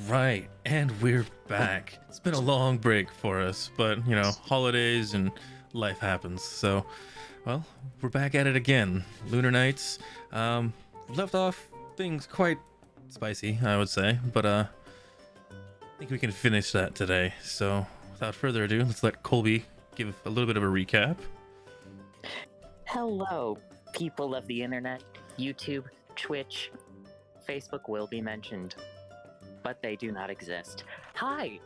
Right, and we're back. It's been a long break for us, but holidays and life happens. So, well, we're back at it again. Lunar Nights. Left off things quite spicy, I would say, but I think we can finish that today. So, without further ado, let's let Colby give a little bit of a recap. Hello, people of the internet. YouTube, Twitch, Facebook will be mentioned, but they do not exist. Hi!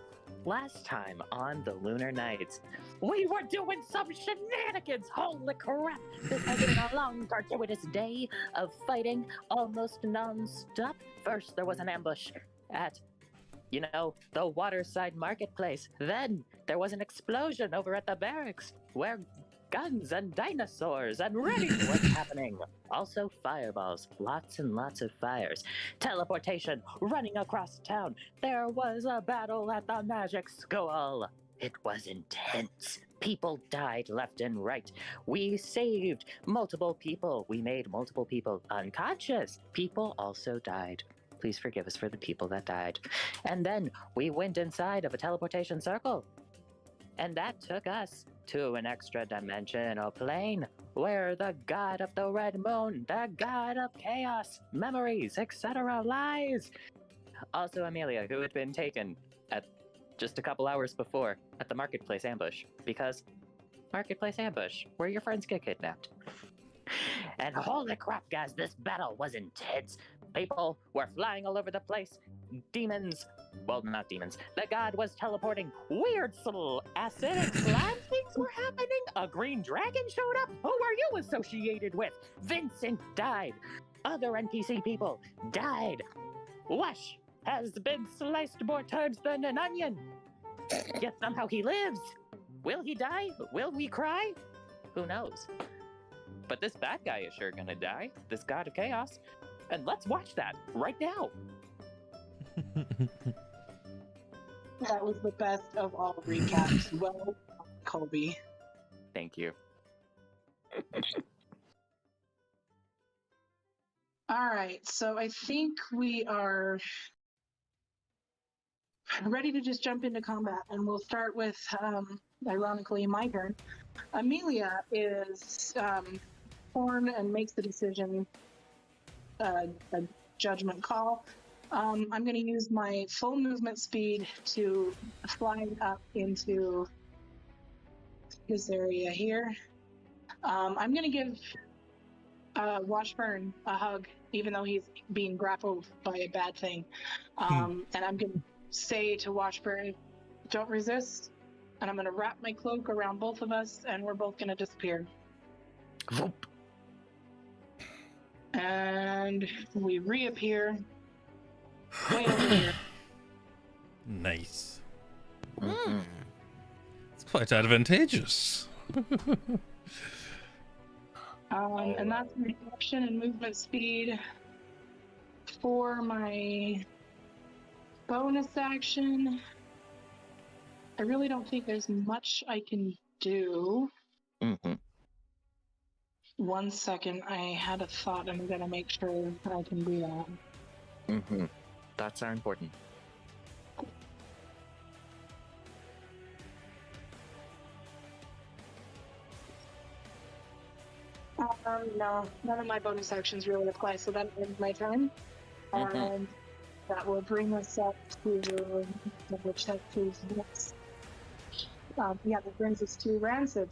Last time on the Lunar Nights, we were doing some shenanigans! Holy crap! This has been a long, gratuitous day of fighting almost non-stop. First, there was an ambush at, the Waterside Marketplace. Then, there was an explosion over at the barracks, where guns and dinosaurs and ready was happening. Also fireballs, lots and lots of fires. Teleportation, running across town. There was a battle at the magic school. It was intense. People died left and right. We saved multiple people. We made multiple people unconscious. People also died. Please forgive us for the people that died. And then we went inside of a teleportation circle. And that took us to an extra dimensional plane where the god of the red moon, the god of chaos, memories, etc. lies. Also Amelia, who had been taken at just a couple hours before at the Marketplace ambush, because Marketplace ambush, where your friends get kidnapped. And holy crap, guys, this battle was intense. People were flying all over the place. Demons, well, not demons. The god was teleporting. Weird acidic slime things were happening. A green dragon showed up. Who are you associated with? Vincent died. Other NPC people died. Wash has been sliced more times than an onion. Yet somehow he lives. Will he die? Will we cry? Who knows? But this bad guy is sure gonna die. This god of chaos. And let's watch that right now. That was the best of all recaps. Well, Colby. Thank you. All right, so I think we are ready to just jump into combat, and we'll start with, ironically, my turn. Amelia is torn and makes the decision, a judgment call. I'm going to use my full movement speed to fly up into this area here. I'm going to give Washburn a hug, even though he's being grappled by a bad thing. And I'm going to say to Washburn, don't resist. And I'm going to wrap my cloak around both of us, and we're both going to disappear. And we reappear way over here. Nice. It's quite advantageous. And that's my action and movement speed. For my bonus action, I really don't think there's much I can do. Mm-hmm. 1 second, I had a thought, and I'm gonna make sure that I can do that. Mm-hmm. Thoughts are important. No, none of my bonus actions really apply, so that ends my turn. And that will bring us up to double check who's next. Yeah, that brings us to Rancid.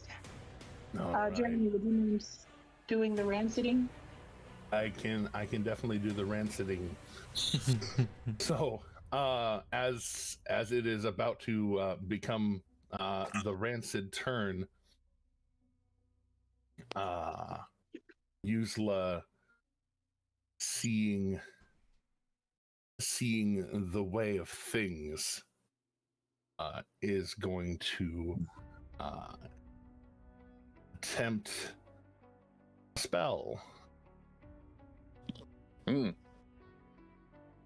Right. Jeremy, would you mind doing the ranciding? I can definitely do the ranciding. So, as it is about to become the rancid turn, Yuzla, seeing the way of things, is going to attempt a spell.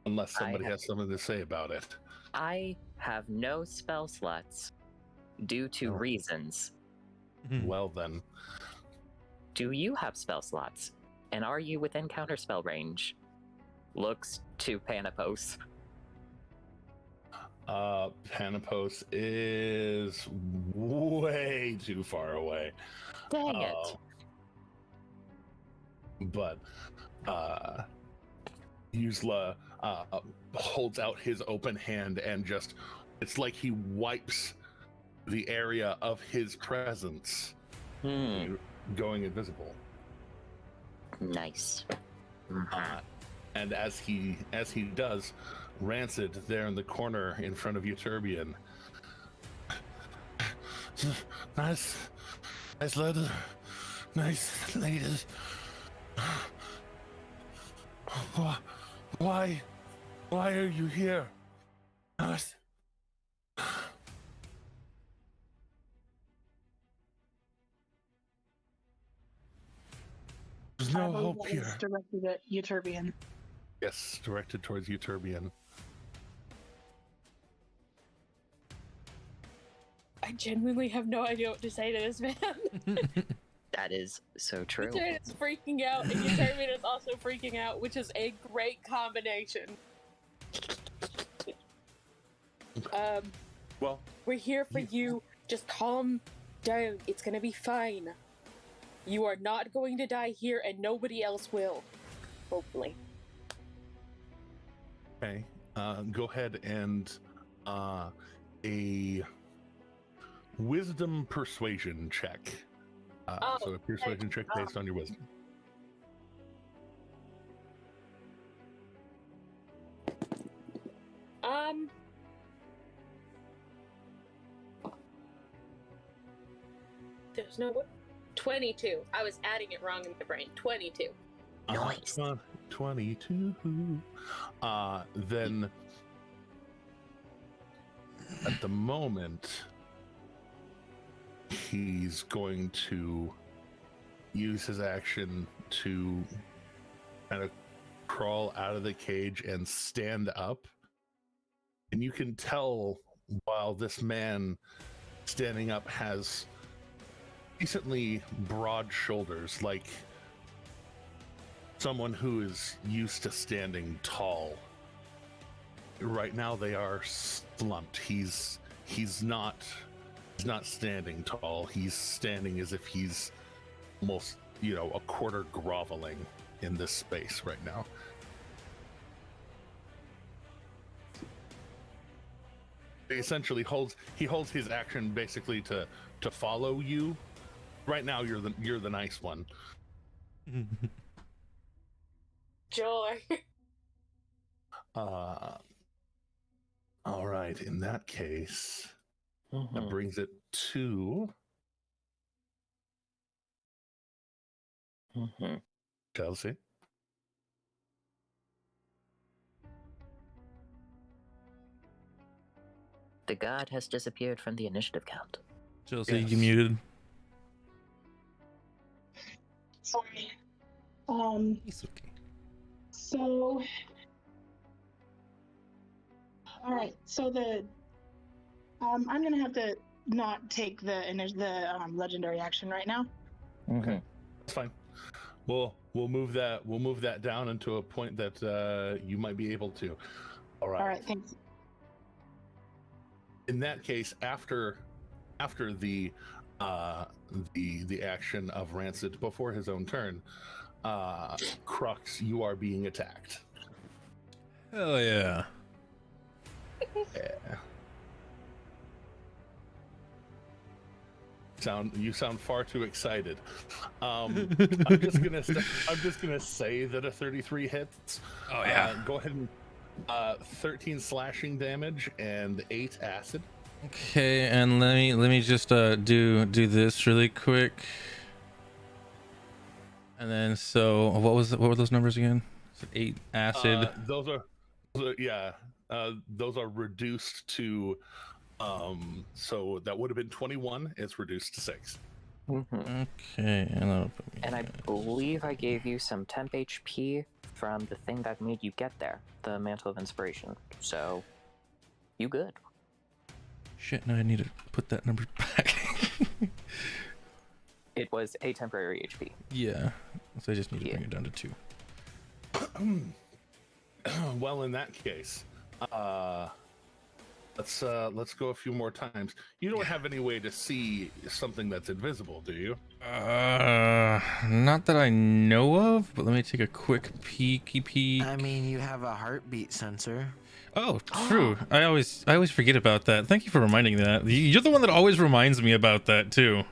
Unless somebody has something to say about it. I have no spell slots due to reasons. Well then. Do you have spell slots? And are you within counterspell range? Looks to Panapos. Panopos is way too far away. Dang it. But Yuzla holds out his open hand and just, it's like he wipes the area of his presence, going invisible. Nice. And as he does, Rancid there in the corner in front of Euturbian. Nice leather, nice ladies. Why are you here? Nice. There's no hope here. It's directed at Euturbian. Yes, directed towards Euturbian. I genuinely have no idea what to say to this man. That is so true. Euturbian is freaking out, and Euturbian is also freaking out, which is a great combination. Well, We're here for you. Just calm down. It's gonna be fine. You are not going to die here, and nobody else will. Hopefully. okay. Go ahead and a wisdom persuasion check. So a persuasion check based on your wisdom. There's no 22. I was adding it wrong in my brain. 22. Nice. 22. Then at the moment, he's going to use his action to kind of crawl out of the cage and stand up. And you can tell while this man standing up has decently broad shoulders, like someone who is used to standing tall. Right now they are slumped. He's not standing tall. He's standing as if he's almost, a quarter groveling in this space right now. He essentially holds his action basically to follow you. Right now you're the nice one. Joy. All right, in that case, that brings it to Chelsea. The god has disappeared from the initiative count. Chelsea, Yes. you muted. Sorry. It's okay. So, all right. So I'm gonna have to not take the legendary action right now. Okay, that's fine. We'll move that down into a point that you might be able to. All right. All right. Thanks. In that case, after the action of Rancid before his own turn, Crux, you are being attacked. Hell yeah. Yeah. You sound far too excited. I'm just gonna say that a 33 hits. Oh yeah. Go ahead and 13 slashing damage and 8 acid. Okay, and let me just do this really quick. And then what were those numbers again? 8 acid. Those are reduced to so that would have been 21. It's reduced to 6. Okay, and that'll put me. And I believe I gave you some temp HP from the thing that made you get there, the Mantle of Inspiration. So, you good. Shit, now I need to put that number back. It was a temporary HP. Yeah, so I just need to bring it down to 2. Well, in that case, Let's go a few more times. You don't have any way to see something that's invisible, do you? Not that I know of, but let me take a quick peek. I mean, you have a heartbeat sensor. Oh, true. I always forget about that. Thank you for reminding that. You're the one that always reminds me about that too.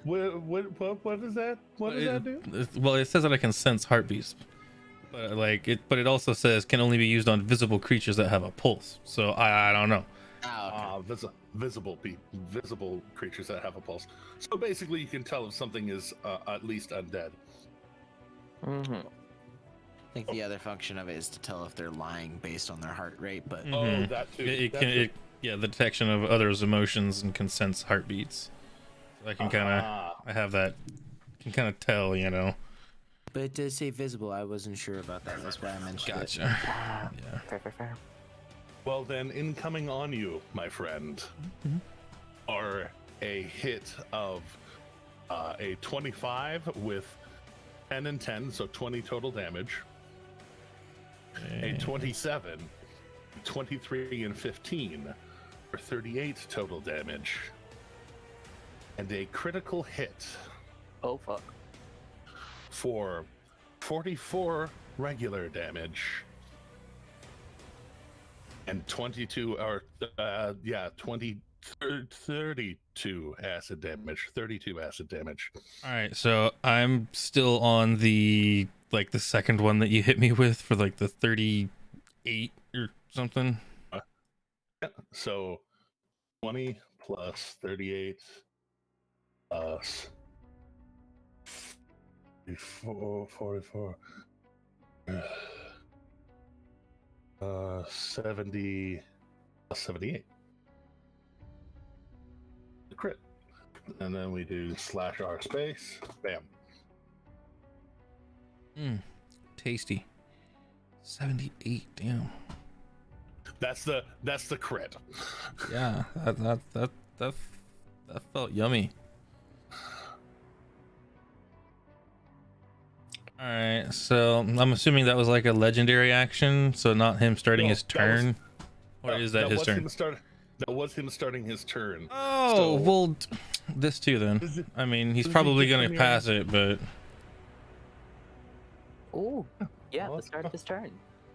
What is that? What does that do? Well, it says that I can sense heartbeats, but but it also says can only be used on visible creatures that have a pulse. So I don't know. Oh, okay. Visible creatures that have a pulse. So basically, you can tell if something is at least undead. Mm-hmm. I think the other function of it is to tell if they're lying based on their heart rate, but Mhm. Oh, that too. Yeah, the detection of others' emotions and can sense heartbeats. So I can I have that, can kind of tell, you know. but it did say visible. I wasn't sure about that. That's why I mentioned it. Gotcha. Yeah. Fair. Well, then, incoming on you, my friend, are a hit of a 25 with 10 and 10, so 20 total damage. A 27, 23 and 15 for 38 total damage. And a critical hit Oh fuck. for 44 regular damage. And 32 or 32 acid damage. 32 acid damage. All right, so I'm still on the second one that you hit me with for like the 38 or something. So 20 plus 38 plus 44 70 plus 78. The crit. And then we do /R space. Bam. Tasty. 78. Damn. That's the crit. Yeah, that felt yummy. All right, so I'm assuming that was like a legendary action, so not him starting his turn, or is that his turn? That was him starting his turn. Oh, So- well, this too then. I mean, he's probably gonna pass it, but Ooh. Yeah, Well, the start of his turn.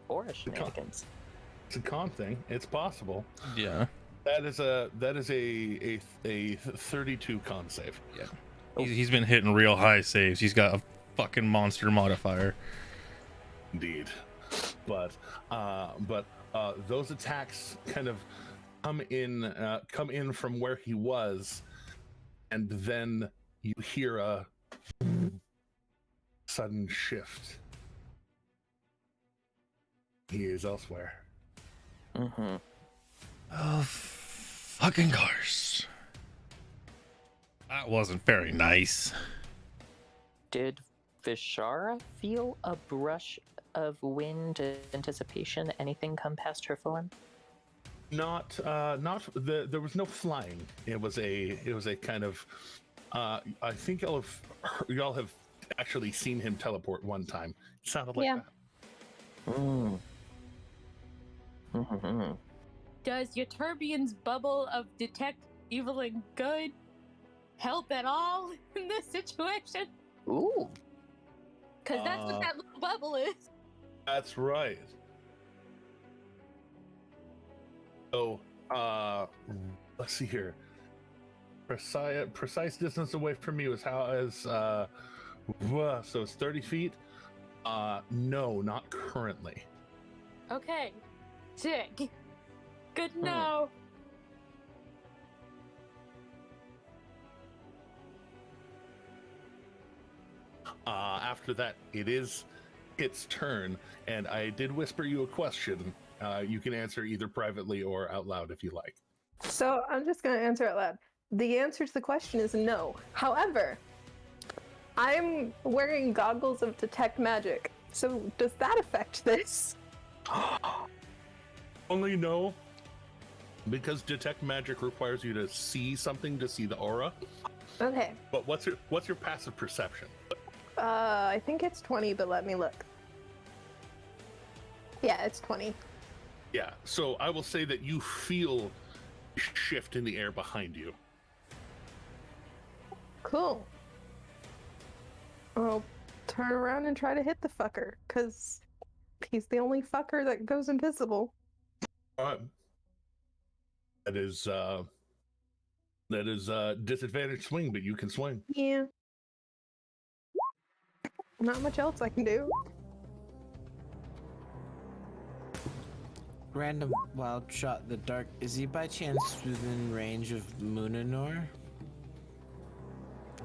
Or shenanigans. It's a con thing. It's possible. yeah, That is a 32 con save. yeah. He's been hitting real high saves. He's got a fucking monster modifier. Indeed. But those attacks kind of come in from where he was, and then you hear a sudden shift. He is elsewhere. Mm-hmm. Oh, fucking course. That wasn't very nice. Did Vishara feel a brush of wind anticipation? Anything come past her form? There was no flying. It was a kind of I think y'all have actually seen him teleport one time. It sounded like Yeah. that. Mm. Mm-hmm. Does your Turbion's bubble of detect evil and good help at all in this situation? Ooh. Because that's what that little bubble is. That's right. So, let's see here. Precise distance away from you is so it's 30 feet. No, not currently. Okay. Sick. Good to know. After that, it is its turn, and I did whisper you a question. You can answer either privately or out loud if you like. So I'm just going to answer out loud. The answer to the question is no. However, I'm wearing goggles of detect magic. So does that affect this? Only no, because detect magic requires you to see something to see the aura. Okay. But what's your passive perception? I think it's 20, but let me look. Yeah, it's 20. Yeah, so I will say that you feel a shift in the air behind you. Cool. I'll turn around and try to hit the fucker, because he's the only fucker that goes invisible. That is disadvantage swing, but you can swing. Yeah. Not much else I can do. Random wild shot in the dark. Is he by chance within range of Lunar?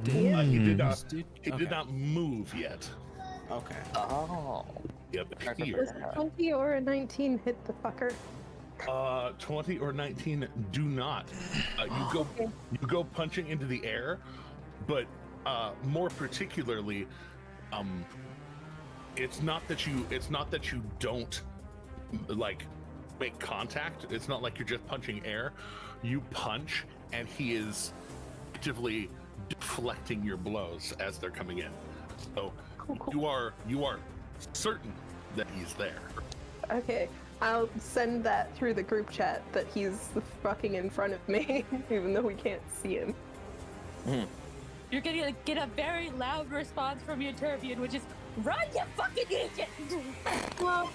He did not. Dude? He did not move yet. Okay. Oh. Yep. Does Does Here. a 20 or a 19 hit the fucker? 20 or 19 do not. You go punching into the air, but more particularly, it's not that you don't like make contact. It's not like you're just punching air. You punch, and he is actively deflecting your blows as they're coming in. So Cool. you are certain that he's there. Okay, I'll send that through the group chat that he's fucking in front of me, even though we can't see him. You're gonna get a very loud response from your Turbian, which is, run, you fucking idiot! Well,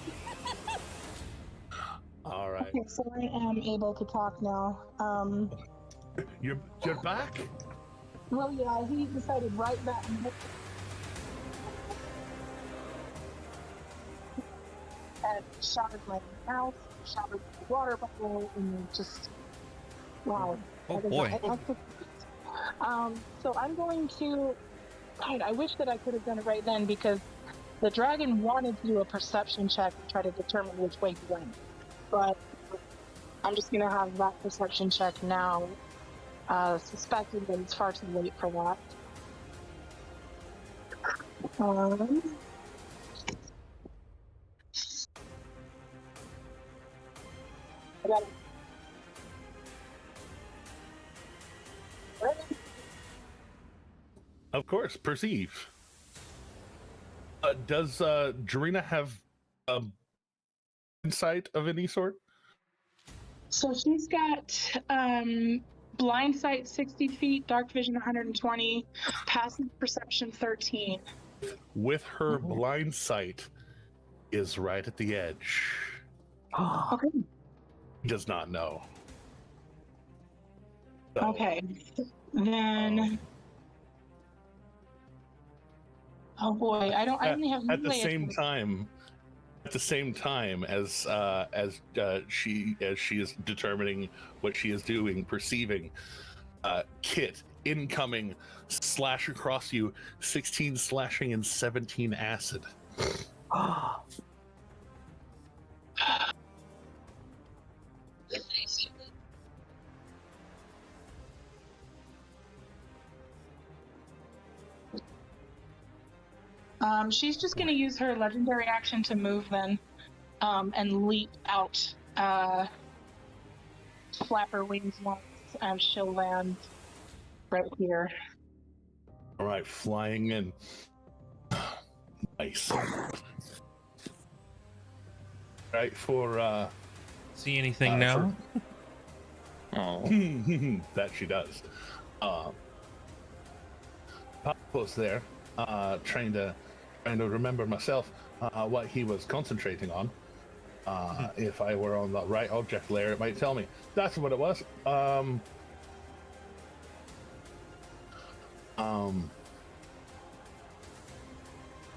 All right. okay, so I am able to talk now. You're back? Well, yeah, he decided right back. And shattered my mouth, shattered the water bottle, and just wow. Oh, That is boy. So I'm going to. God, I wish that I could have done it right then, because the dragon wanted to do a perception check to try to determine which way he went. But I'm just going to have that perception check now, suspecting that it's far too late for that. I got it. Of course, perceive. Does Jarina have insight of any sort? So she's got blind sight 60 feet, dark vision 120, passive perception 13. With her blind sight is right at the edge. Okay. Does not know. So, Okay. Then. Oh boy, I only have at the melee same attacks. time, as she is determining what she is doing, perceiving, Kit incoming, slash across you, 16 slashing and 17 acid. She's just going to use her legendary action to move then, and leap out, flap her wings once, and she'll land right here. All right, flying in. Nice. Right for See anything now? Oh. that she does. Papa's there, trying to remember myself what he was concentrating on. If I were on the right object layer, it might tell me. That's what it was.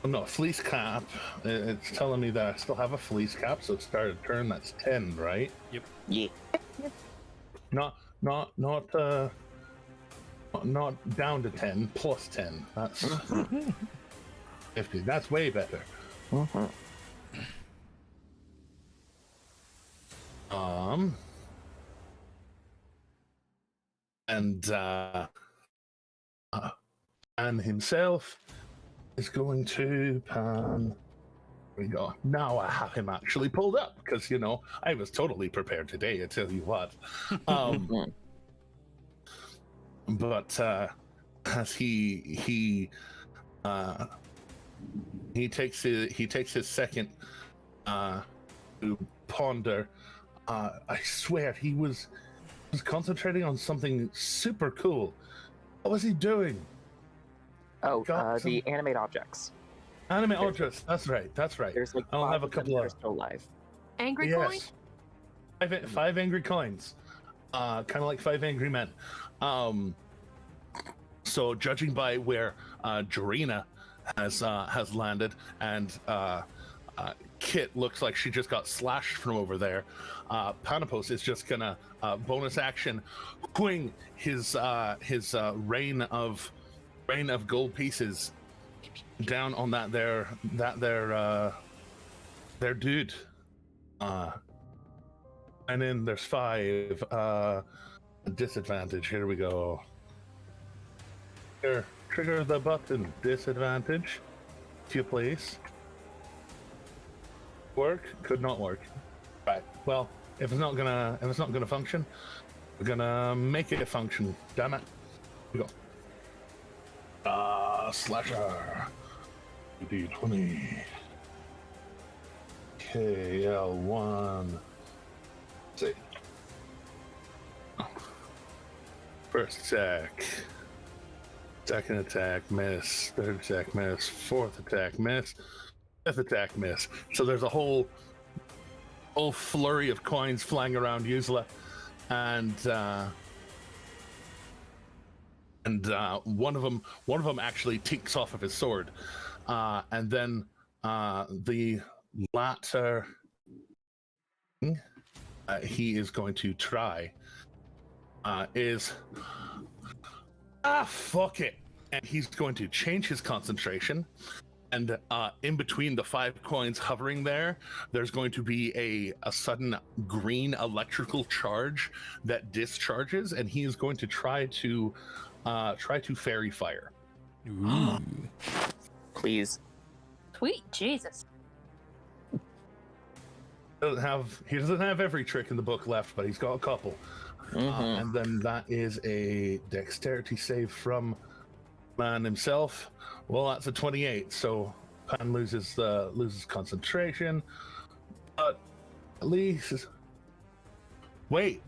No, fleece cap. It's telling me that I still have a fleece cap, so start a turn. That's 10, right? Yeah. Not down to 10, plus 10. That's 50. That's way better. And himself is going to pan. There we go. Now I have him actually pulled up because I was totally prepared today. I tell you what. But as he takes his second to ponder I swear he was concentrating on something super cool. What was he doing? Oh, Got the some- animate objects. Anime objects. That's right. There's like I'll 5 have a of them couple that are of still alive. Angry coin? yes. Five angry coins. Kind of like 5 angry men. So judging by where Jarina has landed, and Kit looks like she just got slashed from over there, Panopos is just gonna bonus action, wing his rain of gold pieces down on that their dude. And then there's 5 disadvantage. Here we go. Here, trigger the button. Disadvantage, if you please. Work? Could not work. Right. Well, if it's not gonna function, we're gonna make it function. Damn it. Here we go. Slasher. D20. KL1. See. First attack. Second attack, miss. Third attack, miss. Fourth attack, miss. Fifth attack, miss. So there's a whole flurry of coins flying around Yuzla, and one of them actually tinks off of his sword, and then the latter he is going to try is fuck it, and he's going to change his concentration, and in between the 5 coins hovering there's going to be a sudden green electrical charge that discharges, and he is going to try to fairy fire. Ooh. Please. Sweet Jesus. He doesn't have every trick in the book left, but he's got a couple. And then that is a dexterity save from man himself. Well, that's a 28, so Pan loses concentration. But at least, wait,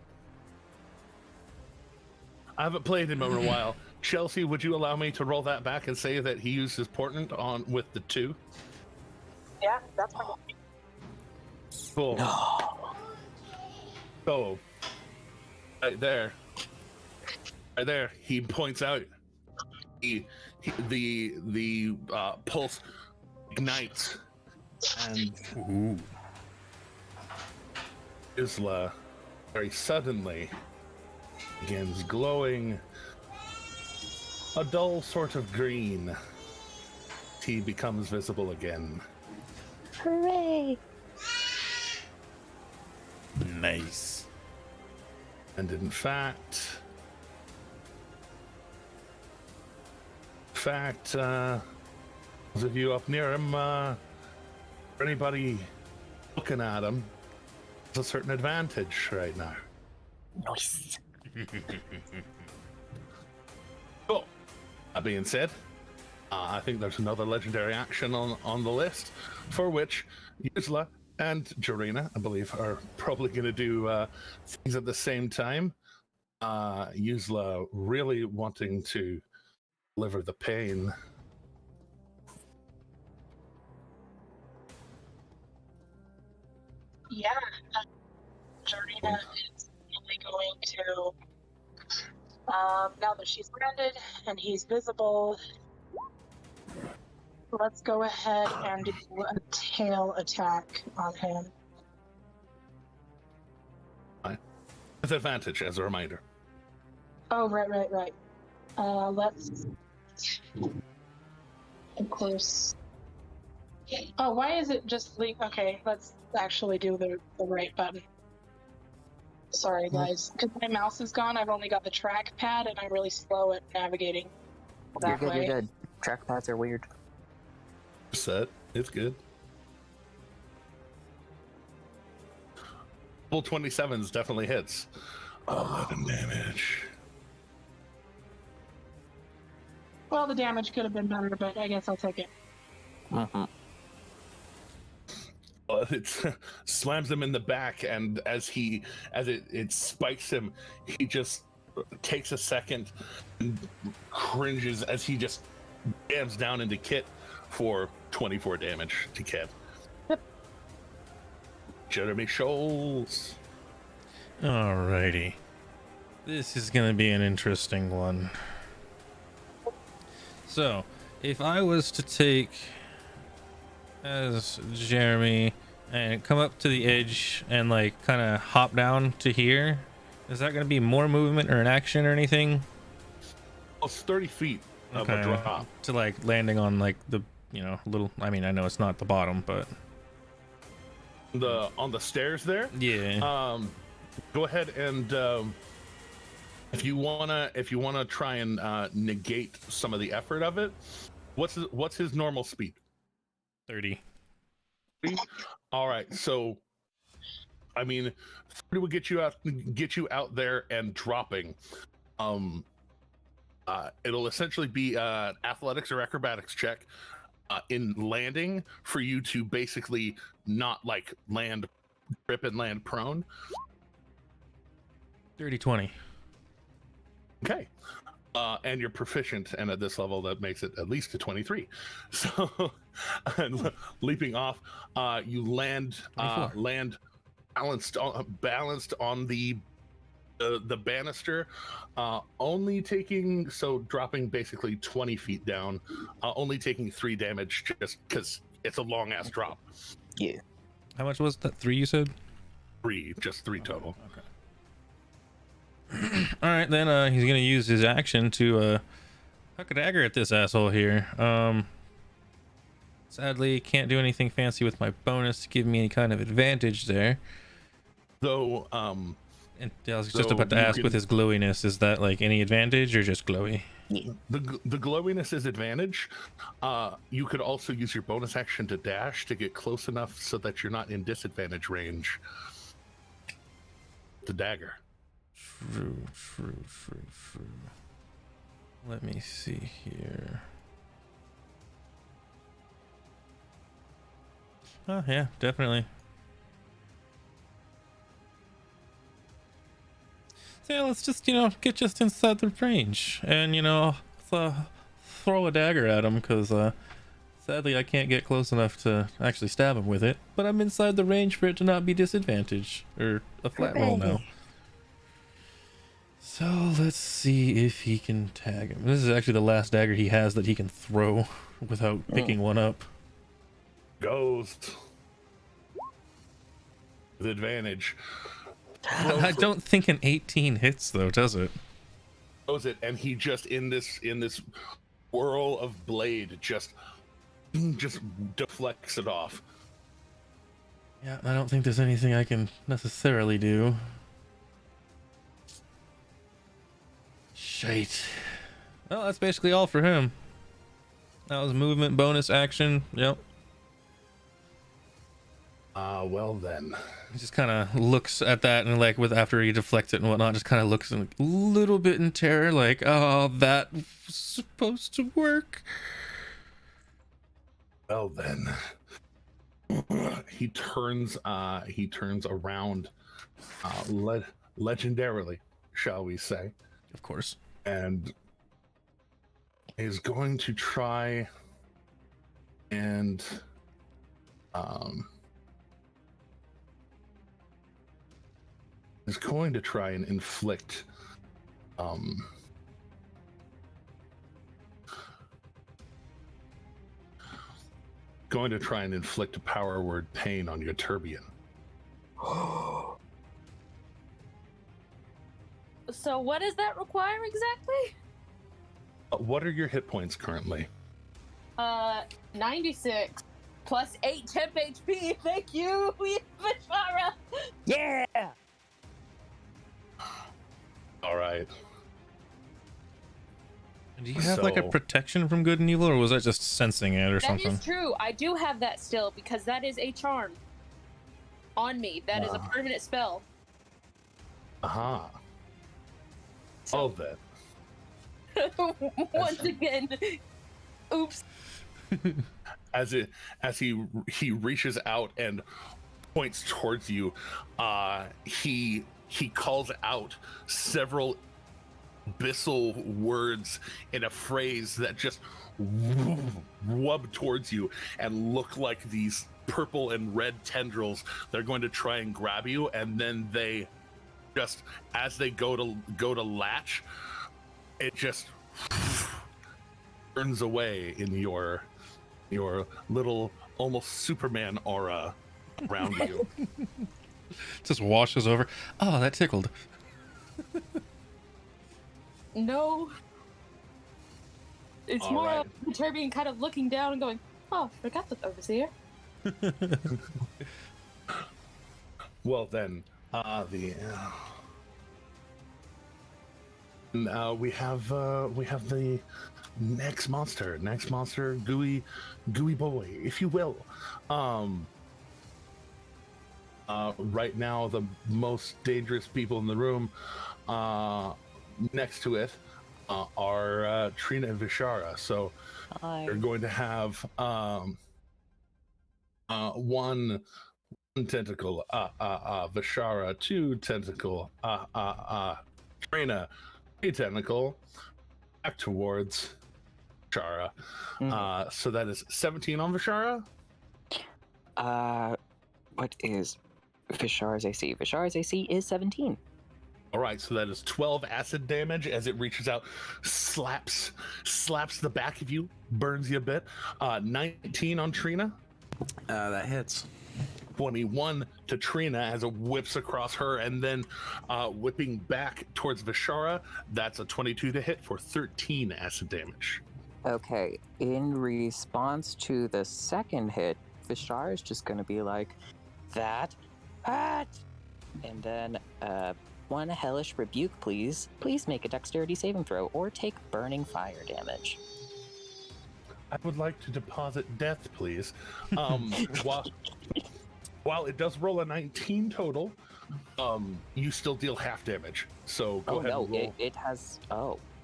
I haven't played him in a while. Chelsea, would you allow me to roll that back and say that he used his portent on with the 2? Yeah, that's fine. Cool. So, right there, he points out the pulse ignites, and Ooh. Isla very suddenly begins glowing a dull sort of green. He becomes visible again. Hooray! Nice. And in fact, those of you up near him, for anybody looking at him, there's a certain advantage right now. Nice. Cool. That being said, I think there's another legendary action on the list, for which Yuzla and Jarina, I believe, are probably going to do things at the same time. Yuzla really wanting to deliver the pain. Yeah, Jarina is really going to, now that she's landed and he's visible, let's go ahead and do a tail attack on him. With advantage, as a reminder. Oh, right. Let's, of course. Oh, why is it just okay, let's actually do the right button. Sorry, guys. Because my mouse is gone, I've only got the trackpad, and I'm really slow at navigating that You're good, way. you're good. Trackpads are weird. Set. It's good. Full 27s definitely hits. 11 damage. Well, the damage could have been better, but I guess I'll take it. Mm-hmm. but it slams him in the back, and as it spikes him, he just takes a second and cringes as he just jams down into Kit for 24 damage to Kit. Jeremy Scholes. Alrighty. This is gonna be an interesting one. So, if I was to take as Jeremy and come up to the edge and like kind of hop down to here, is that gonna be more movement or an action or anything? Well, it's 30 feet of a drop. To like landing on like the, little, I mean, I know it's not the bottom, but On the stairs there? yeah. Go ahead and if you wanna try and negate some of the effort of it, what's his normal speed? 30. All right, so I mean, 30 would get you out there and dropping. It'll essentially be athletics or acrobatics check in landing for you to basically not like trip and land prone. 30-20. Okay. And you're proficient, and at this level that makes it at least a 23. So and leaping off, you land balanced on the banister, dropping basically 20 feet down, only taking 3 damage just because it's a long ass drop. Yeah. How much was that? 3 you said? 3 total. Okay. All right, then he's gonna use his action to huck a dagger at this asshole here. Sadly, can't do anything fancy with my bonus to give me any kind of advantage there. Though, and I was just about to ask, with his glowiness, is that like any advantage or just glowy? Yeah. The glowiness is advantage. You could also use your bonus action to dash to get close enough so that you're not in disadvantage range. The dagger. True. Let me see here. Oh yeah, definitely. So yeah, let's just get just inside the range and throw a dagger at him, because sadly I can't get close enough to actually stab him with it, but I'm inside the range for it to not be disadvantage or a flat roll now. So let's see if he can tag him. This is actually the last dagger he has that he can throw without picking one up. Ghost with advantage. I don't think an 18 hits though, does it? Throws it, and he just in this whirl of blade just deflects it off. Yeah, I don't think there's anything I can necessarily do. Shite. Well, that's basically all for him. That was movement, bonus, action. Yep. Well then. He just kind of looks at that and after he deflects it and whatnot, just kind of looks a little bit in terror, like, oh, that was supposed to work. Well then. He turns around, legendarily, shall we say. Of course. And is going to try and inflict a power word pain on your Turbian. So what does that require exactly? What are your hit points currently? 96 plus 8 temp HP. Thank you, Vishara. Yeah. All right. Do you have like a protection from good and evil, or was that just sensing it or something? That is true. I do have that still, because that is a charm on me. That is a permanent spell. Aha. Oh, that. Once again, oops. as he reaches out and points towards you, he calls out several abyssal words in a phrase that just wub towards you and look like these purple and red tendrils. They're going to try and grab you, and then they just, as they go to latch, it just burns away in your little almost Superman aura around you. Just washes over. Oh, that tickled. No. It's All more right. of perturbing, kind of looking down and going, "Oh, I forgot that overseer." Well then, we have the next monster, gooey boy, if you will. Right now, the most dangerous people in the room, next to it, are Trina and Vishara. So Hi. they're going to have one tentacle, Vishara, two tentacle, Trina, a tentacle, back towards Vishara. So that is 17 on Vishara. What is Vishar's AC? Vishar's AC is 17. All right, so that is 12 acid damage as it reaches out, slaps the back of you, burns you a bit. 19 on Trina. That hits. 21 to Trina as it whips across her, and then whipping back towards Vishara. That's a 22 to hit for 13 acid damage. Okay, in response to the second hit, Vishar is just going to be like, that, and then one hellish rebuke, please. Please make a dexterity saving throw or take burning fire damage. I would like to deposit death, please. While it does roll a 19 total, you still deal half damage. So go ahead and roll. It has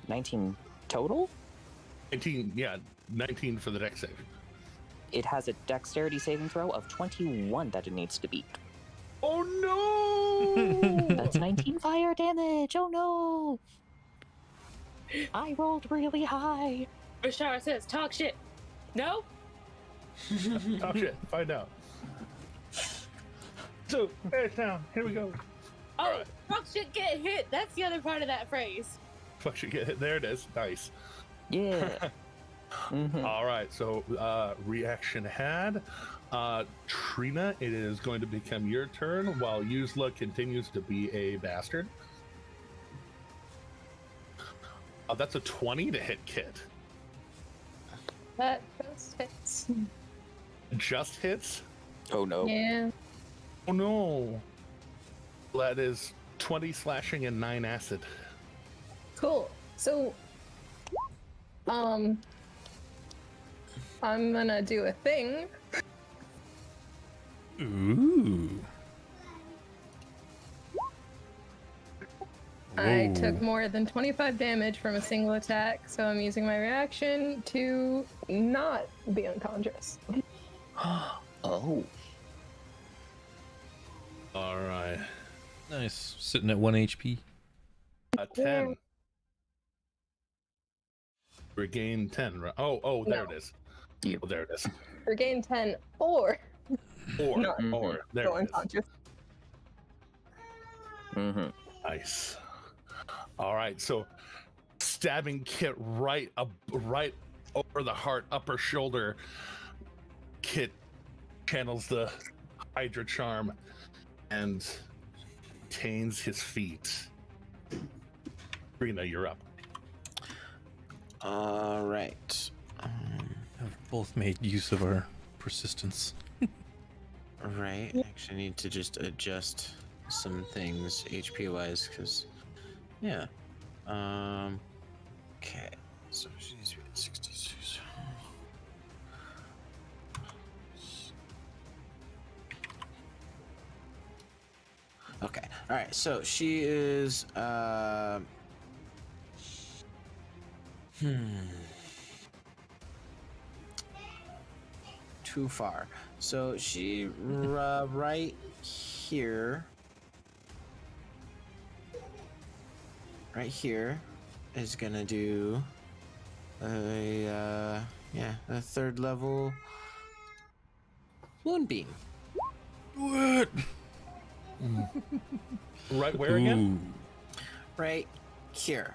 19 total? 19, yeah, 19 for the dex save. It has a dexterity saving throw of 21 that it needs to beat. Oh no! That's 19 fire damage. Oh no! I rolled really high. Vishara says, "Talk shit." No. Talk shit. Find out. So, heads down. Here we go. Oh, Alright. talk shit, get hit. That's the other part of that phrase. Fuck, should get hit. There it is. Nice. Yeah. All right. So, reaction had. Trina, it is going to become your turn while Yuzla continues to be a bastard. That's a 20 to hit Kit. That just hits. Just hits? Oh no. Yeah. Oh no. That is 20 slashing and 9 acid. Cool. So, I'm gonna do a thing. Ooh. I Whoa. took more than 25 damage from a single attack, so I'm using my reaction to not be unconscious. Oh. All right. Nice. Sitting at 1 HP. 10. Regain 10. Oh, there it is. Yep. Oh, there it is. Regain 10 or Or, Not or, there go it is. unconscious. Nice. All right, so stabbing Kit right over the heart, upper shoulder. Kit channels the Hydra charm and tains his feet. Rena, you're up. All right. Have both made use of our persistence. Right. Actually, I need to just adjust some things HP wise, because yeah. Okay. So she needs to be at 66. Okay. All right. So she is. too far. So she right here. Right here is gonna do a third level moonbeam. What? Right where again? Right here.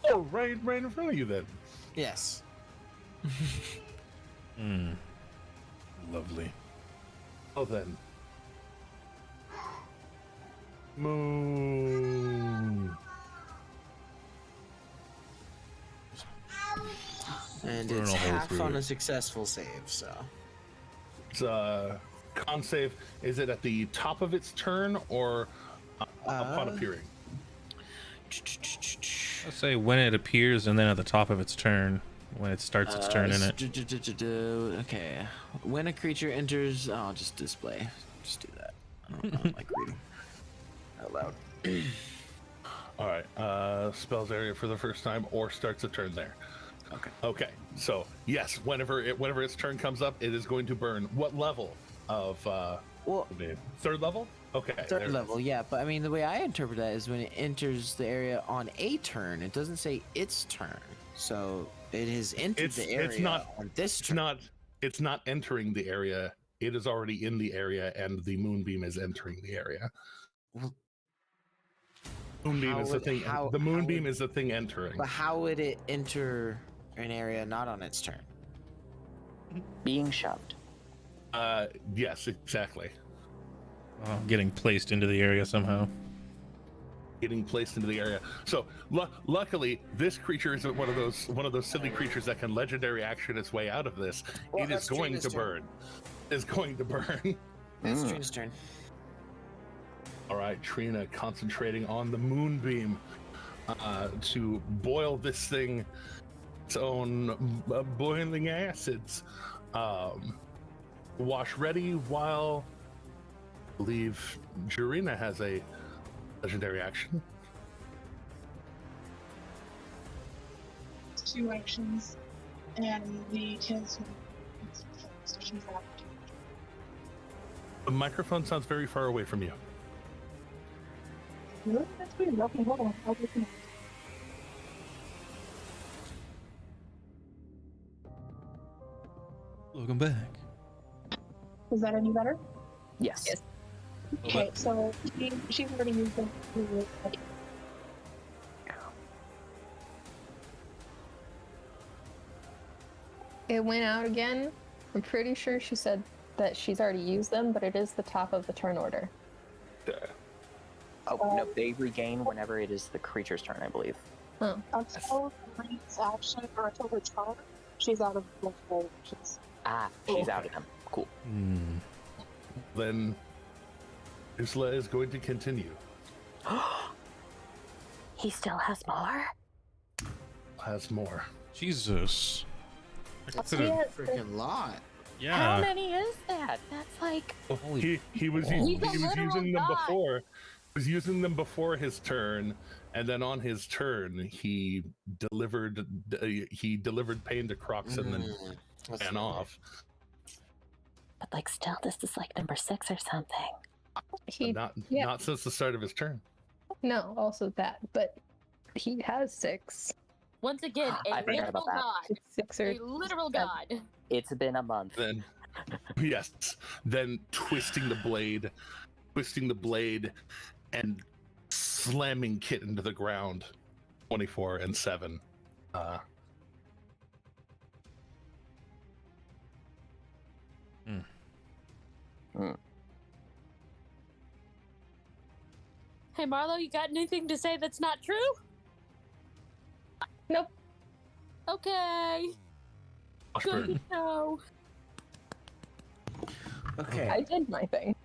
Oh, right in front of you then. Yes. Lovely. Oh, then. Moon. And Burn it's a hole half through on it. a successful save, so. It's con save. Is it at the top of its turn or upon appearing? Let's say when it appears and then at the top of its turn, when it starts its turn in it. Okay. When a creature enters, I'll just display. Just do that. I don't like reading out loud. All right. Spells area for the first time or starts a turn there. Okay. Okay. So yes, whenever its turn comes up, it is going to burn. What level of Well, third level? Okay. there third it level, is. yeah. But I mean, the way I interpret that is when it enters the area on a turn, it doesn't say its turn. So it has entered the area on this turn. It's not entering the area. It is already in the area, and the moonbeam is entering the area. Well, Moonbeam is the would- thing. how- The how moonbeam would- is the thing entering. But how would it enter an area not on its turn? Being shoved. Yes, exactly. Getting placed into the area somehow. Getting placed into the area. So luckily, this creature isn't one of those silly creatures that can legendary action its way out of this. Well, It is that's going Trina's to turn. burn. Is going to burn. It's Trina's turn. All right, Trina concentrating on the moonbeam to boil this thing its own boiling acids. Wash ready while I believe Jurina has a legendary action. 2 actions, and the cancel. So she's out. The microphone sounds very far away from you. Really? That's weird. Okay, hold on. I'll just. Welcome back. Is that any better? Yes. Yes. Okay, so she's already used it. It went out again. I'm pretty sure she said that she's already used them, but it is the top of the turn order. Oh, no, they regain whenever it is the creature's turn, I believe. Oh. Until Reed's action or until her turn, she's out of multiple actions. Ah, she's out of them. Cool. Then Isla is going to continue. He still has more? Has more. Jesus. Freaking lot. Yeah. How many is that? That's like... He was balls. he was He's a literal using them god. before. He was using them before his turn, and then on his turn he delivered pain to Crocs and then ran off. But like still, this is like number 6 or something. Not yeah. not since the start of his turn. No, also that, but he has 6. Once again, I a forgot literal about that. god. 6 or A literal god. It's been a month. Then yes, then twisting the blade and slamming Kit into the ground. 24 and 7. Hey, Marlo, you got anything to say that's not true? Nope. Okay. Good Washburn. to know. Okay. I did my thing.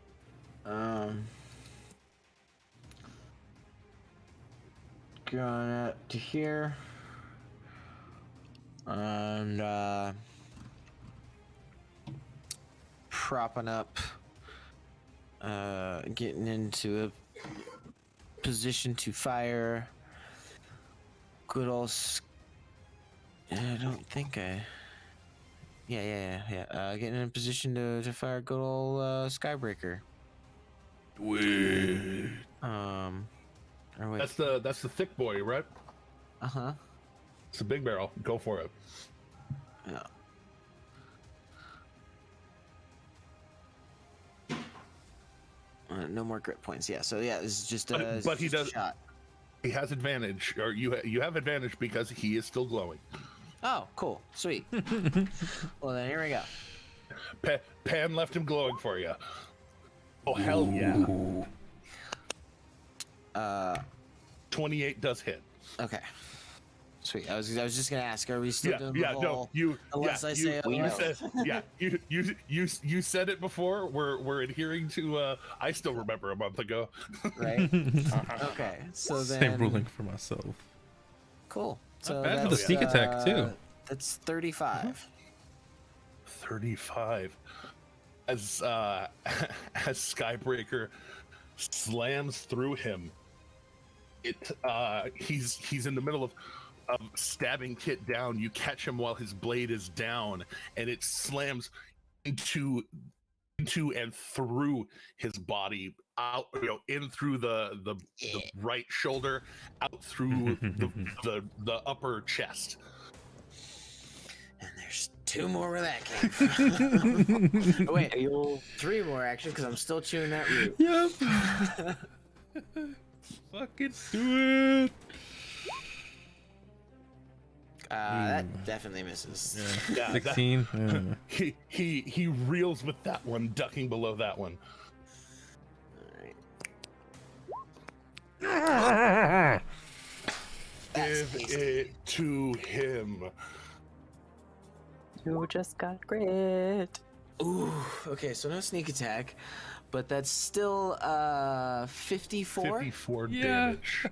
Going up to here. And propping up, getting into a position to fire. Good old. I don't think I Getting in a position to fire good old Skybreaker. Wait. Or wait. That's the thick boy, right? Uh-huh. It's a big barrel. Go for it. Yeah. No more grit points. Yeah. So yeah, this is just but he just a does. shot. He has advantage, or you have advantage because he is still glowing. Oh, cool, sweet. Well then, here we go. Pan left him glowing for you. Oh hell yeah! 28 does hit. Okay. Sweet. I was just gonna ask, are we still doing the whole? No, you. Unless I say otherwise. You said it before. We're adhering to. I still remember a month ago. Right. Okay. So then. Same ruling for myself. Cool. So bad for that's, the sneak attack, too. That's 35. 35. As Skybreaker slams through him, he's in the middle of stabbing Kit down. You catch him while his blade is down, and it slams into and through his body, out, in through the right shoulder, out through the upper chest. And there's 2 more where that came from. Oh, wait, 3 more actually, because I'm still chewing that root. Yep. Fucking do it. That definitely misses. Yeah, 16. He reels with that one, ducking below that one. Alright. Give it to him. You just got grit. Ooh, okay, so no sneak attack, but that's still 54? 54 Yeah. damage.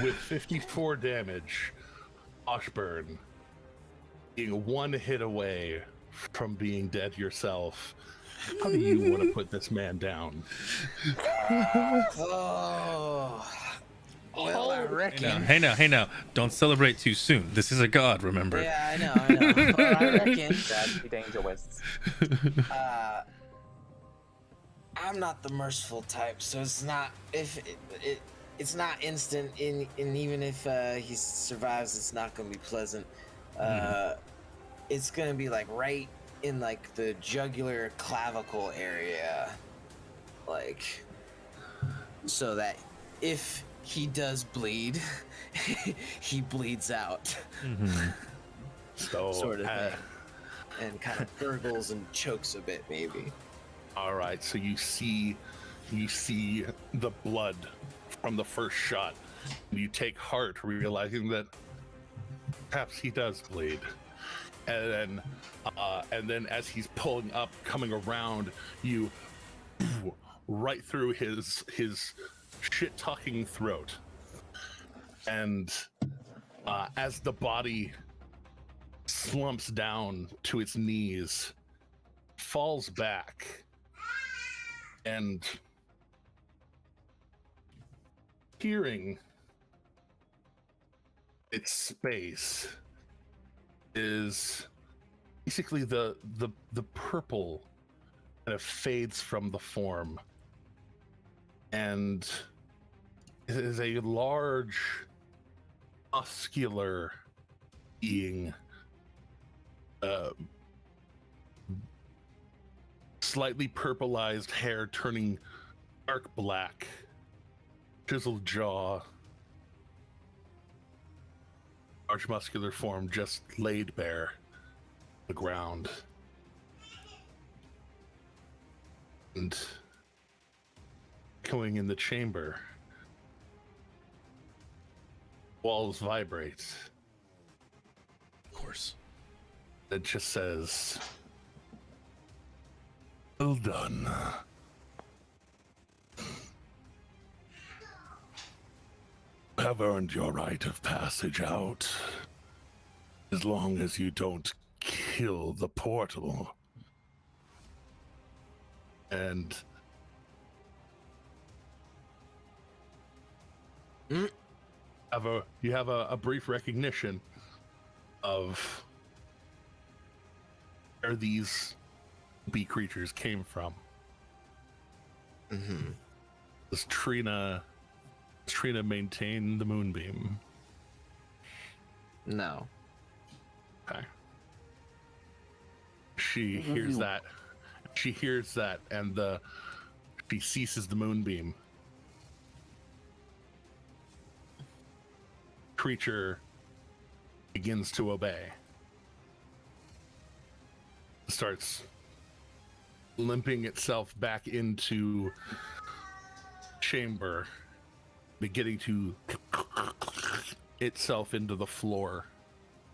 With 54 damage, Washburn, being 1 hit away from being dead yourself. How do you want to put this man down? Oh. Well, I reckon. Hey now. Don't celebrate too soon. This is a god, remember? Yeah, I know. Well, I reckon. That'd be dangerous. I'm not the merciful type, so it's not it's not instant. And even if he survives, it's not gonna be pleasant. It's gonna be like right in like the jugular clavicle area, like so that if he does bleed, he bleeds out. So, Sort of thing. And kind of gurgles and chokes a bit, maybe. all right, so you see the blood from the first shot. You take heart, realizing that perhaps he does bleed. And then as he's pulling up, coming around, you right through his shit-talking throat. And as the body slumps down to its knees, falls back, and hearing its space is basically the purple kind of fades from the form, and it is a large muscular being, slightly purplized hair turning dark black, chiseled jaw, large muscular form just laid bare on the ground. And echoing in the chamber, walls vibrate. Of course. It just says, "Well done. You have earned your right of passage out. As long as you don't kill the portal." And you have a brief recognition of where these bee creatures came from. Mm-hmm. Does Trina maintain the moonbeam? No. Okay. She hears that. She hears that, and she ceases the moonbeam. Creature begins to obey. Starts limping itself back into chamber, beginning to itself into the floor,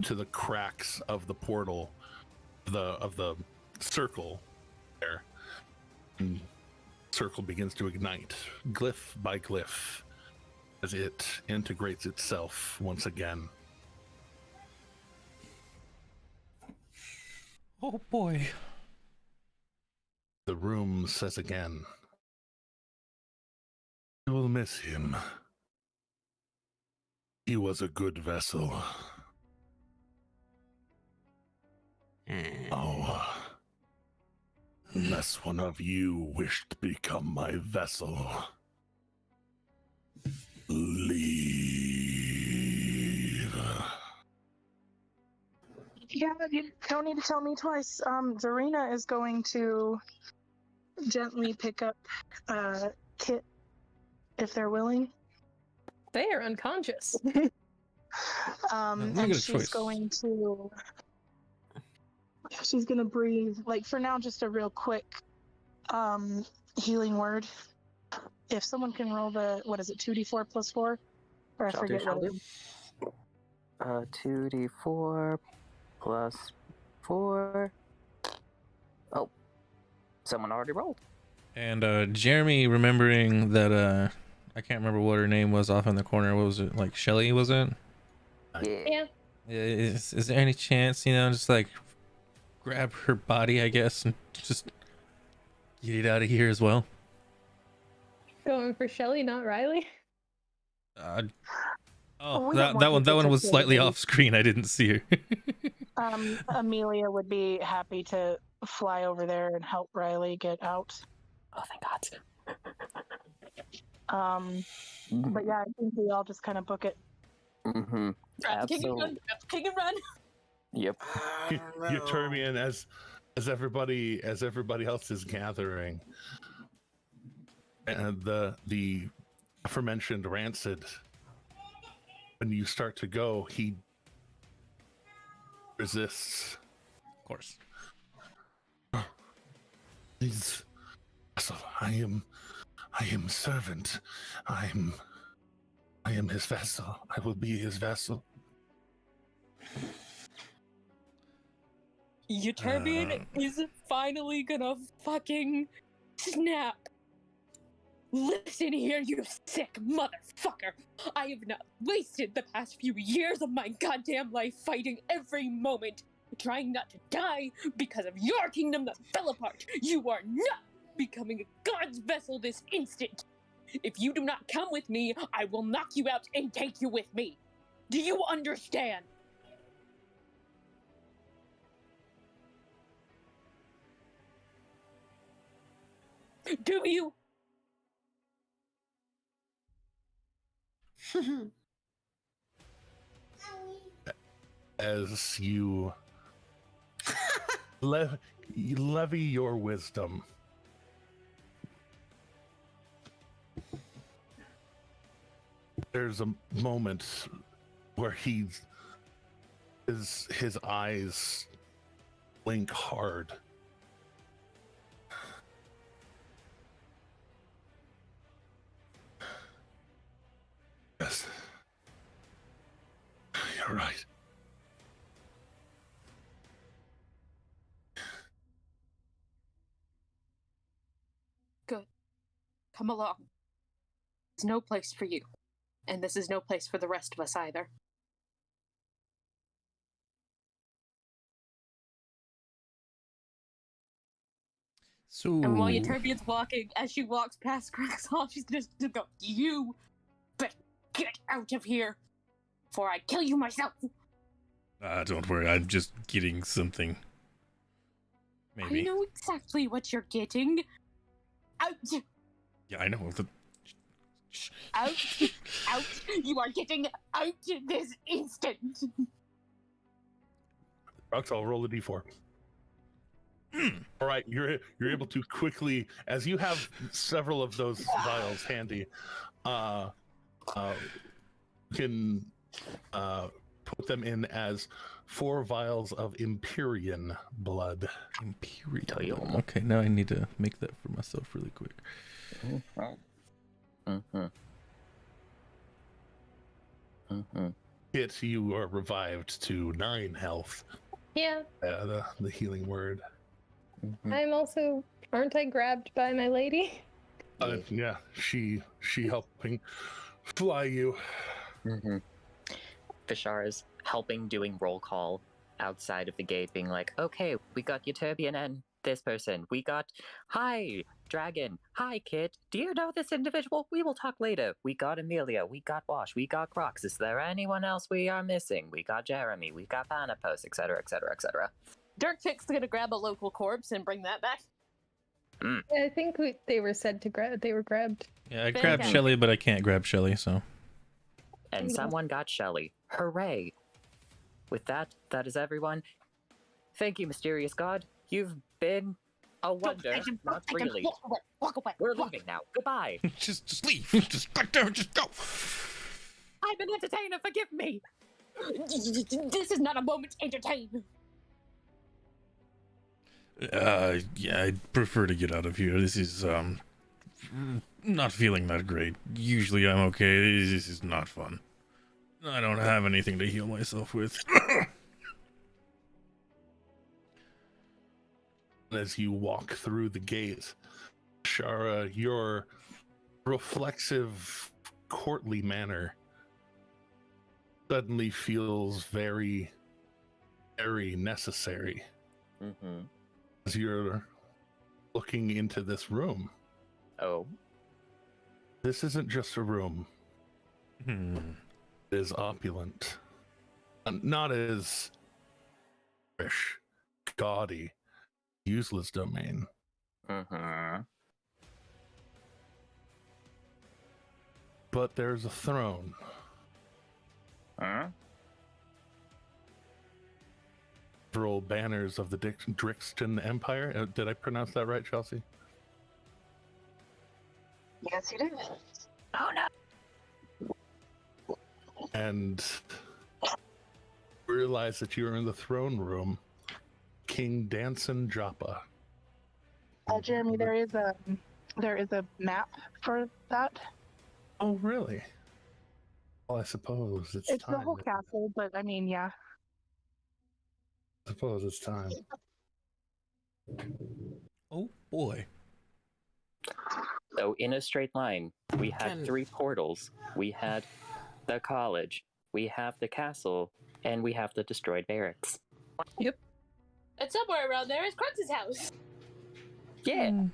to the cracks of the portal, of the circle there. And circle begins to ignite, glyph by glyph, as it integrates itself once again. Oh boy. The room says again, "I will miss him. He was a good vessel. Oh, unless one of you wished to become my vessel, leave." Yeah, you don't need to tell me twice. Zarina is going to gently pick up Kit if they're willing. They are unconscious. Let me And get a she's choice. going to breathe, like for now, just a real quick healing word. If someone can roll the, what is it, 2d4 plus 4? Or I Shall do, forget shall what it do. is. 2d4 plus 4. Oh, someone already rolled. And Jeremy, remembering that I can't remember what her name was off in the corner. What was it? Like Shelly, was it? Yeah. Is there any chance, just like grab her body, I guess, and just get it out of here as well? Going for Shelly, not Riley. We That don't that want one people to was feel slightly really- off screen. I didn't see her. Amelia would be happy to fly over there and help Riley get out. Oh, thank God. But yeah, I think we all just kind of book it. Mm-hmm. Grab the king and run. Absolutely. Grab the king and run. Yep. I don't know. Eutermian, as everybody else is gathering, and the aforementioned Rancid, when you start to go, he resists. Of course. He's so I am servant. I am his vessel. I will be his vessel. Euterbian is finally gonna fucking snap. Listen here, you sick motherfucker! I have not wasted the past few years of my goddamn life fighting every moment, trying not to die because of your kingdom that fell apart. You are not becoming a god's vessel this instant. If you do not come with me, I will knock you out and take you with me. Do you understand? Do you? As you levy your wisdom, there's a moment where his eyes blink hard. Yes, you're right. Good. Come along. There's no place for you. And this is no place for the rest of us either. So And while Euterbian's walking, as she walks past Craxhall, she's just gonna go, you better get out of here before I kill you myself. don't worry, I'm just getting something. Maybe. I know exactly what you're getting. Out! Yeah, I know. Out! Out! You are getting out this instant! Rux, I'll roll a d4. All right, you're able to quickly, as you have several of those vials handy, can put them in as 4 vials of Empyrean blood. Imperial. Okay, now I need to make that for myself really quick. Hit, you are revived to 9 health. Yeah, The healing word. I'm also. Aren't I grabbed by my lady? Yeah, she helping fly you. Fishar is helping doing roll call outside of the gate, being like, okay, we got Euterbian and this person. We got, hi, Dragon. Hi, Kit. Do you know this individual? We will talk later. We got Amelia. We got Wash. We got Crocs. Is there anyone else we are missing? We got Jeremy. We got Vanapos, etc., etc., etc. Dirkpick's gonna grab a local corpse and bring that back. I think they were said to grab. They were grabbed. Yeah, I grabbed Fantastic. Shelly, but I can't grab Shelly, so. And Yeah. someone got Shelly. Hooray! With that, that is everyone. Thank you, mysterious god. You've been a wonder. Not really. Walk away. We're leaving now. Goodbye. just leave. Just back there. Just go. I'm an entertainer. Forgive me. This is not a moment to entertain. Yeah, I'd prefer to get out of here. This is, not feeling that great. Usually I'm okay. This is not fun. I don't have anything to heal myself with. As you walk through the gate, Shara, your reflexive, courtly manner suddenly feels very, very necessary as you're looking into this room. Oh. This isn't just a room. Hmm. It is opulent. Not as rich, gaudy, useless domain. But there's a throne. Several banners of the Drixton Empire. Did I pronounce that right, Chelsea? Yes, you did. Oh no. And realize that you're in the throne room. King Danson Joppa. Jeremy, there is a map for that. Oh, really? Well, I suppose it's It's time. the whole castle, but I mean, yeah. I suppose it's time. Oh boy. So in a straight line, we had 3 portals. We had the college, we have the castle, and we have the destroyed barracks. And somewhere around there is Crux's house. Yeah.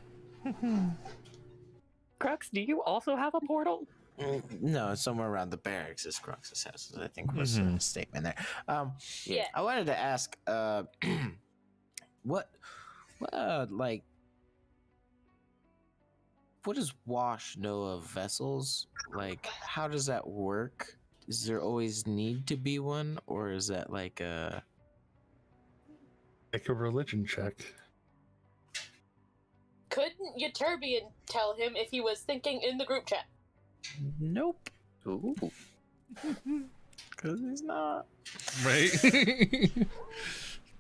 Crux, do you also have a portal? No, it's somewhere around the barracks is Crux's house. I think was a statement there. Yeah. I wanted to ask, what does Wash know of vessels? Like, how does that work? Does there always need to be one, or is that like a Make a religion check. Couldn't Euterbian tell him if he was thinking in the group chat? nope? Ooh. Because he's not. Right?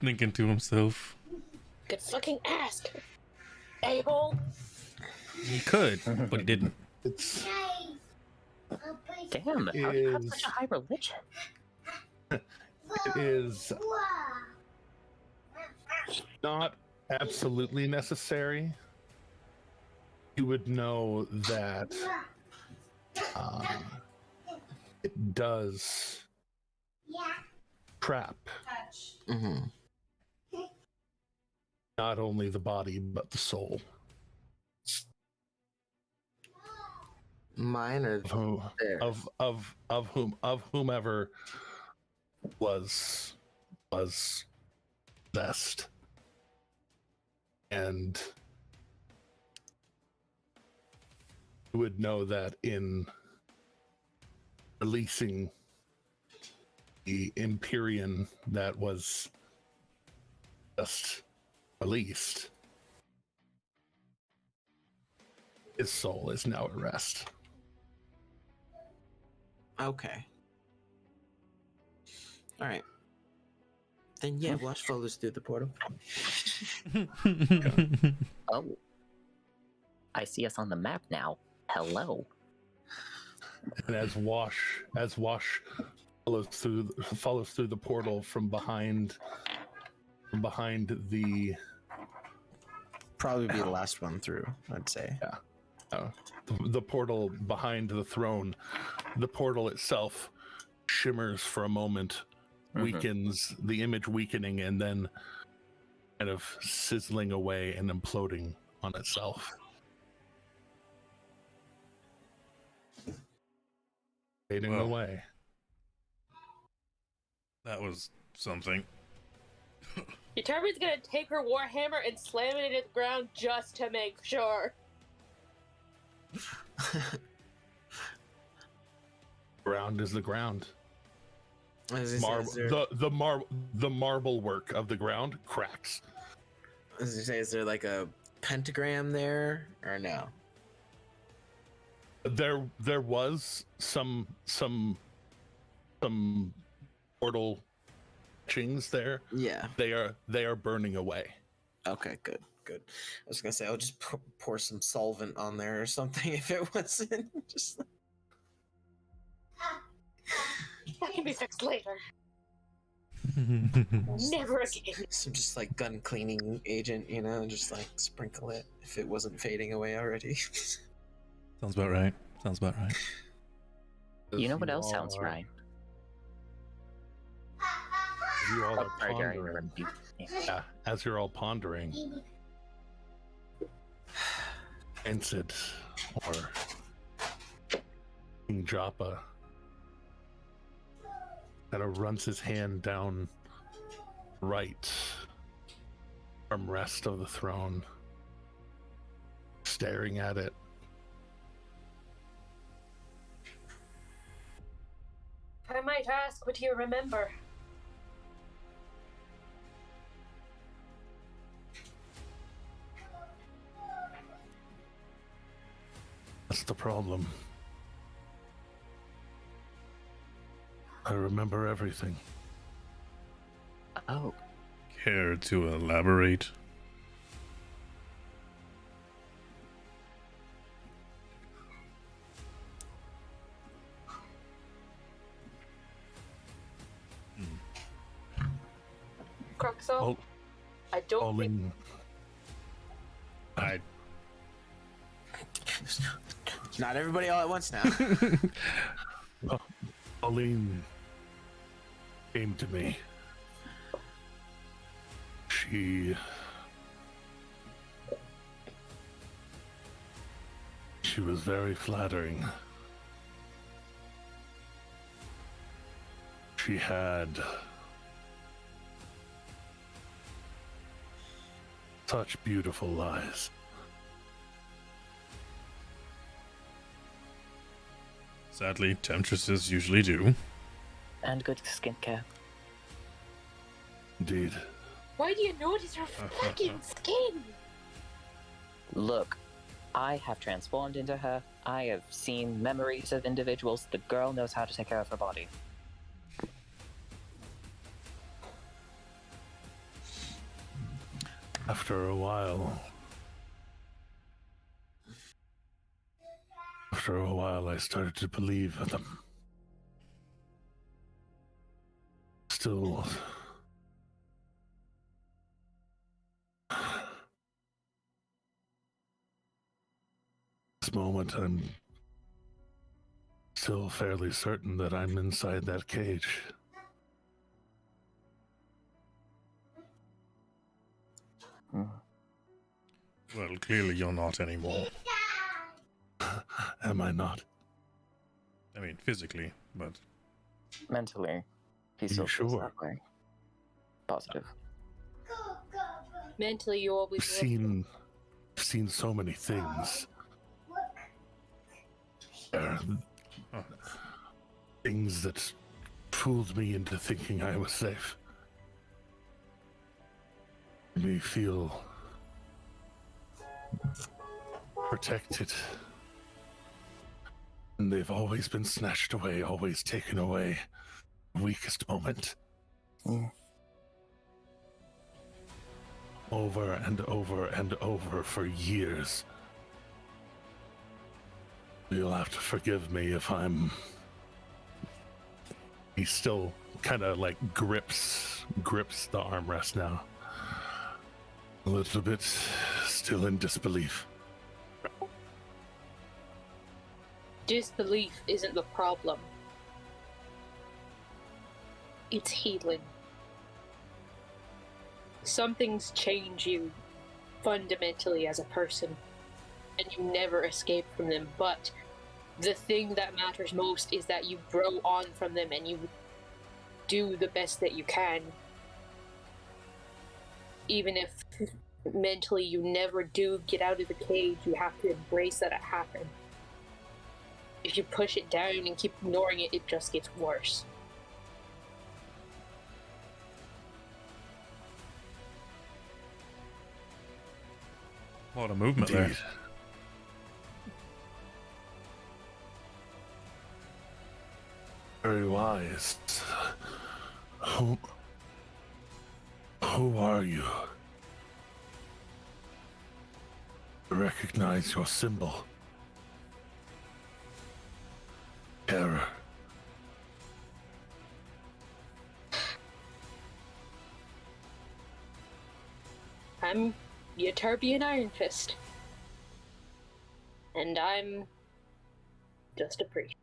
Thinking to himself. Could fucking ask. Abel. He could, but he didn't. It's Damn, how do you have Is- such a high religion? it is not absolutely necessary. You would know that it does trap Mm-hmm. not only the body but the soul Mine are of who, there. of whomever was possessed. And you would know that in releasing the Empyrean that was just released, his soul is now at rest. Okay. All right. Then yeah, Wash follows through the portal. Oh. I see us on the map now. Hello. And as Wash follows through the portal from behind the Probably be the last one through, I'd say. the portal behind the throne, the portal itself shimmers for a moment, weakens, the image weakening, and then kind of sizzling away and imploding on itself. Fading Well. away. That was something. Determined's gonna take her warhammer and slam it into the ground just to make sure. Ground is the ground. As I say, Marble, the marble work of the ground cracks. as you say, is there like a pentagram there or no? There was some portal chings there. Yeah. They are burning away. Okay, good. I was gonna say I'll just pour some solvent on there or something if it wasn't just. That can be fixed later. Never again. Some just like gun cleaning agent, just like sprinkle it if it wasn't fading away already. Sounds about right. You know what else sounds right? You all are Sorry, Jerry, pondering. interrupted you. Yeah, as you're all pondering, Ensid or King Joppa kind of runs his hand down right from rest of the throne, staring at it. If I might ask, what do you remember? That's the problem. I remember everything. Oh, Care to elaborate? Cruxo? Oh, I don't think Pauline, I Not everybody all at once now. Pauline came to me. She was very flattering. She had such beautiful eyes. Sadly, temptresses usually do. and good skincare. Indeed. Why do you notice her fucking skin? Look, I have transformed into her. I have seen memories of individuals. The girl knows how to take care of her body. After a while, I started to believe them. Still, this moment, I'm still fairly certain that I'm inside that cage. Well, clearly you're not anymore. Am I not? I mean, physically, but Mentally, he still feels sure? that way. Positive. Mentally, you always I've seen so many things. Things that fooled me into thinking I was safe. Made me feel protected. And they've always been snatched away, always taken away. Weakest moment. Over and over and over for years. You'll have to forgive me if I'm... He still kind of like grips the armrest now. A little bit still in disbelief. Disbelief isn't the problem. It's healing. Some things change you fundamentally as a person, and you never escape from them, but the thing that matters most is that you grow on from them and you do the best that you can. Even if mentally you never do get out of the cage, you have to embrace that it happened. If you push it down and keep ignoring it, it just gets worse. A lot of movement there. Indeed. Very wise. Who are you? I recognize your symbol. Terror. I'm Euterbian Iron Fist. And I'm just a priest.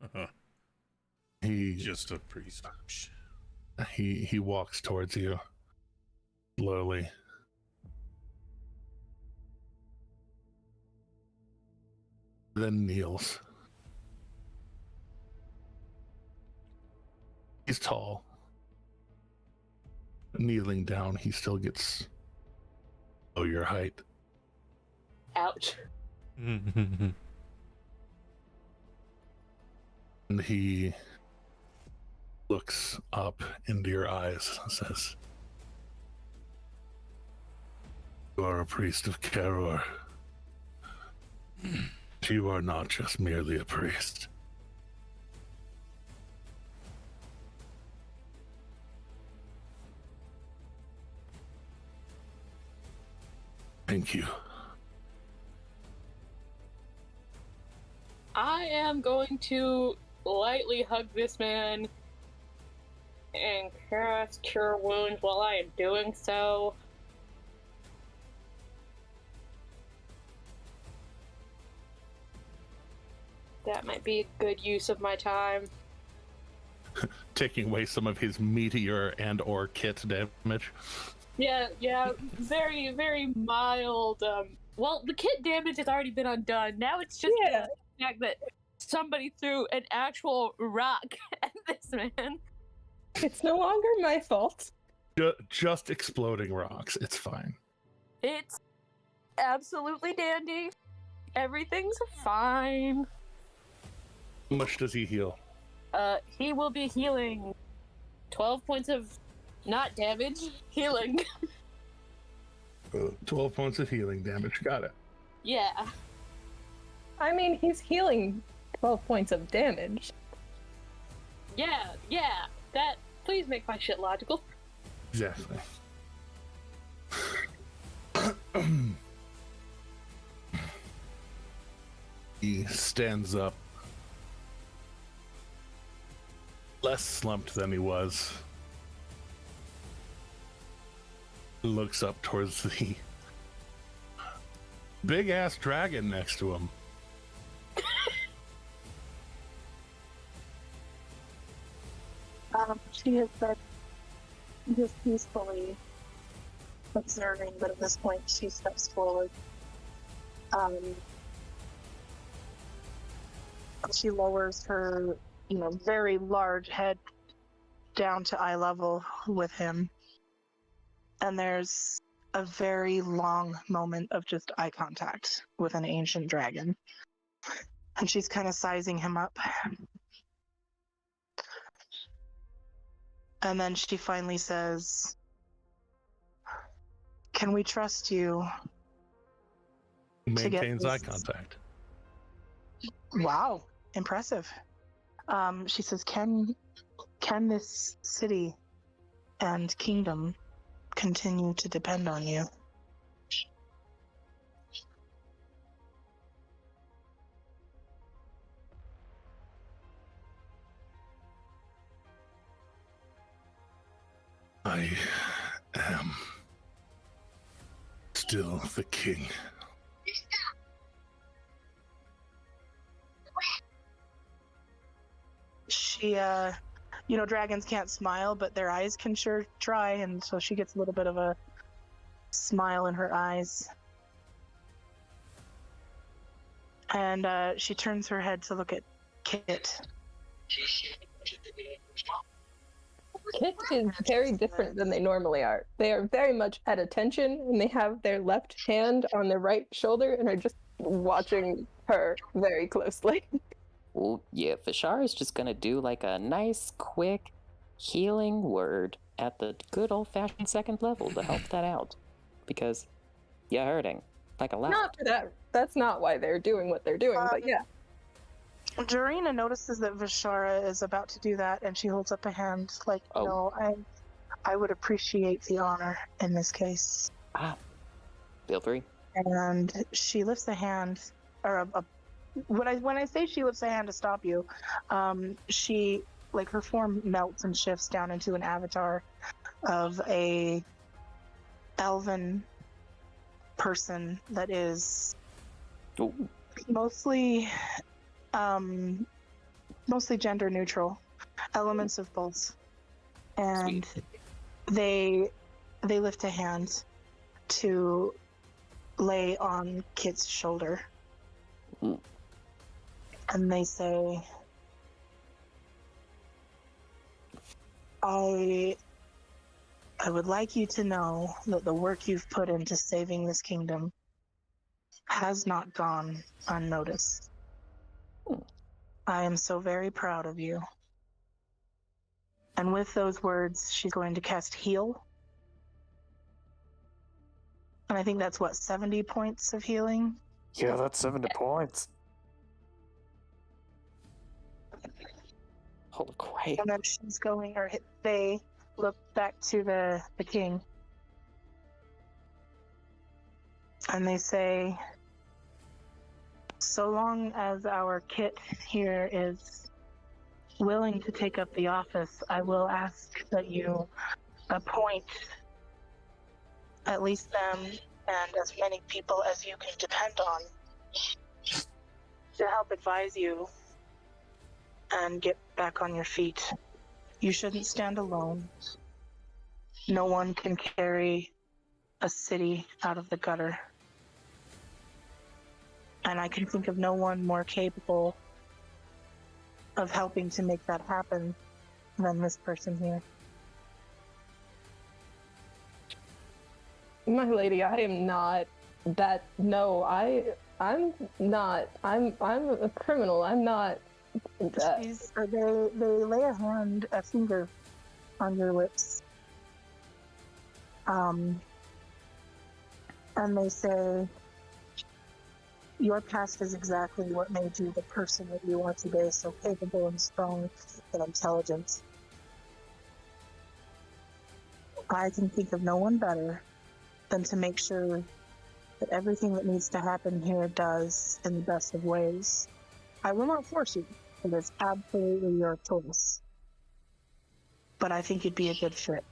Uh-huh. He Just a priest. he walks towards you slowly. Then kneels. He's tall. Kneeling down, he still gets below your height. Ouch. And he looks up into your eyes and says, "You are a priest of Karor. You are not just merely a priest. Thank you." I am going to lightly hug this man and cast Cure Wounds while I am doing so. That might be a good use of my time. Taking away some of his meteor and or kit damage. Yeah, very, very mild. Well, the kit damage has already been undone. Now it's just the fact that somebody threw an actual rock at this man. It's no longer my fault. Just exploding rocks. It's fine. It's absolutely dandy. Everything's fine. How much does he heal? He will be healing 12 points of not damage, healing. 12 points of healing damage. Got it. Yeah. I mean, he's healing 12 points of damage. Yeah. That, please make my shit logical. Exactly. He stands up, less slumped than he was. Looks up towards the big ass dragon next to him. She has been just peacefully observing, but at this point she steps forward. She lowers her, very large head down to eye level with him, and there's a very long moment of just eye contact with an ancient dragon. And she's kind of sizing him up. And then she finally says, "Can we trust you?" to get Maintains eye this- contact. Wow, impressive. She says, can this city and kingdom continue to depend on you?" I am still the king. She, dragons can't smile, but their eyes can sure try, and so she gets a little bit of a smile in her eyes. And she turns her head to look at Kit. Kit is very different than they normally are. They are very much at attention, and they have their left hand on their right shoulder and are just watching her very closely. Well, yeah, Vishar is just gonna do like a nice, quick healing word at the good old-fashioned second level to help that out, because you're hurting like a lot. Not for that. That's not why they're doing what they're doing, but yeah. Dorina notices that Vishara is about to do that, and she holds up a hand, like, Oh. no, I would appreciate the honor in this case. Feel free. And she lifts a hand, or when I say she lifts a hand to stop you, she, like, her form melts and shifts down into an avatar of a elven person that is Ooh. mostly gender neutral, elements of both. And they lift a hand to lay on Kit's shoulder. Mm. And they say, I would like you to know that the work you've put into saving this kingdom has not gone unnoticed. I am so very proud of you. And with those words, she's going to cast Heal. And I think that's 70 points of healing? Yeah, that's 70 points. Holy crap. And then she's going, or they look back to the king. And they say, so long as our Kit here is willing to take up the office, I will ask that you appoint at least them and as many people as you can depend on to help advise you and get back on your feet. You shouldn't stand alone. No one can carry a city out of the gutter. And I can think of no one more capable of helping to make that happen than this person here. My lady, I am not that. No, I'm not. I'm a criminal. I'm not. They lay a finger on your lips. And they say, your past is exactly what made you the person that you are today, so capable and strong and intelligent. I can think of no one better than to make sure that everything that needs to happen here does in the best of ways. I will not force you. It is absolutely your choice. But I think you'd be a good fit.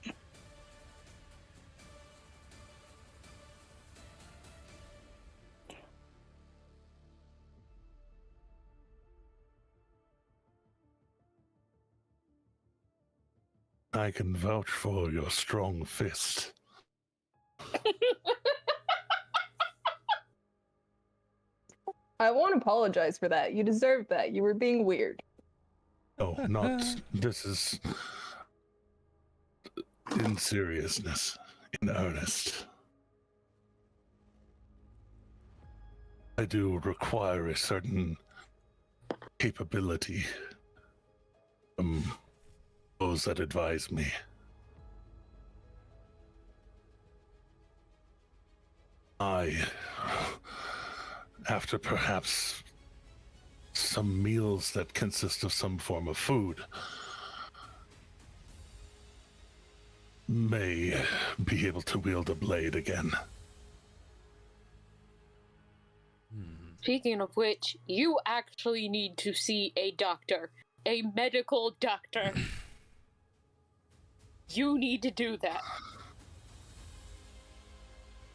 I can vouch for your strong fist. I won't apologize for that. You deserved that. You were being weird. No, not. This is. in seriousness, in earnest, I do require a certain capability from those that advise me. After perhaps some meals that consist of some form of food, may be able to wield a blade again. Speaking of which, you actually need to see a doctor. A medical doctor. You need to do that.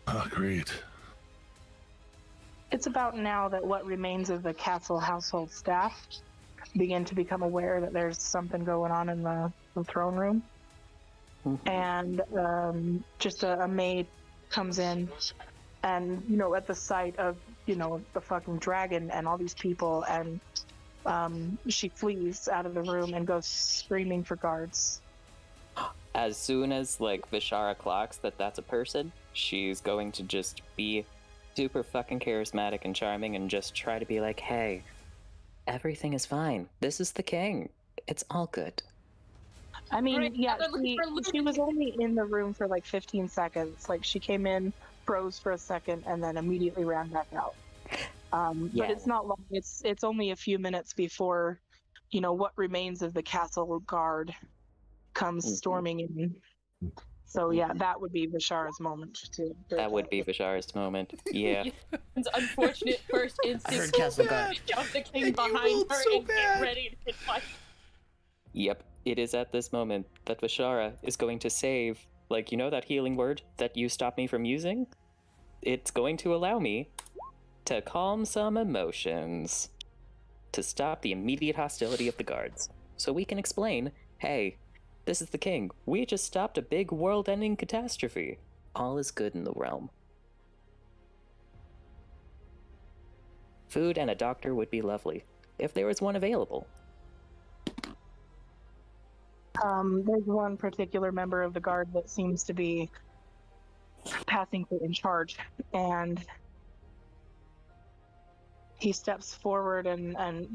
Agreed. It's about now that what remains of the castle household staff begin to become aware that there's something going on in the throne room. And just a maid comes in, and at the sight of the fucking dragon and all these people, and she flees out of the room and goes screaming for guards. As soon as Vishara clocks that that's a person, she's going to just be super fucking charismatic and charming and just try to be like, hey, everything is fine. This is the king. It's all good. I mean, Right, yeah, I'm looking for she was only in the room for 15 seconds. She came in, froze for a second, and then immediately ran back out. Yeah. But it's not long. It's only a few minutes before, what remains of the castle guard comes storming in. So yeah, that would be Vishara's moment too. That would be Vishara's moment. Yeah. It's unfortunate first instinct. heard Castle Guard. Jump the king You behind rolled her so and bad. get ready to fight. Yep. It is at this moment that Vishara is going to save, that healing word that you stopped me from using? It's going to allow me to calm some emotions, to stop the immediate hostility of the guards, so we can explain, hey, this is the king. We just stopped a big world-ending catastrophe. All is good in the realm. Food and a doctor would be lovely, if there was one available. There's one particular member of the guard that seems to be passing for in charge, and he steps forward and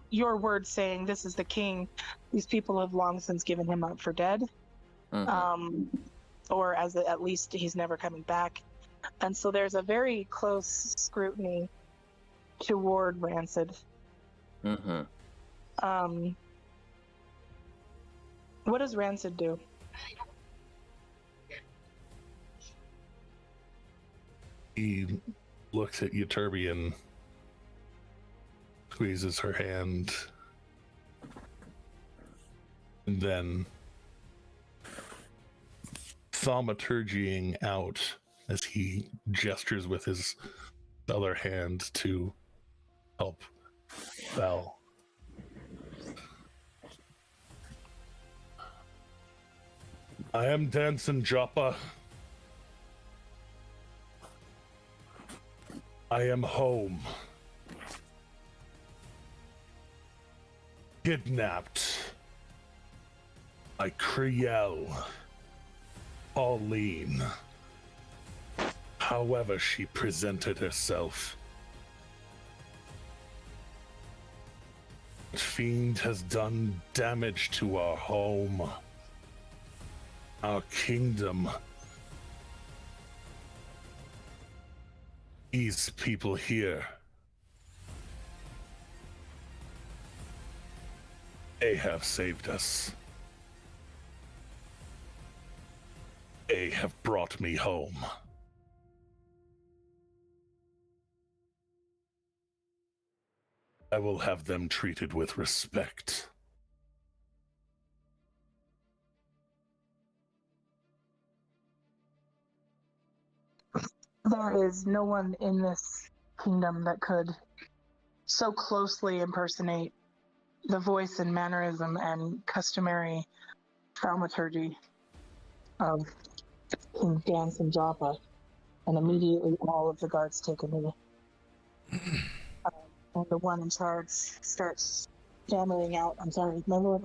your words saying this is the king, these people have long since given him up for dead. Or at least he's never coming back. And so there's a very close scrutiny toward Rancid. What does Rancid do? He looks at Euterby and squeezes her hand, and then thaumaturgying out as he gestures with his other hand to help Bell. I am Danson Joppa. I am home. Kidnapped by Kriel, Pauline. However she presented herself. The fiend has done damage to our home, our kingdom. These people here, they have saved us. They have brought me home. I will have them treated with respect. There is no one in this kingdom that could so closely impersonate the voice and mannerism and customary thaumaturgy of King Danson Joppa, and immediately all of the guards take a knee. And the one in charge starts stammering out, I'm sorry, remember,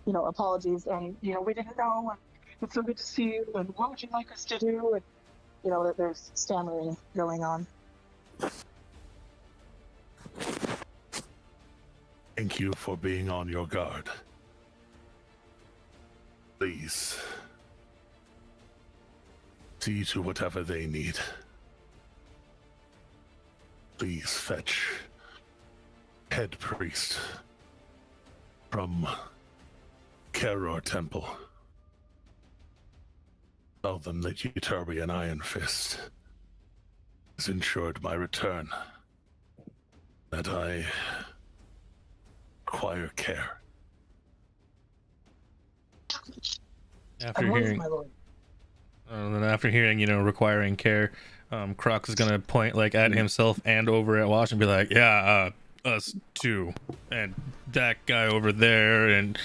apologies, and, we didn't know, It's so good to see you, and what would you like us to do? And, that there's stammering going on. Thank you for being on your guard. Please, see to whatever they need. Please fetch head priest from Keror Temple. Tell them that Uturian Iron Fist has ensured my return. That I require care. After At once, hearing, my lord. then after hearing, requiring care, Croc is gonna point like at himself and over at Wash and be like, "Yeah, us too, and that guy over there, and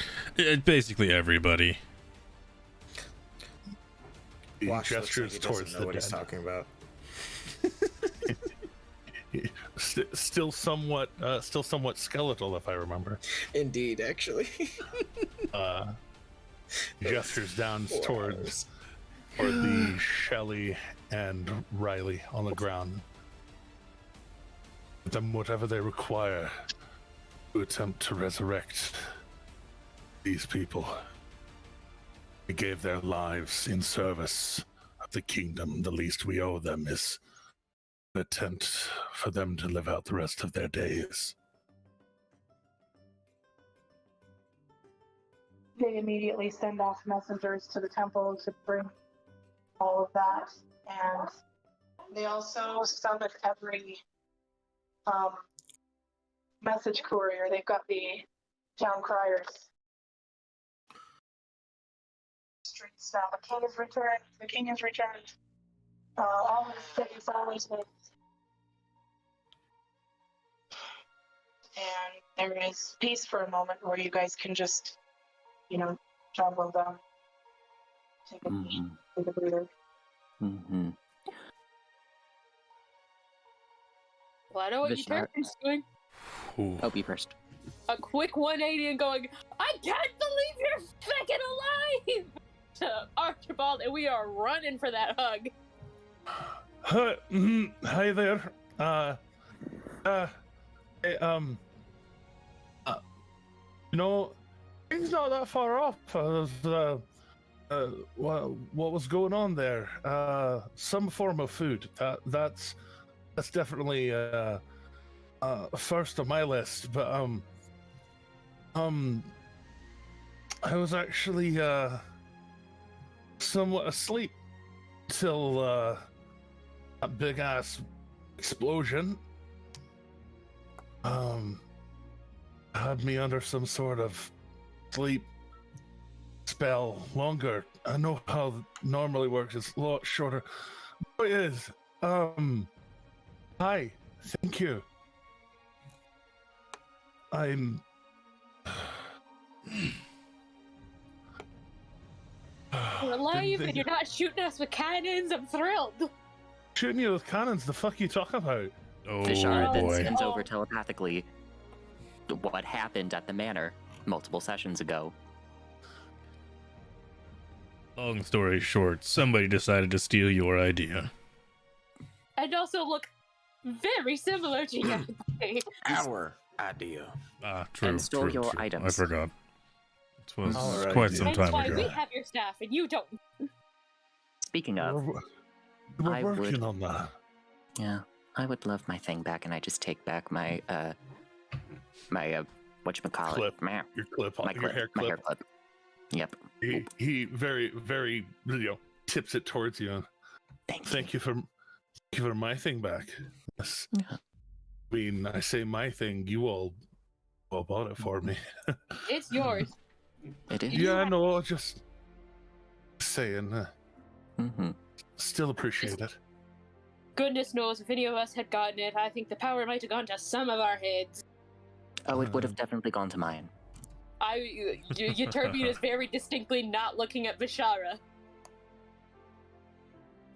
basically everybody." He Wash looks like gestures he towards doesn't know the what he's dead. talking about. Still somewhat skeletal, if I remember. Indeed, actually. Gestures down 4 toward hours. the Shelley and Riley on the ground. Give them whatever they require to attempt to resurrect these people. They gave their lives in service of the kingdom. The least we owe them is an attempt for them to live out the rest of their days. They immediately send off messengers to the temple to bring all of that, and they also summon every message courier. They've got the town criers. Streets now. The king has returned. The king has returned. All his city followers with. And there is peace for a moment where you guys can just, job well done. Take a breather. Mm-hmm. Well, I know what Vishnu- Uturian's doing. Ooh. I'll be first. A quick 180 and going, I can't believe you're fucking alive! To Archibald, and we are running for that hug. Hi there. Things not that far off. What was going on there? Some form of food. That's definitely first on my list. But I was actually somewhat asleep till a big ass explosion had me under some sort of sleep spell longer. I know how it normally works, it's a lot shorter. But it is. Hi, thank you. I'm We're alive and you're not shooting us with cannons. I'm thrilled. shooting you with cannons. The fuck you talking about? Oh Vishara then boy. sends over telepathically what happened at the manor multiple sessions ago. Long story short, somebody decided to steal your idea. And also look very similar to you. Our idea. Ah, true. And stole true, your true. items. I forgot. It was Alright, quite yeah. some That's time why ago. we have your staff and you don't. Speaking of, We're I working would- on that. yeah, I would love my thing back, and I just take back my whatchamacallit? Clip. Meh. Your clip on My your clip. hair My clip. hair clip. Yep. He very, very, tips it towards you. Thank you. Thank you for my thing back. Yes. Yeah. I mean, I say my thing, you all bought it for me. It's yours. It is. Yeah, I know, just saying. Mm-hmm. Still appreciate it. Goodness knows if any of us had gotten it, I think the power might have gone to some of our heads. Oh, it would have definitely gone to mine. Euterbian is very distinctly not looking at Vishara.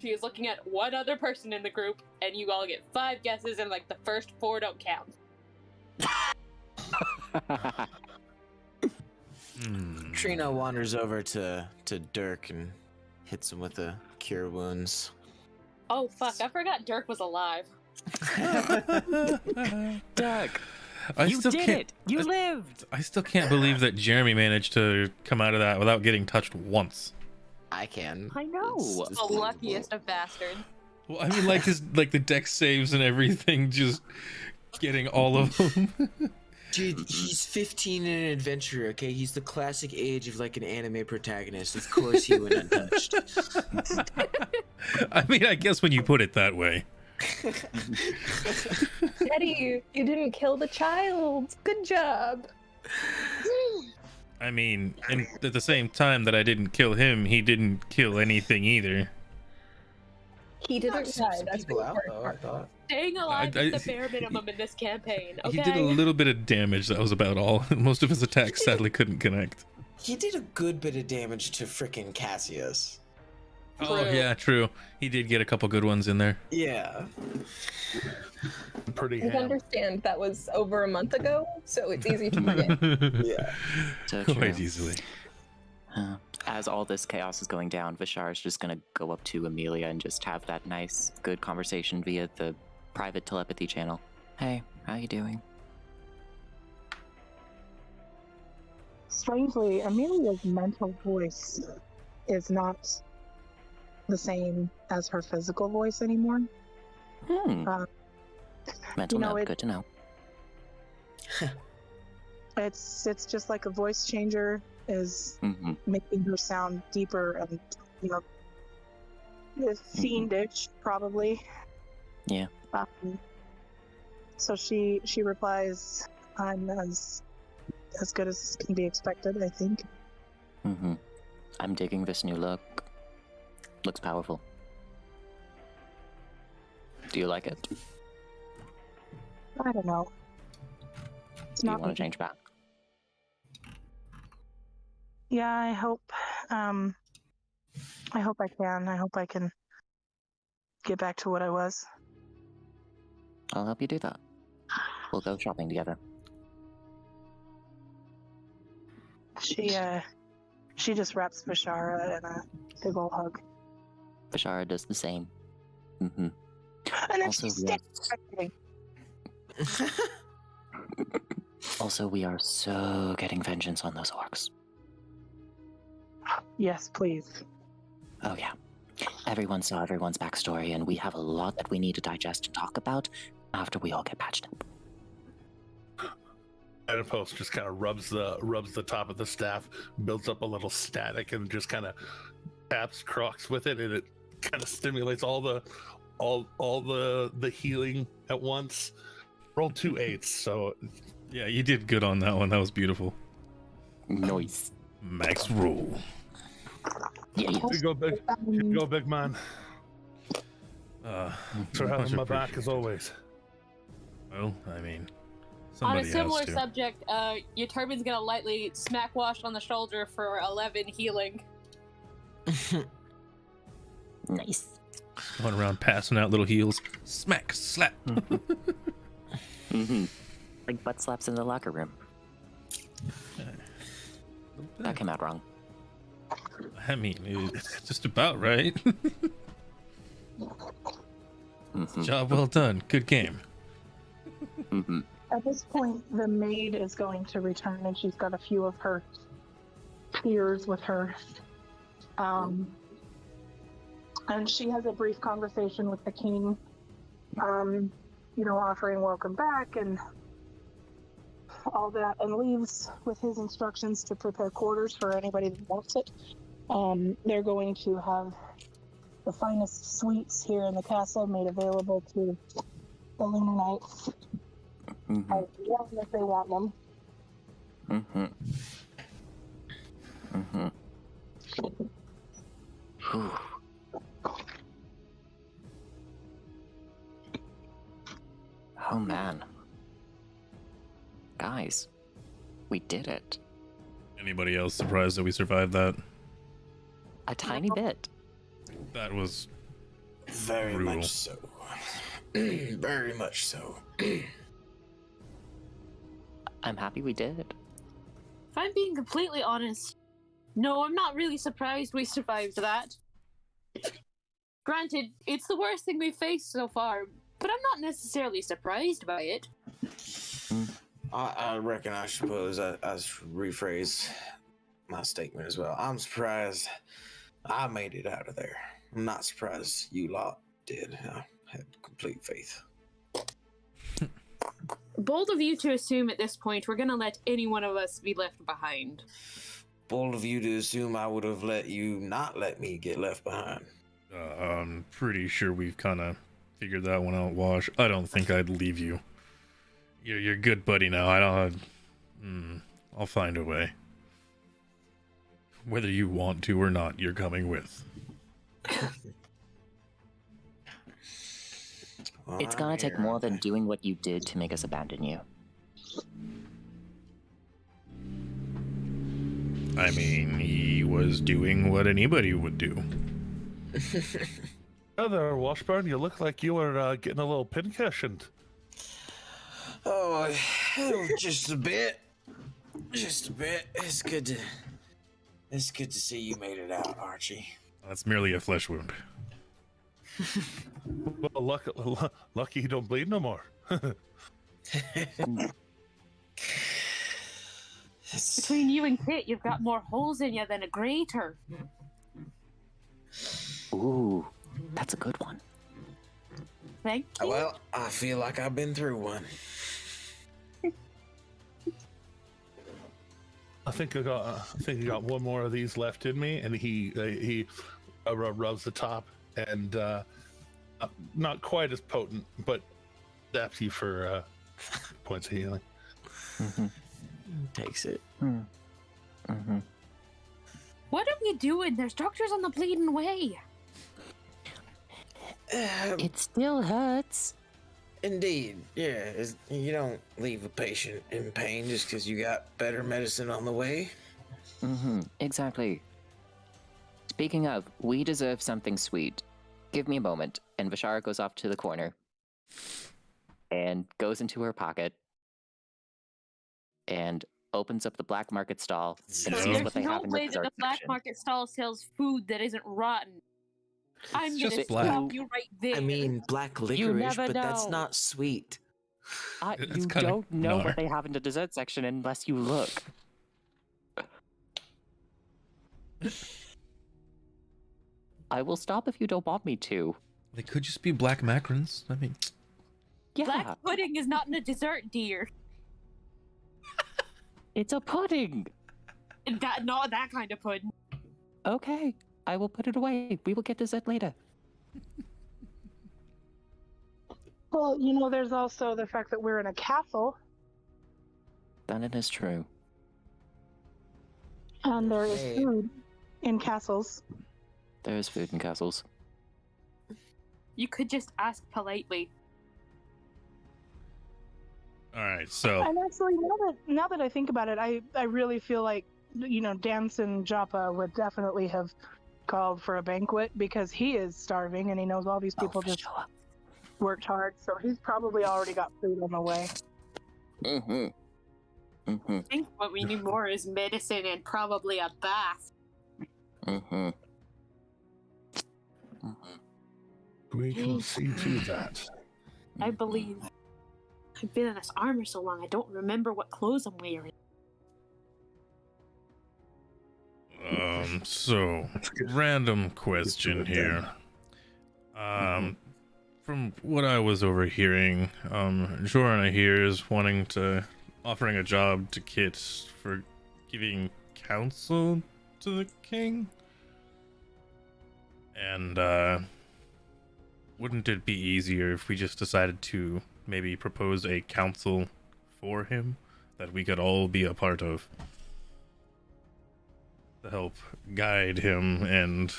She is looking at one other person in the group, and you all get 5 guesses, and like the first 4 don't count. Trina wanders over to Dirk and hits him with a cure wounds. Oh fuck! I forgot Dirk was alive. Doug, I you still did can't. it! You lived! I still can't believe that Jeremy managed to come out of that without getting touched once. I can. I know. It's The believable. luckiest of bastards. Well, I mean, like the dex saves and everything, just getting all of them. Dude, he's 15 and an adventurer, okay? He's the classic age of like an anime protagonist. Of course he went untouched. I mean, I guess when you put it that way. Eddie, you didn't kill the child. Good job. I mean, and at the same time that I didn't kill him, he didn't kill anything either. He didn't Some die. That's people the out important though, I part. thought. Staying alive I- is the bare minimum in this campaign. Okay. He did a little bit of damage. That was about all. Most of his attacks sadly couldn't connect. He did a good bit of damage to frickin' Cassius. Oh True. yeah, true. He did get a couple good ones in there. Yeah. Pretty I ham. understand that was over a month ago, so it's easy to forget. Yeah. So true. Quite easily. As all this chaos is going down, Vishar is just gonna go up to Amelia and just have that nice, good conversation via the private telepathy channel. Hey, how you doing? Strangely, Amelia's mental voice is not the same as her physical voice anymore. Mental you know, note, it- good to know. It's just like a voice changer is Mm-hmm. making her sound deeper and, fiendish, probably. Yeah. So she replies, "I'm as good as can be expected, I think." Mm-hmm. I'm digging this new look. Looks powerful. Do you like it? Do I don't know. It's you not. want to change back? Yeah, I hope. I hope I can. I hope I can get back to what I was. I'll help you do that. We'll go shopping together. She just wraps Bashara in a big ol' hug, Bashara does the same. Mm-hmm. and then Also, she yes. sticks. Also, we are so getting vengeance on those orcs. Yes, please. Oh yeah. Everyone saw everyone's backstory, and we have a lot that we need to digest and talk about after we all get patched up. Oedipus just kind of rubs the top of the staff, builds up a little static, and just kind of taps Crocs with it, and it kind of stimulates all the healing at once. Rolled 2 8s, so Yeah, you did good on that one. That was beautiful. Noise. Max roll. Yeah. here you go, big, here you go, big man. Thanks for having my back as always. Well, I mean, On a somebody similar has to. subject, your turban's gonna lightly smack Wash on the shoulder for 11 healing. Nice. Going around passing out little heals. Smack, slap. Mm-hmm. Like butt slaps in the locker room. That came out wrong. I mean, it's just about right. Mm-hmm. Job well done. Good game. Mm-hmm. At this point, the maid is going to return, and she's got a few of her peers with her. And she has a brief conversation with the king, offering welcome back and all that, and leaves with his instructions to prepare quarters for anybody that wants it. They're going to have the finest suites here in the castle made available to the Lunar Knights. Mm-hmm. As long as they want them. Mm-hmm. Mm-hmm. Ooh. Oh man. Guys, we did it. Anybody else surprised that we survived that? A tiny bit. That was Very brutal. much so. Very much so. I'm happy we did. If I'm being completely honest, No, I'm not really surprised we survived that. Granted, it's the worst thing we've faced so far, but I'm not necessarily surprised by it. I reckon I suppose I should rephrase my statement as well. I'm surprised I made it out of there. I'm not surprised you lot did. I had complete faith. Bold of you to assume at this point we're gonna let any one of us be left behind. Bold of you to assume I would have let you not let me get left behind. I'm pretty sure we've kind of figured that one out, Wash. I don't think I'd leave you. You're good buddy now. I'll find a way. Whether you want to or not, you're coming with. Well, It's I'm gonna take here. more than doing what you did to make us abandon you. I mean, he was doing what anybody would do. Oh, there, Washburn. You look like you were getting a little pincushioned. Oh, just a bit. Just a bit. It's good to see you made it out, Archie. That's merely a flesh wound. Well, lucky you don't bleed no more. Between you and Kit, you've got more holes in you than a grater. Ooh, that's a good one. Thank you. Well, I feel like I've been through one. I think I got one more of these left in me, and he rubs the top, and not quite as potent, but zaps you for points of healing. Mm-hmm. Takes it. Mm-hmm. What are we doing? There's doctors on the bleeding way. It still hurts. Indeed, yeah. You don't leave a patient in pain just because you got better medicine on the way. Mm-hmm, exactly. Speaking of, we deserve something sweet. Give me a moment. And Vashara goes off to the corner and goes into her pocket and opens up the black market stall and So sees there's what they no have in the way that dessert the black section. market stall sells food that isn't rotten. I'm just gonna black. stop you right there. I mean, black licorice, never but that's know. not sweet. It's You kinda don't know gnar. what they have in the dessert section unless you look. I will stop if you don't want me to. They could just be black macarons. I mean, Yeah, Black pudding is not in a dessert, dear. it's a pudding. Not that kind of pudding. Okay, I will put it away. We will get dessert later. Well, you know, there's also the fact that we're in a castle, Then it is true. and there is Hey. food in castles. There is food in castles. You could just ask politely. all right. So And actually, now that I think about it, I really feel like, you know, Danson Joppa would definitely have called for a banquet because he is starving and he knows all these people for just sure. worked hard, so he's probably already got food on the way. Mm-hmm. Mm-hmm. I think what we need more is medicine and probably a bath. Mm-hmm. Mm-hmm. We can see to that. I believe. I've been in this armor so long, I don't remember what clothes I'm wearing. So random question here. From what I was overhearing, Joran here is offering a job to Kit for giving counsel to the king. And wouldn't it be easier if we just decided to maybe propose a council for him that we could all be a part of to help guide him? And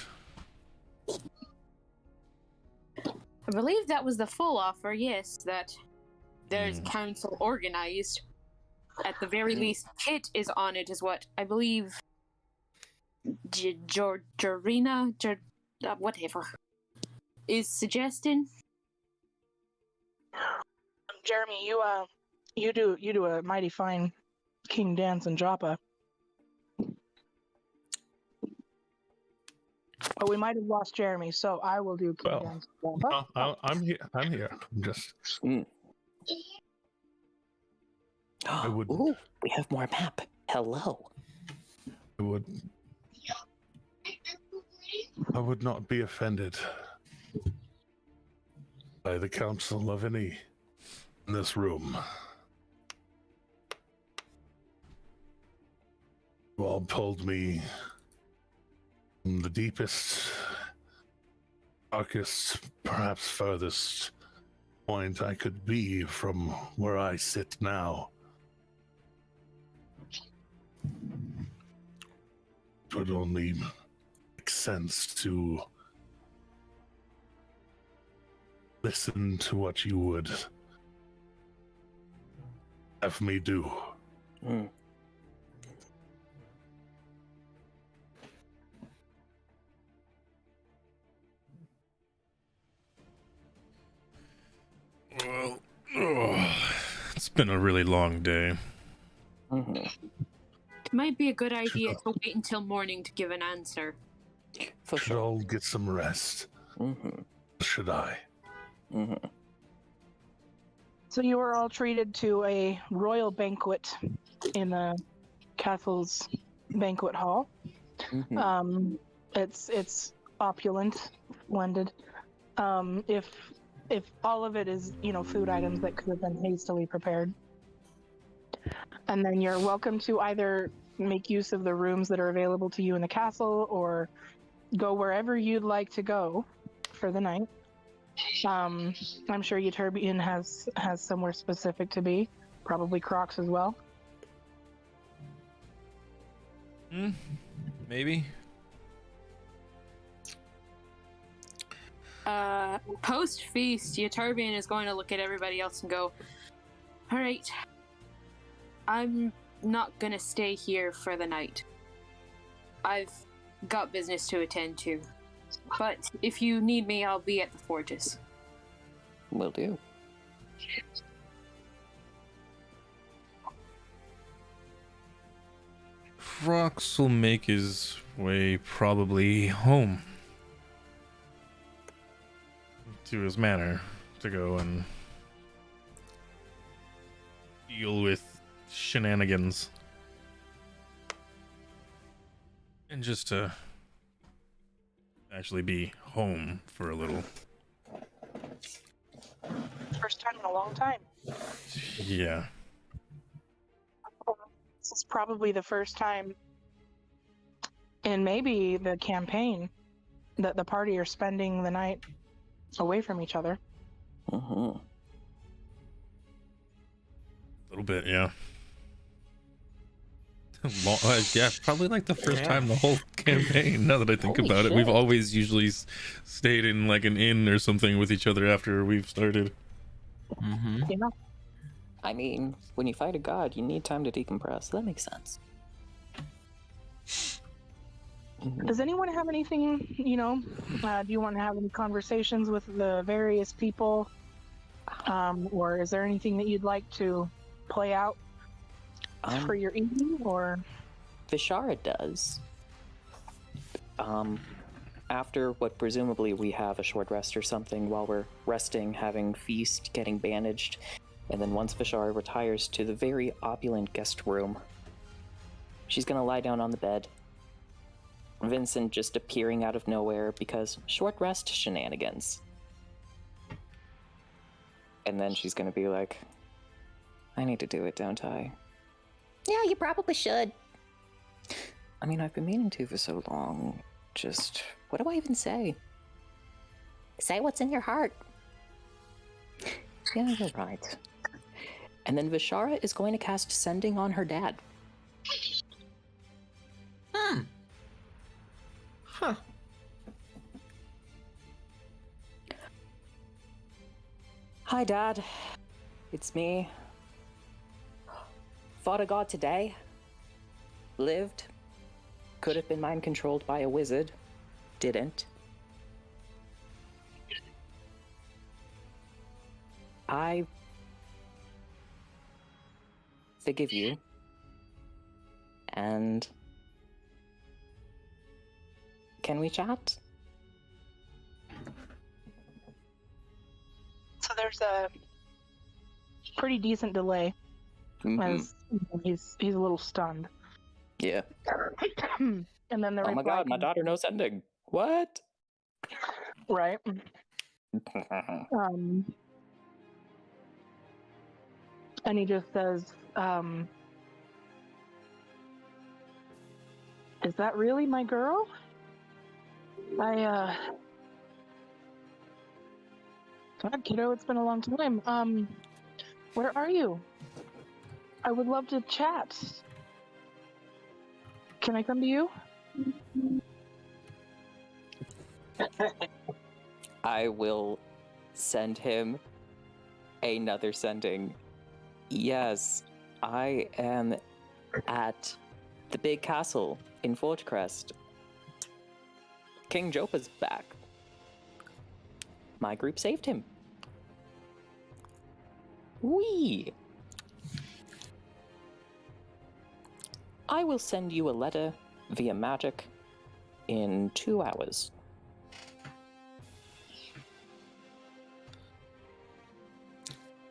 I believe that was the full offer, yes, that there's Hmm. council organized. At the very least, Kit is on it, is what I believe Jorina, whatever, is suggesting. Jeremy, you do a mighty fine King Danson Joppa. Oh, we might have lost Jeremy, so I will do Well, Kingdoms. I'm here. I'm here. I'm just. I would. Ooh, we have more map. Hello. I would. I would not be offended by the counsel of any in this room. You all pulled me from the deepest, darkest, perhaps furthest point I could be from where I sit now. It would only make sense to listen to what you would have me do. Well, it's been a really long day. It might be a good idea to wait until morning to give an answer. For Should sure. all get some rest. Should I? So you were all treated to a royal banquet in the castle's banquet hall. It's opulent, splendid. If all of it is, food items that could have been hastily prepared. And then you're welcome to either make use of the rooms that are available to you in the castle or go wherever you'd like to go for the night. I'm sure Euterbian has somewhere specific to be, probably Crocs as well. Maybe. Post feast, Euterbian is going to look at everybody else and go, all right, I'm not gonna stay here for the night. I've got business to attend to. But if you need me, I'll be at the forges. Will do. Crocs will make his way probably home to his manor to go and deal with shenanigans. And just to actually be home for a little. First time in a long time. Yeah. This is probably the first time in maybe the campaign that the party are spending the night away from each other. A little bit, yeah. Yeah, probably like the first time the whole campaign, now that I think Holy about it. We've shit. always usually stayed in like an inn or something with each other after we've started. You know? I mean, when you fight a god, you need time to decompress. That makes sense. Does anyone have anything, do you want to have any conversations with the various people? Or is there anything that you'd like to play out for your evening, or? Vishara does. After what presumably we have a short rest or something while we're resting, having feast, getting bandaged, and then once Vishara retires to the very opulent guest room, she's gonna lie down on the bed. Vincent just appearing out of nowhere because short rest shenanigans. And then she's gonna be like, I need to do it, don't I? Yeah, you probably should. I mean, I've been meaning to for so long. Just, what do I even say? Say what's in your heart. Yeah, you're right. And then Vishara is going to cast Sending on her dad. Huh. Hi, Dad. It's me. Fought a god today. Lived. Could have been mind controlled by a wizard. Didn't. I forgive you. And can we chat? there's a pretty decent delay as he's a little stunned. Yeah. And then the Oh my reply god, my comes- daughter knows sending. What? Right. And he just says, is that really my girl? God, kiddo, it's been a long time. Where are you? I would love to chat. Can I come to you? I will send him another sending. Yes, I am at the big castle in Forgecrest. King Jopa's back. My group saved him. Whee! I will send you a letter via magic in 2 hours.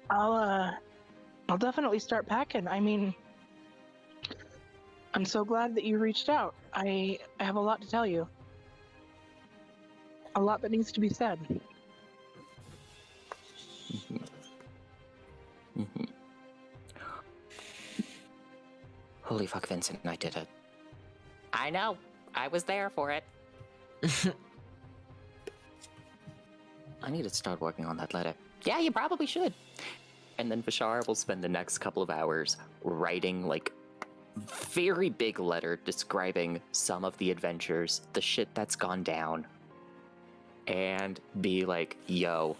I'll definitely start packing. I mean, I'm so glad that you reached out. I have a lot to tell you. A lot that needs to be said. Holy fuck, Vincent, I did it. I know. I was there for it. I need to start working on that letter. Yeah, you probably should. And then Vishara will spend the next couple of hours writing, like, very big letter describing some of the adventures, the shit that's gone down. And be like, yo,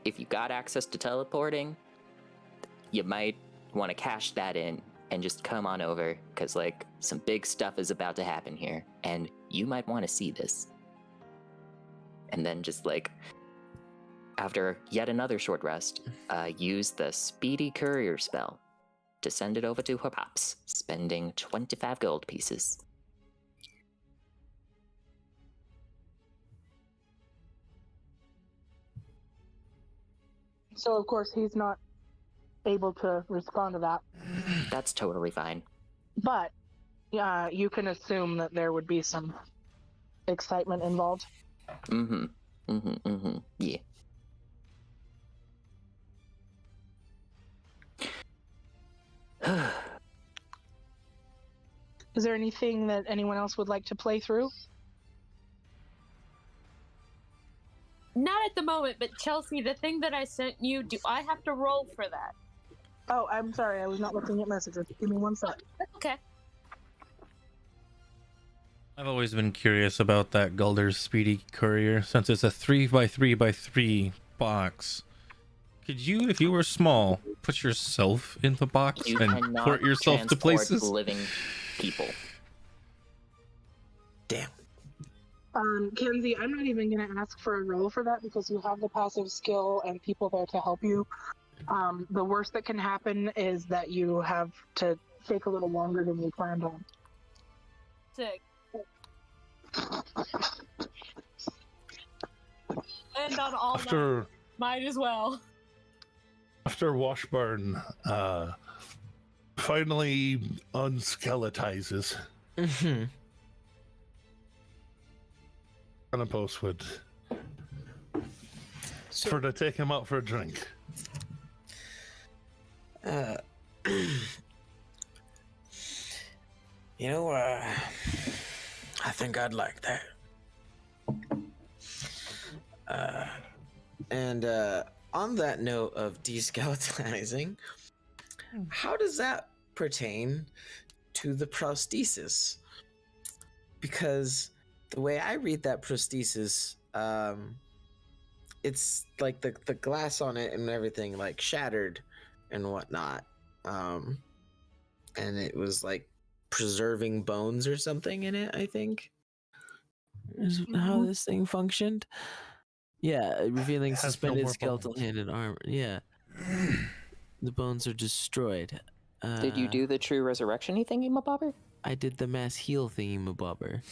if you got access to teleporting, you might want to cash that in and just come on over, because, like, some big stuff is about to happen here, and you might want to see this. And then just, like, after yet another short rest, use the Speedy Courier spell to send it over to her pops, spending 25 gold pieces. So, of course, he's not able to respond to that. That's totally fine. But, you can assume that there would be some excitement involved. Yeah. Is there anything that anyone else would like to play through? Not at the moment, but Chelsea, the thing that I sent you, do I have to roll for that? Oh, I'm sorry. I was not looking at messages. Give me 1 sec. Okay. I've always been curious about that Gulder's Speedy Courier, since it's a 3x3x3 box. Could you, if you were small, put yourself in the box You and cannot port yourself to transport places? living people. Damn. Kenzie, I'm not even going to ask for a roll for that because you have the passive skill and people there to help you. The worst that can happen is that you have to take a little longer than you planned on. Sick. And on all that, might as well. After Washburn finally unskeletizes, Anapos would for to take him out for a drink. You know, I think I'd like that. And on that note of deskeletizing, how does that pertain to the prosthesis? Because the way I read that prosthesis, it's like the glass on it and everything like shattered and whatnot. And it was like preserving bones or something in it, I think. Is how this thing functioned. Yeah, revealing It has no suspended more skeletal bones. hand and armor. Yeah. The bones are destroyed. Did you do the true resurrection-y thingy, mabobber? I did the mass heal thingy, mabobber.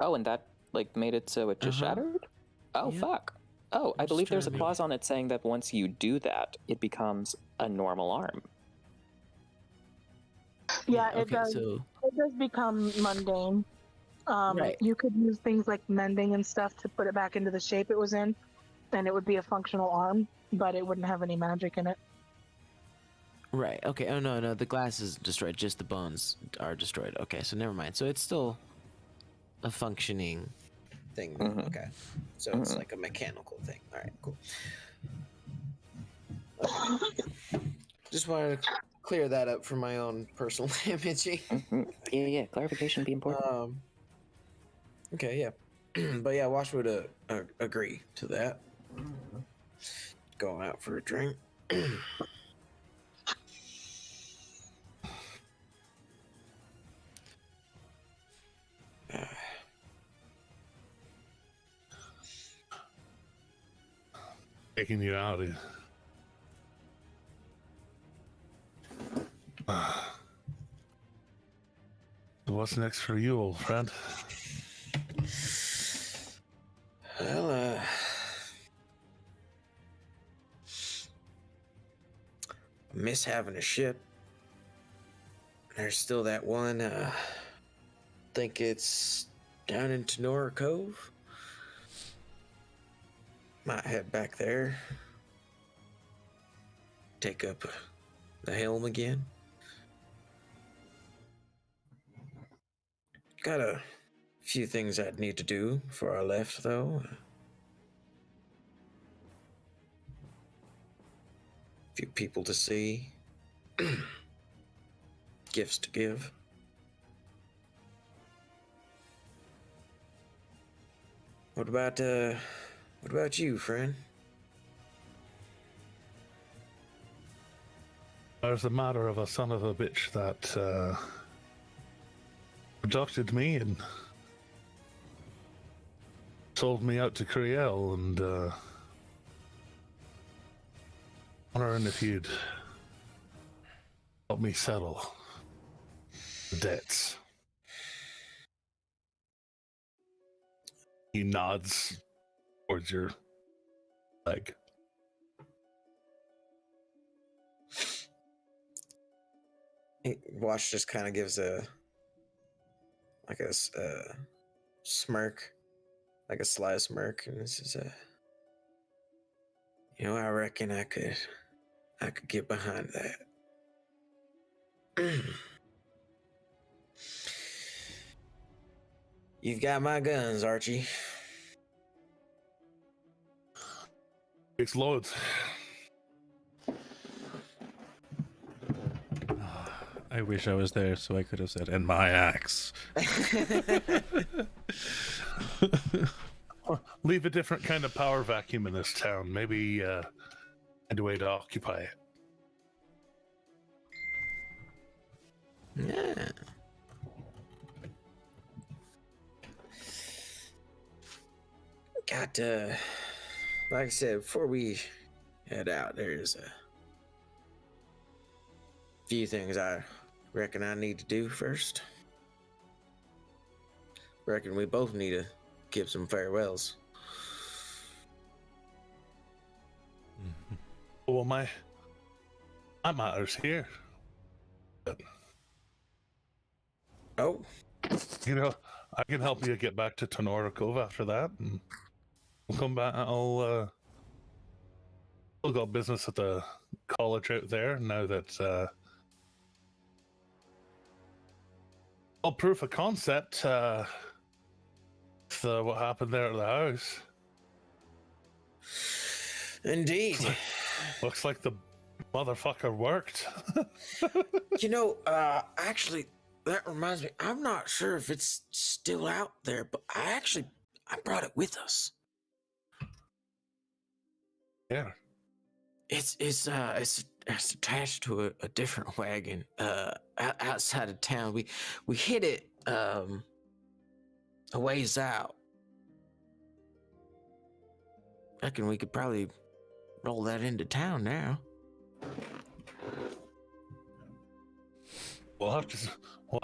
Oh, and that, like, made it so it just Uh-huh. shattered? Oh, Yep. fuck. Oh, I I'm just believe there's a trying to clause on it saying that once you do that, it becomes a normal arm. Yeah, it Okay, does. so It does become mundane. Right. You could use things like mending and stuff to put it back into the shape it was in, and it would be a functional arm, but it wouldn't have any magic in it. Right. Okay. Oh no, the glass is destroyed. Just the bones are destroyed. Okay, so never mind. So it's still a functioning. Thing. Mhm. Okay. So it's Mhm. like a mechanical thing. All right, cool. Just wanted to clear that up for my own personal imaging. Yeah. Clarification would be important. Okay, yeah. But yeah, Wash would agree to that. Going out for a drink. Taking you out. So what's next for you, old friend? Well, I miss having a ship. There's still that one, think it's down in Tenora Cove. Might head back there. Take up the helm again. Got a few things I'd need to do before I left, though. A few people to see. Gifts to give. What about you, friend? There's a matter of a son of a bitch that abducted me and sold me out to Kriel, and wondering if you'd help me settle the debts. He nods towards your leg. Wash just kind of gives a smirk, like a sly smirk, and this is I reckon I could get behind that. You've got my guns, Archie. Takes loads. I wish I was there so I could have said, and my axe. Leave a different kind of power vacuum in this town. Maybe find a way to occupy it. Yeah. Got like I said, before we head out, there's a few things I reckon I need to do first. Reckon we both need to give some farewells. Well, my matter's here. Oh, I can help you get back to Tenora Cove after that, and we'll come back. I'll got business at the college out there now that all proof of concept. What happened there at the house? indeed. Looks like the motherfucker worked. Actually, that reminds me. I'm not sure if it's still out there, but I brought it with us. Yeah. It's attached to a different wagon outside of town. We hit it a ways out. Reckon we could probably roll that into town now. We'll have to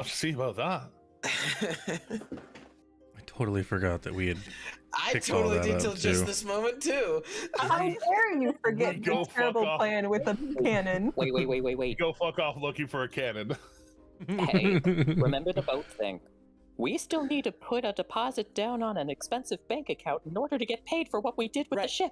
see about that. I totally forgot that we had I picked all totally that did up, till just too. this moment too. How dare you forget Go your fuck terrible off. plan with a cannon? Wait. Go fuck off looking for a cannon. Hey, remember the boat thing? We still need to put a deposit down on an expensive bank account in order to get paid for what we did with the Right. ship.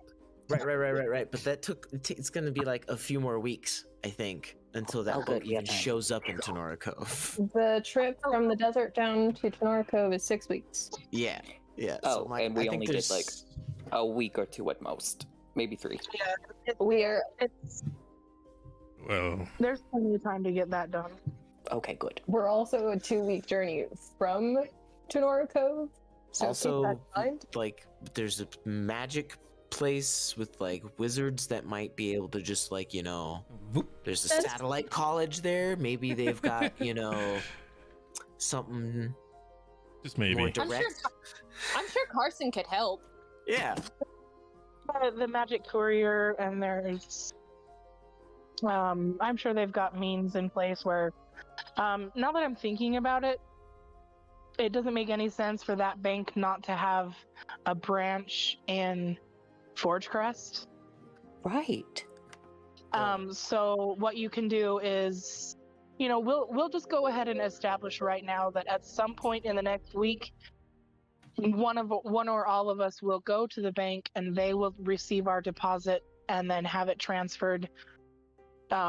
Right. But that it's gonna be like a few more weeks, I think, until that Oh, boat good, we have even time. shows up in Tenora Cove. The trip from the desert down to Tenora Cove is 6 weeks. Yeah. Oh, like, and we I think only did, there's- like, a week or two at most. Maybe 3. We're Well, There's plenty of time to get that done. Okay, good. also a 2-week journey from Tenora Cove. So Also, keep that in mind. like, there's a magic place with like wizards that might be able to just like, whoop. there's a That's- satellite college there. Maybe they've got, something Just more maybe. direct. I'm sure Carson could help. Yeah. The magic courier, and there's I'm sure they've got means in place where now that I'm thinking about it, it doesn't make any sense for that bank not to have a branch in Forgecrest. Right. So what you can do is, we'll just go ahead and establish right now that at some point in the next week, one or all of us will go to the bank and they will receive our deposit and then have it transferred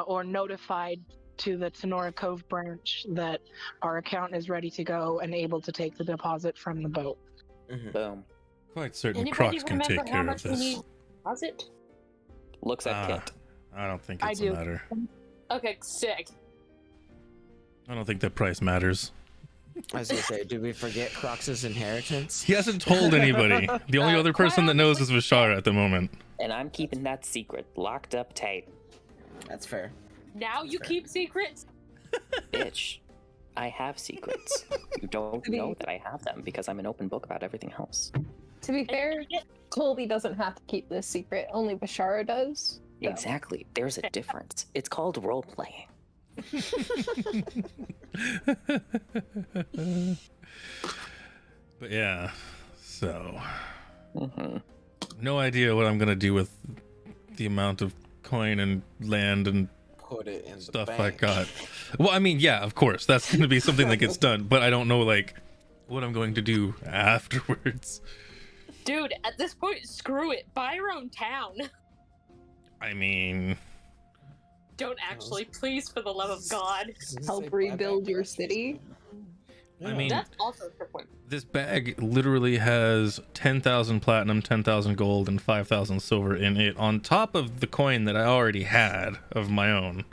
or notified to the Tenora Cove branch that our account is ready to go and able to take the deposit from the boat. Mhm. Boom. Quite certain Anybody Crocs can remember take how care of much we this. need deposit? Looks at Ah, Kit. I don't think I it's do. a matter. Okay, sick. I don't think the price matters. I was gonna say, did we forget Crox's inheritance? He hasn't told anybody. The only other person that knows is Vishara at the moment. And I'm keeping that secret locked up tight. That's fair. Now you keep secrets? Bitch, I have secrets. You don't know that I have them because I'm an open book about everything else. To be fair, Colby doesn't have to keep this secret. Only Bashara does. So. Exactly. There's a difference. It's called role playing. But yeah, so Hmm. no idea what I'm gonna do with the amount of coin and land and Put it in stuff the I bank. got. Well, I mean, yeah, of course, that's gonna be something that gets done, but I don't know like what I'm going to do afterwards. Dude, at this point, screw it. Buy your own town. I mean, Don't actually, please, for the love of God. Help rebuild your city. I mean, That's also a good point. this bag literally has 10,000 platinum, 10,000 gold, and 5,000 silver in it, on top of the coin that I already had of my own.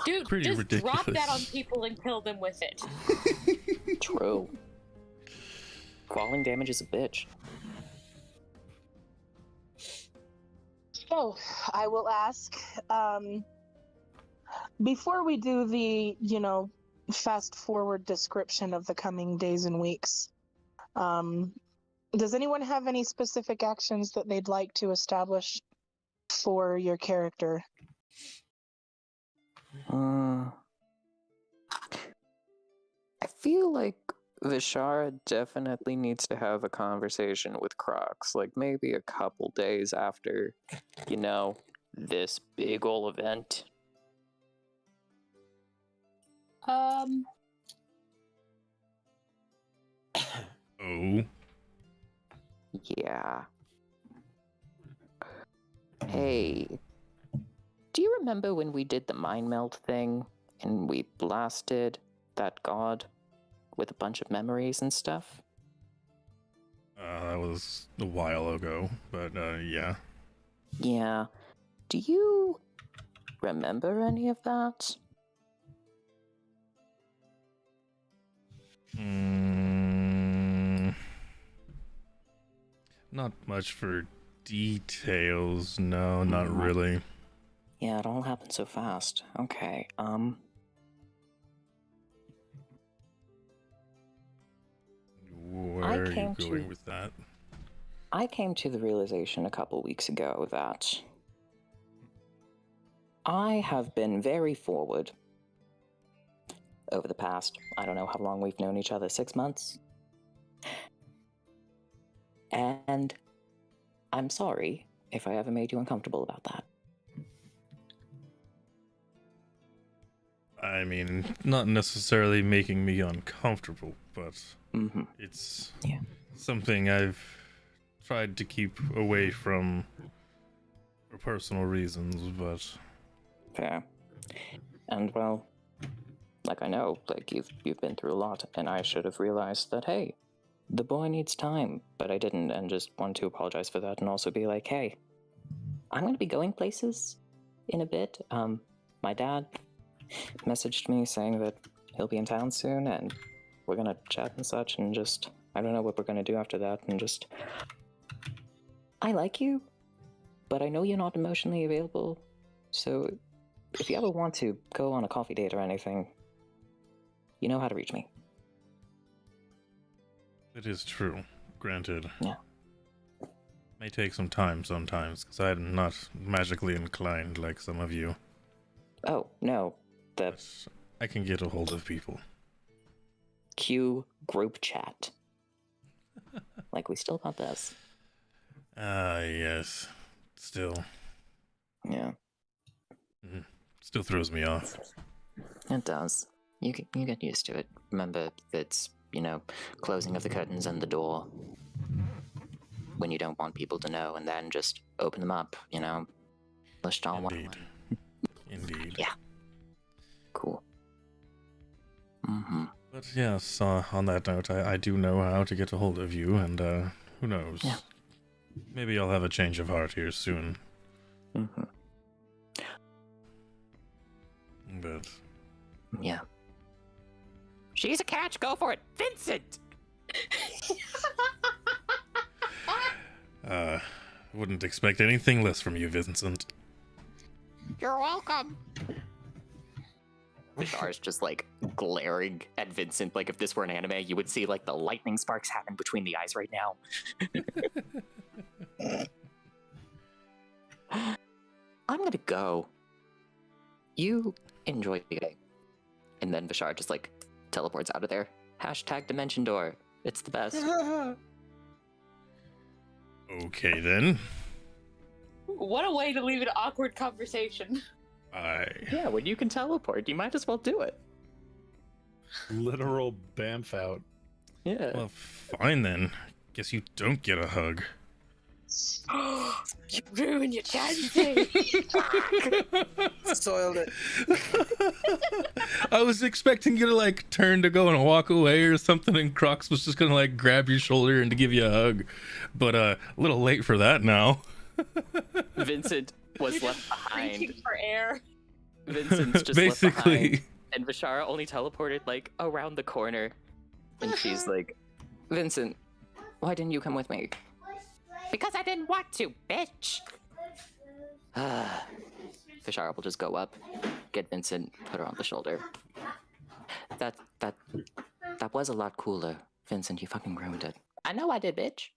Dude, Pretty just drop that ridiculous. on people and kill them with it. True. Falling damage is a bitch. So, I will ask, before we do the, fast forward description of the coming days and weeks, does anyone have any specific actions that they'd like to establish for your character? I feel like Vishara definitely needs to have a conversation with Crocs, like maybe a couple days after, this big ol' event. Oh. Yeah. Hey, do you remember when we did the mind meld thing and we blasted that god with a bunch of memories and stuff? That was a while ago, but yeah. Yeah. Do you remember any of that? Not much for details. No, not really. Yeah, it all happened so fast. Okay, Where I are you came going to- with that? I came to the realization a couple weeks ago that I have been very forward over the past, I don't know how long we've known each other, 6 months? And I'm sorry if I ever made you uncomfortable about that. I mean, not necessarily making me uncomfortable, but Mm-hmm. it's Yeah. something I've tried to keep away from for personal reasons, but Fair. And well, like I know, like you've been through a lot, and I should have realized that, hey, the boy needs time, but I didn't, and just want to apologize for that, and also be like, hey, I'm going to be going places in a bit. My dad messaged me saying that he'll be in town soon, and we're gonna chat and such, and just, I don't know what we're gonna do after that, and just, I like you, but I know you're not emotionally available, so if you ever want to go on a coffee date or anything, you know how to reach me. it is true. Granted. Yeah. May take some time sometimes, because I'm not magically inclined like some of you. Oh, no, the But I can get a hold of people. Q group chat. Like, we still got this. Ah, yes. Still Yeah, still throws me off. it does. You get used to it. Remember, it's, closing of the curtains and the door when you don't want people to know, and then just open them up, Lashtal 101. Indeed. Yeah. Cool. Mm-hmm. But yes, on that note, I do know how to get a hold of you, and who knows? Yeah. Maybe I'll have a change of heart here soon. Mm-hmm. But Yeah. She's a catch, go for it! Vincent! wouldn't expect anything less from you, Vincent. You're welcome! Vishar's just, glaring at Vincent. Like, if this were an anime, you would see, the lightning sparks happen between the eyes right now. I'm gonna go. You enjoy the day. And then Vishar just, teleports out of there. Hashtag Dimension Door. It's the best. Okay, then. What a way to leave an awkward conversation. Yeah, when you can teleport, you might as well do it. Literal bamf out. Yeah. Well, fine then. Guess you don't get a hug. You ruined your chances. Soiled it. I was expecting you to turn to go and walk away or something, and Crocs was just gonna grab your shoulder and to give you a hug. But a little late for that now. Vincent was You're left just behind. reaching for air. Vincent's just left Basically. behind. And Vishara only teleported around the corner. And she's like, Vincent, why didn't you come with me? Because I didn't want to, bitch. Vishara will just go up, get Vincent, put her on the shoulder. That was a lot cooler. Vincent, you fucking ruined it. I know I did, bitch.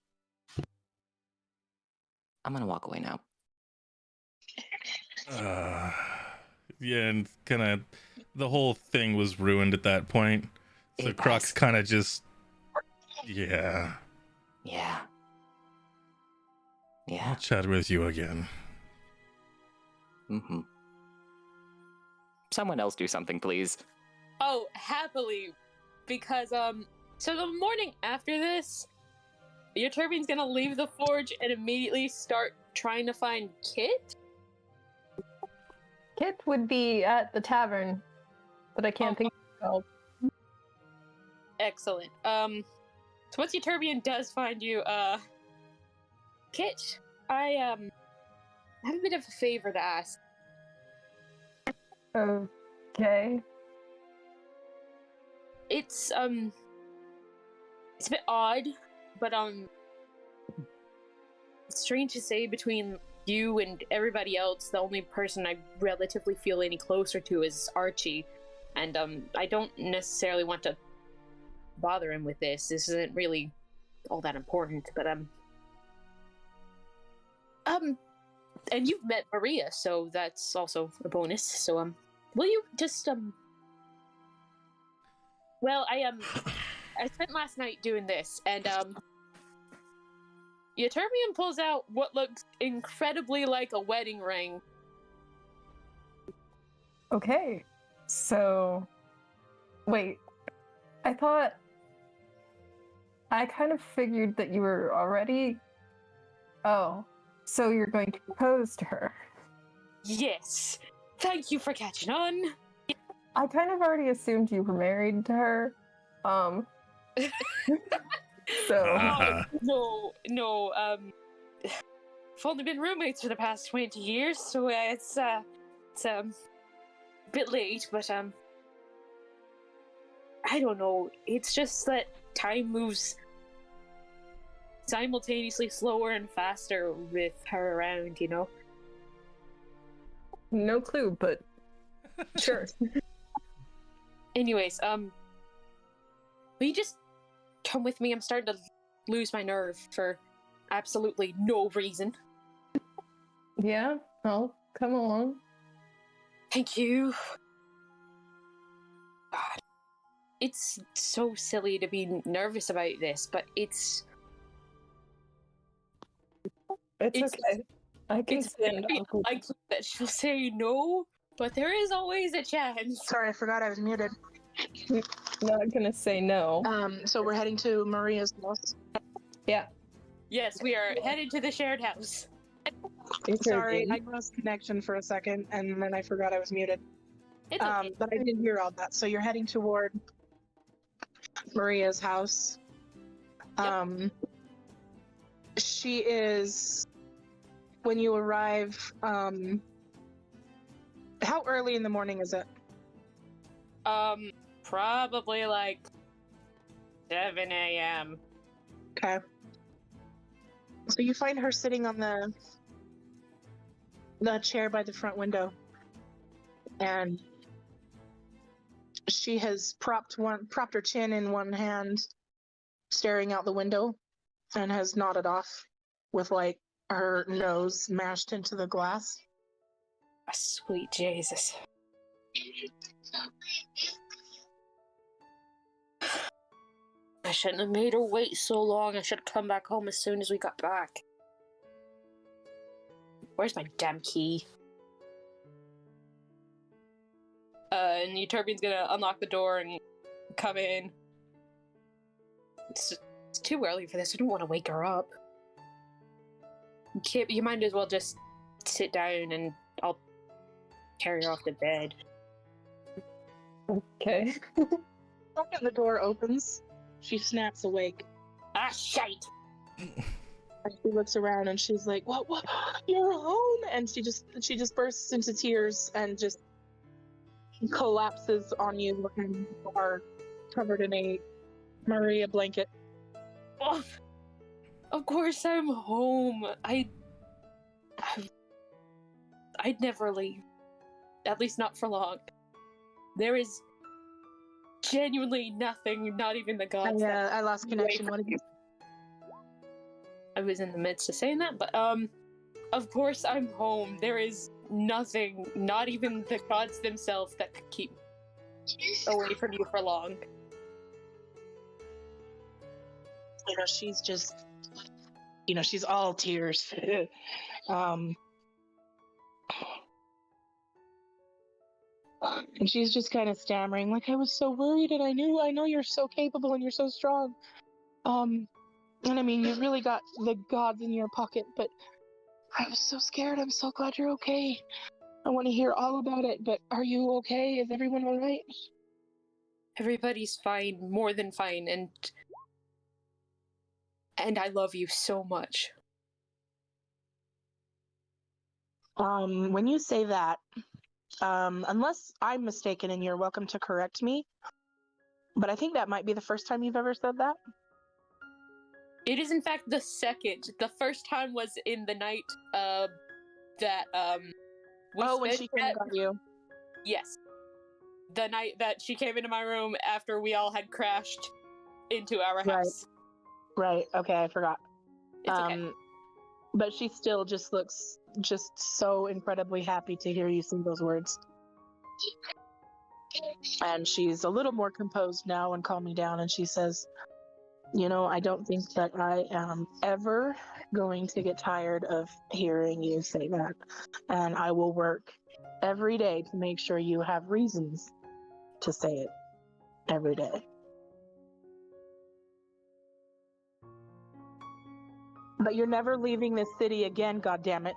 I'm gonna walk away now. Yeah, and kind of the whole thing was ruined at that point. So It Crocs was. kind of just, yeah. Yeah. Yeah. I'll chat with you again. Mm-hmm. Someone else do something, please. Oh, happily. Because, so the morning after this, your turbine's gonna leave the forge and immediately start trying to find Kit? Kit would be at the tavern, but I can't Oh. think of Excellent. So once your turbine does find you, Kit, I, have a bit of a favor to ask. Okay. It's a bit odd, but, it's strange to say between you and everybody else, the only person I relatively feel any closer to is Archie. And, I don't necessarily want to bother him with this. This isn't really all that important, but, and you've met Maria, so that's also a bonus. So, will you just, well, I spent last night doing this, and, Ytterbian pulls out what looks incredibly like a wedding ring. Okay, so wait, I kind of figured that you were already. Oh, so you're going to propose to her? Yes. Thank you for catching on. I kind of already assumed you were married to her. So No. We've only been roommates for the past 20 years, so it's a bit late, but I don't know. It's just that time moves simultaneously slower and faster with her around, you know? no clue, but sure. Anyways, will you just come with me? I'm starting to lose my nerve for absolutely no reason. Yeah, I'll come along. Thank you. God. It's so silly to be nervous about this, but it's Okay. I can it's stand very up. likely that she'll say no, but there is always a chance. Sorry, I forgot I was muted. Not gonna say no. So we're heading to Maria's house. Yeah. Yes, we are headed to the shared house. Sorry, I lost connection for a second, and then I forgot I was muted. It's okay. But I did hear all that. So you're heading toward Maria's house. Yep. She is, when you arrive, how early in the morning is it? Probably like 7 a.m. Okay. So you find her sitting on the chair by the front window, and she has propped her chin in one hand, staring out the window, and has nodded off with like her nose mashed into the glass. Sweet Jesus. I shouldn't have made her wait so long. I should have come back home as soon as we got back. Where's my damn key? And Euterbian's gonna unlock the door and come in. It's too early for this. I don't want to wake her up. You might as well just sit down and I'll carry her off to bed. Okay. When the door opens, she snaps awake. Ah, shite! And she looks around and she's like, "What? You're home!" And she just bursts into tears and just collapses on you and are covered in a Maria blanket. Oh, of course I'm home. I'd never leave. At least not for long. There is genuinely nothing, not even the gods. I lost connection. What did you? I was in the midst of saying that, but of course I'm home. There is nothing, not even the gods themselves, that could keep away from you for long. You know, she's just, she's all tears. And she's just kind of stammering, like, "I was so worried, and I know you're so capable and you're so strong. And I mean, you've really got the gods in your pocket, but I was so scared. I'm so glad you're okay. I want to hear all about it, but are you okay? Is everyone all right?" Everybody's fine, more than fine, and I love you so much. When you say that, unless I'm mistaken, and you're welcome to correct me, but I think that might be the first time you've ever said that. It is in fact the second. The first time was in the night that when she came and got you. Yes. The night that she came into my room after we all had crashed into our house. Right. Okay, I forgot. It's okay. But she still just looks just so incredibly happy to hear you say those words. And she's a little more composed now and calming down, and she says, You know, I don't think that I am ever going to get tired of hearing you say that. And I will work every day to make sure you have reasons to say it every day. But you're never leaving this city again, goddammit.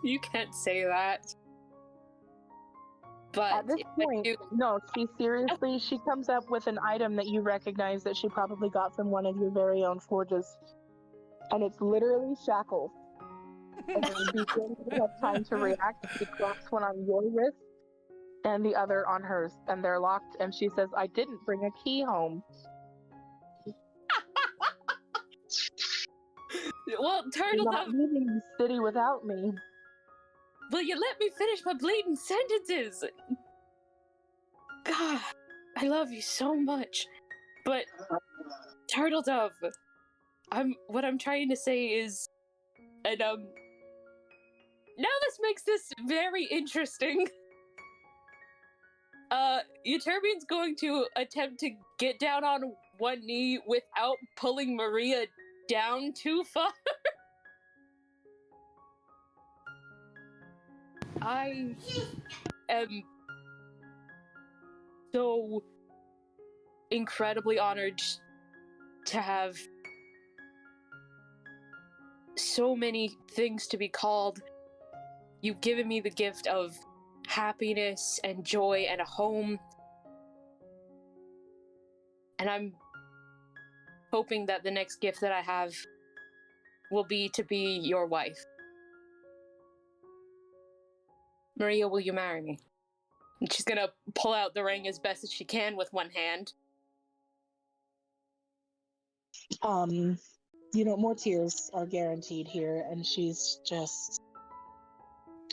You can't say that. But At this if I point, do- no, she comes up with an item that you recognize that she probably got from one of your very own forges. And it's literally shackles. And then before you have time to react, she claps one on your wrist and the other on hers. And they're locked. And she says, I didn't bring a key home. Well, You're Turtle not Dove, leaving the city without me. will you let me finish my bleeding sentences? God, I love you so much. But Turtle Dove, what I'm trying to say is, and now this makes this very interesting. Euterbian's going to attempt to get down on one knee without pulling Maria down too far. I am so incredibly honored to have so many things to be called. You've given me the gift of happiness and joy and a home. And I'm hoping that the next gift that I have will be to be your wife. Maria, will you marry me? And she's gonna pull out the ring as best as she can with one hand. You know, more tears are guaranteed here, and she's just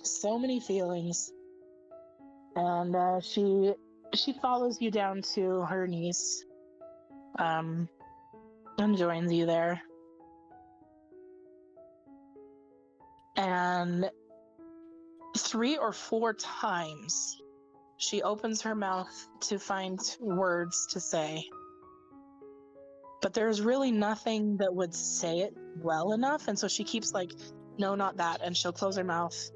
so many feelings. And she follows you down to her knees, and joins you there. And 3 or 4 times she opens her mouth to find words to say. But there's really nothing that would say it well enough. And so she keeps like, no, not that. And she'll close her mouth.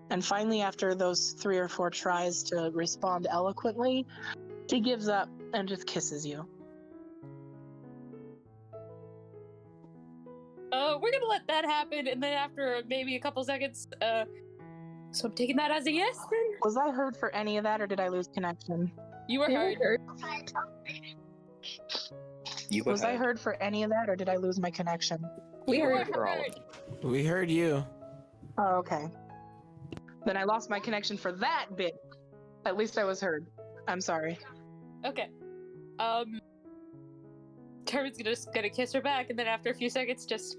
And finally, after those 3 or 4 tries to respond eloquently, she gives up and just kisses you. We're gonna let that happen, and then after maybe a couple seconds, so I'm taking that as a yes, then? Was I heard for any of that, or did I lose connection? You were heard. You were Was I heard for any of that, or did I lose my connection? We You heard were for all of heard. it. We heard you. Oh, okay. Then I lost my connection for that bit. At least I was heard. I'm sorry. Okay. Turban's gonna kiss her back, and then after a few seconds, just...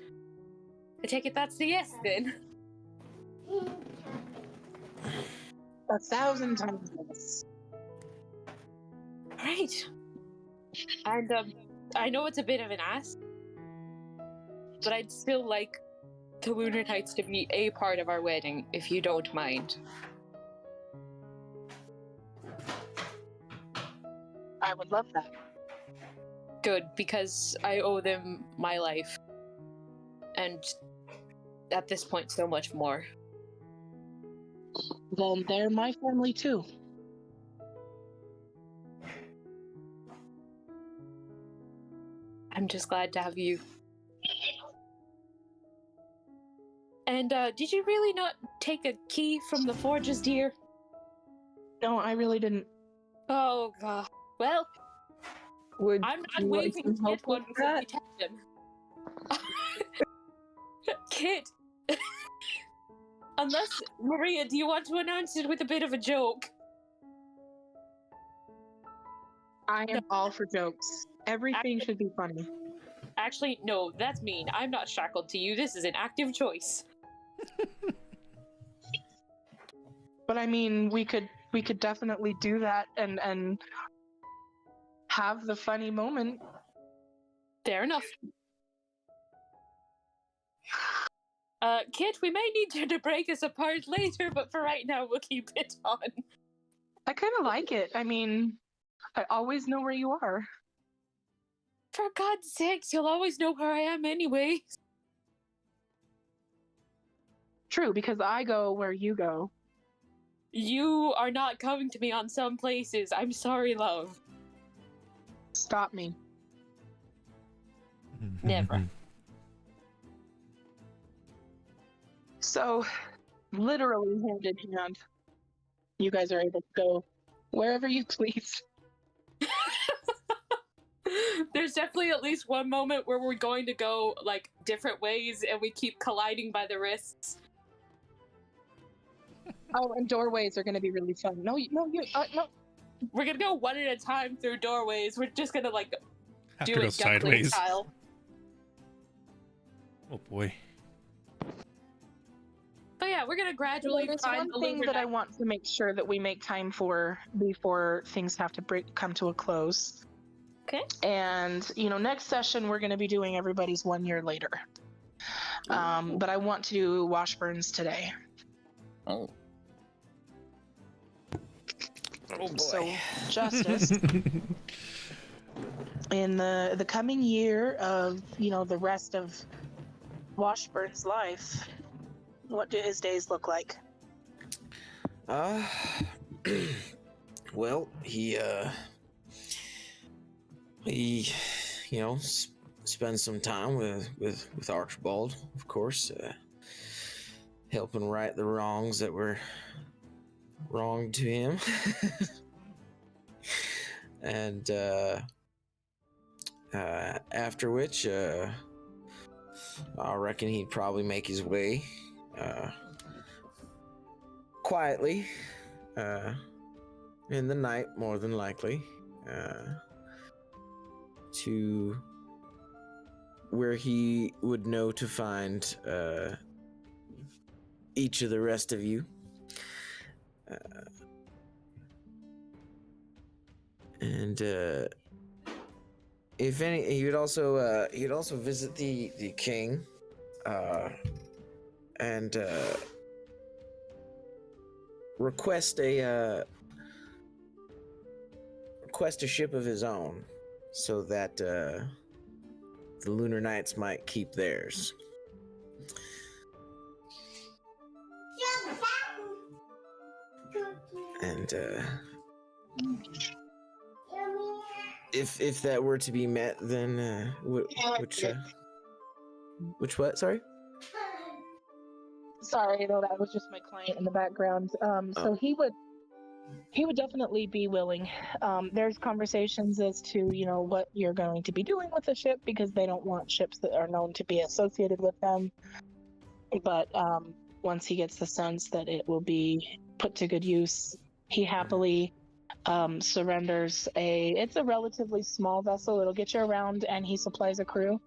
I take it that's the yes, then. 1,000 times yes. Right. And, I know it's a bit of an ask, but I'd still like the Lunar Nights to be a part of our wedding, if you don't mind. I would love that. Good, because I owe them my life. And at this point, so much more. Then they're my family too. I'm just glad to have you. And, did you really not take a key from the forges, dear? No, I really didn't. Oh, God. Well, Would I'm not you like waiting some to help get one with before that? we test him. Kid. Unless, Maria, do you want to announce it with a bit of a joke? I am all for jokes. Everything should be funny. Actually, no, that's mean. I'm not shackled to you. This is an active choice. But I mean, we could definitely do that and have the funny moment. Fair enough. Kit, we may need you to break us apart later, but for right now, we'll keep it on. I kind of like it. I mean, I always know where you are. For God's sakes, you'll always know where I am anyway. True, because I go where you go. You are not coming to me on some places. I'm sorry, love. Stop me. Never. So, literally hand in hand, you guys are able to go wherever you please. There's definitely at least one moment where we're going to go like different ways and we keep colliding by the wrists. Oh, and doorways are going to be really fun. No. We're gonna go one at a time through doorways. We're just gonna like Have do to go it duckling sideways. style. Oh boy. But yeah, we're gonna gradually There's find one the thing lunar that I night. want to make sure that we make time for before things have to come to a close. Okay. And, next session we're going to be doing everybody's 1 year later. But I want to do Washburns today. Oh. Oh boy. So, Justice, in the coming year of, the rest of Washburn's life, what do his days look like? Well, he spends some time with Archibald, of course, helping right the wrongs that were wronged to him. And after which, I reckon he'd probably make his way quietly in the night, more than likely, to where he would know to find each of the rest of you. And if any, he'd also visit the king, and request a ship of his own, so that the Lunar Knights might keep theirs. And if that were to be met, then which what? Sorry. Sorry, no, that was just my client in the background. So he would definitely be willing. There's conversations as to, what you're going to be doing with the ship, because they don't want ships that are known to be associated with them. But once he gets the sense that it will be put to good use, he happily surrenders it's a relatively small vessel. It'll get you around, and he supplies a crew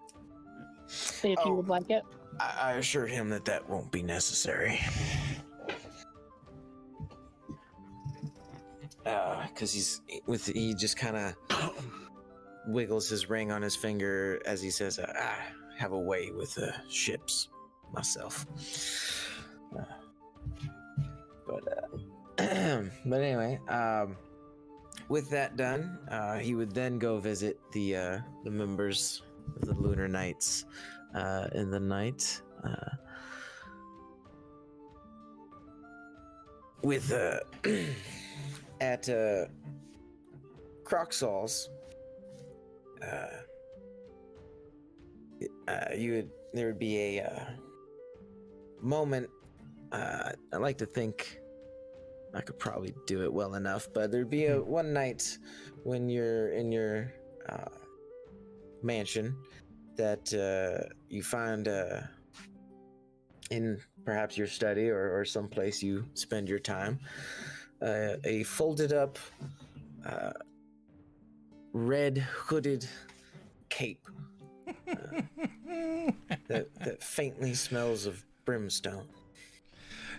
if you would like it. I assured him that won't be necessary. Because he just kind of wiggles his ring on his finger as he says, I have a way with ships myself. But anyway, with that done, he would then go visit the members of the Lunar Knights in the night, with at Croxall's. There would be a moment. I like to think I could probably do it well enough, but there'd be a one night when you're in your mansion that you find in perhaps your study or someplace you spend your time, a folded up red hooded cape that faintly smells of brimstone.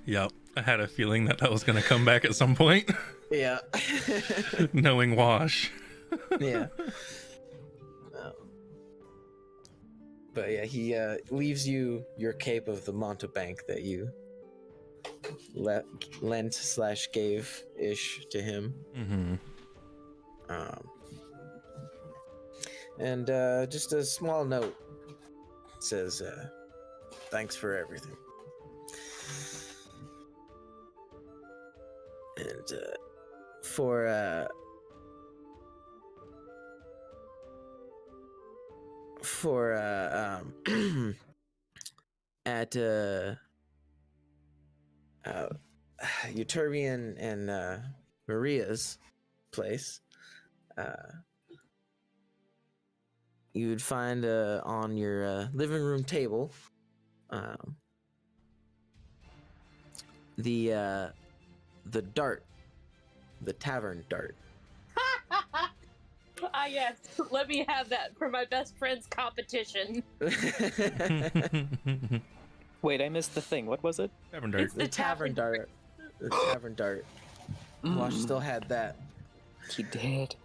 Yep, I had a feeling that was going to come back at some point. Yeah. Knowing Wash. Yeah. But yeah, he leaves you your cape of the Montebank that you lent/gave-ish to him. Mm-hmm. and just a small note. It says, "Thanks for everything." And for at Euterbian and Maria's place, you would find on your living room table the dart, the tavern dart. Ah, yes. Let me have that for my best friend's competition. Wait, I missed the thing. What was it? Tavern dart. It's The tavern dart. The tavern dart. Wash still had that. He did.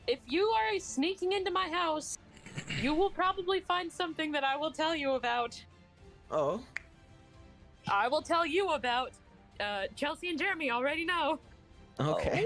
If you are sneaking into my house, you will probably find something that I will tell you about. Oh. I will tell you about. Chelsea and Jeremy already know. Okay.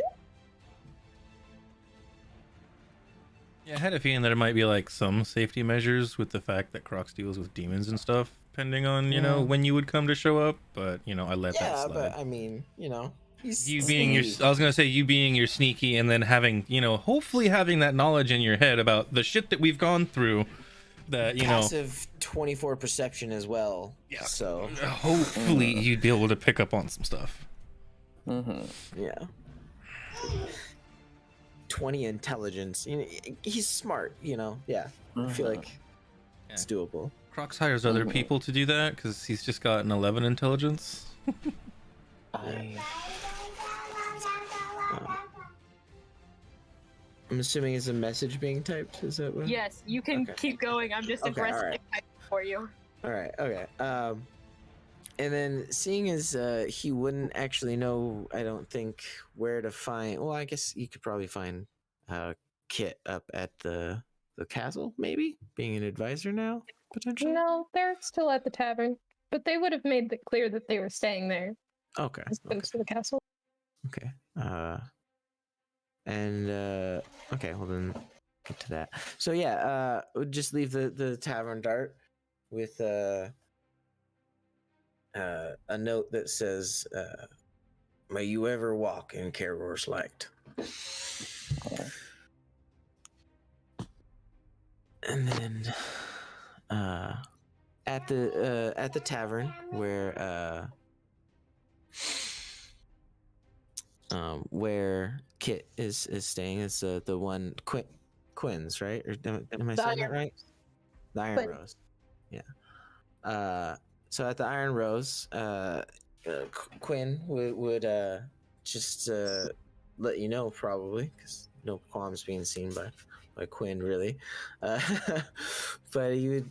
Yeah, I had a feeling that it might be like some safety measures with the fact that Crocs deals with demons and stuff, depending on, you know, when you would come to show up. But, you know, I let that Yeah, slide. but I mean, you know, he's You being your, sneaky. I was gonna say you being your sneaky, and then having, you know, hopefully having that knowledge in your head about the shit that we've gone through. That, you know, passive 24 perception as well. Yeah. So hopefully you'd be able to pick up on some stuff. yeah. 20 intelligence. You know, he's smart. You know. Yeah. I feel like it's doable. Crocs hires other people to do that because he's just got an 11 intelligence. I'm assuming it's a message being typed. Is that what? Yes, you can keep going. I'm just aggressively typing for you. All right. Okay. And then seeing as he wouldn't actually know, I don't think where to find. Well, I guess you could probably find Kit up at the castle, maybe being an advisor now, potentially. No, they're still at the tavern, but they would have made it clear that they were staying there Okay. as opposed to the castle. Okay. Okay. Well, then get to that. So yeah, we'll just leave the tavern dart with a note that says, "May you ever walk in Caror's light." And then at the tavern where Kit is staying is the one Quinn's, right? Or am I saying that right? The Iron Quinn. Rose. Yeah. So at the Iron Rose, Quinn would just let you know, probably, because no qualms being seen by Quinn, really. But he would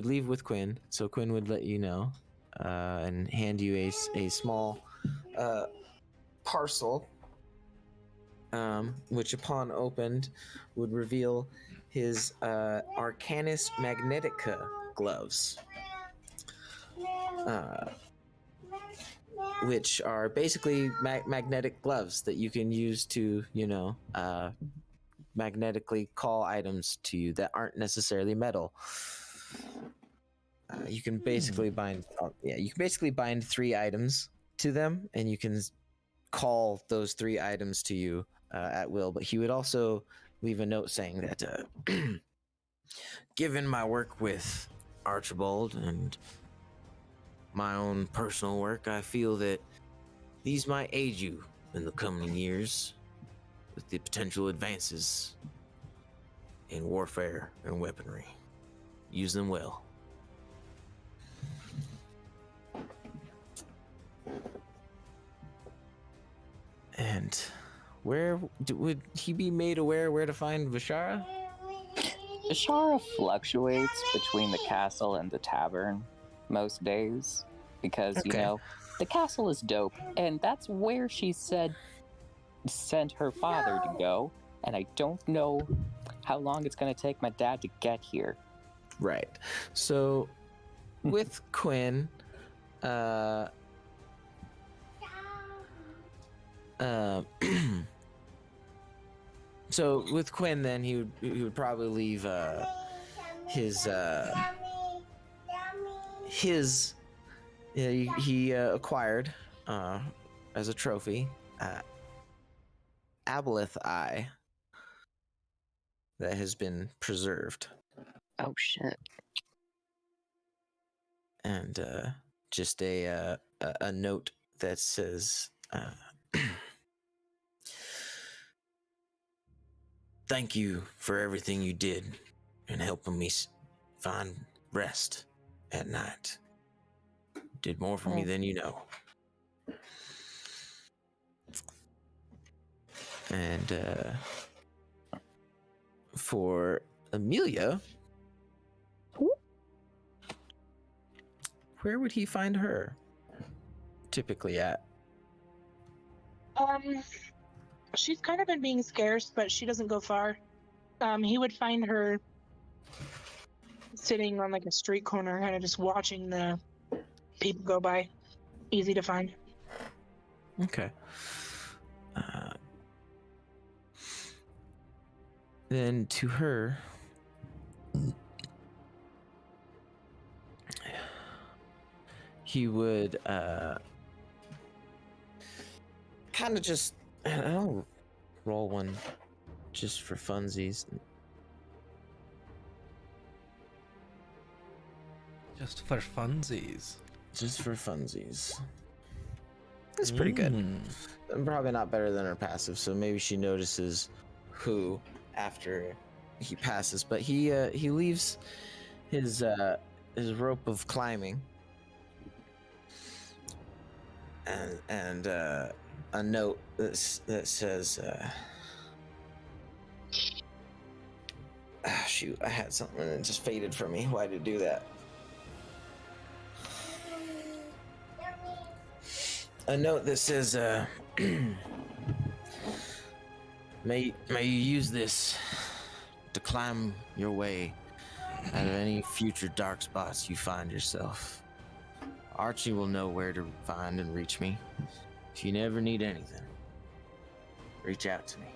leave with Quinn, so Quinn would let you know, and hand you a small parcel, which upon opened would reveal his Arcanis Magnetica gloves, which are basically magnetic gloves that you can use to, you know, magnetically call items to you that aren't necessarily metal. You can basically bind 3 items to them, and you can call those 3 items to you at will. But he would also leave a note saying that, given my work with Archibald and my own personal work, I feel that these might aid you in the coming years with the potential advances in warfare and weaponry. Use them well. And where would he be made aware where to find Vishara? Ishara fluctuates between the castle and the tavern most days because, you know, the castle is dope, and that's where she said sent her father to go, and I don't know how long it's going to take my dad to get here. Right. So with Quinn, So with Quinn, then he would probably leave his he acquired as a trophy aboleth eye that has been preserved, Oh shit. and just a note that says thank you for everything you did in helping me find rest at night. Did more for me than you know. And for Amelia, where would he find her typically at? She's kind of been being scarce, but she doesn't go far. He would find her sitting on like a street corner, kind of just watching the people go by. Easy to find. Okay. Then to her, he would kind of just, I'll roll one just for funsies. Just for funsies. Just for funsies. That's pretty good. Probably not better than her passive, so maybe she notices who after he passes. But he leaves his rope of climbing and a note that says shoot, I had something and it just faded from me. Why did it do that? A note that says may you use this to climb your way out of any future dark spots you find yourself. Archie will know where to find and reach me. If you never need anything, reach out to me.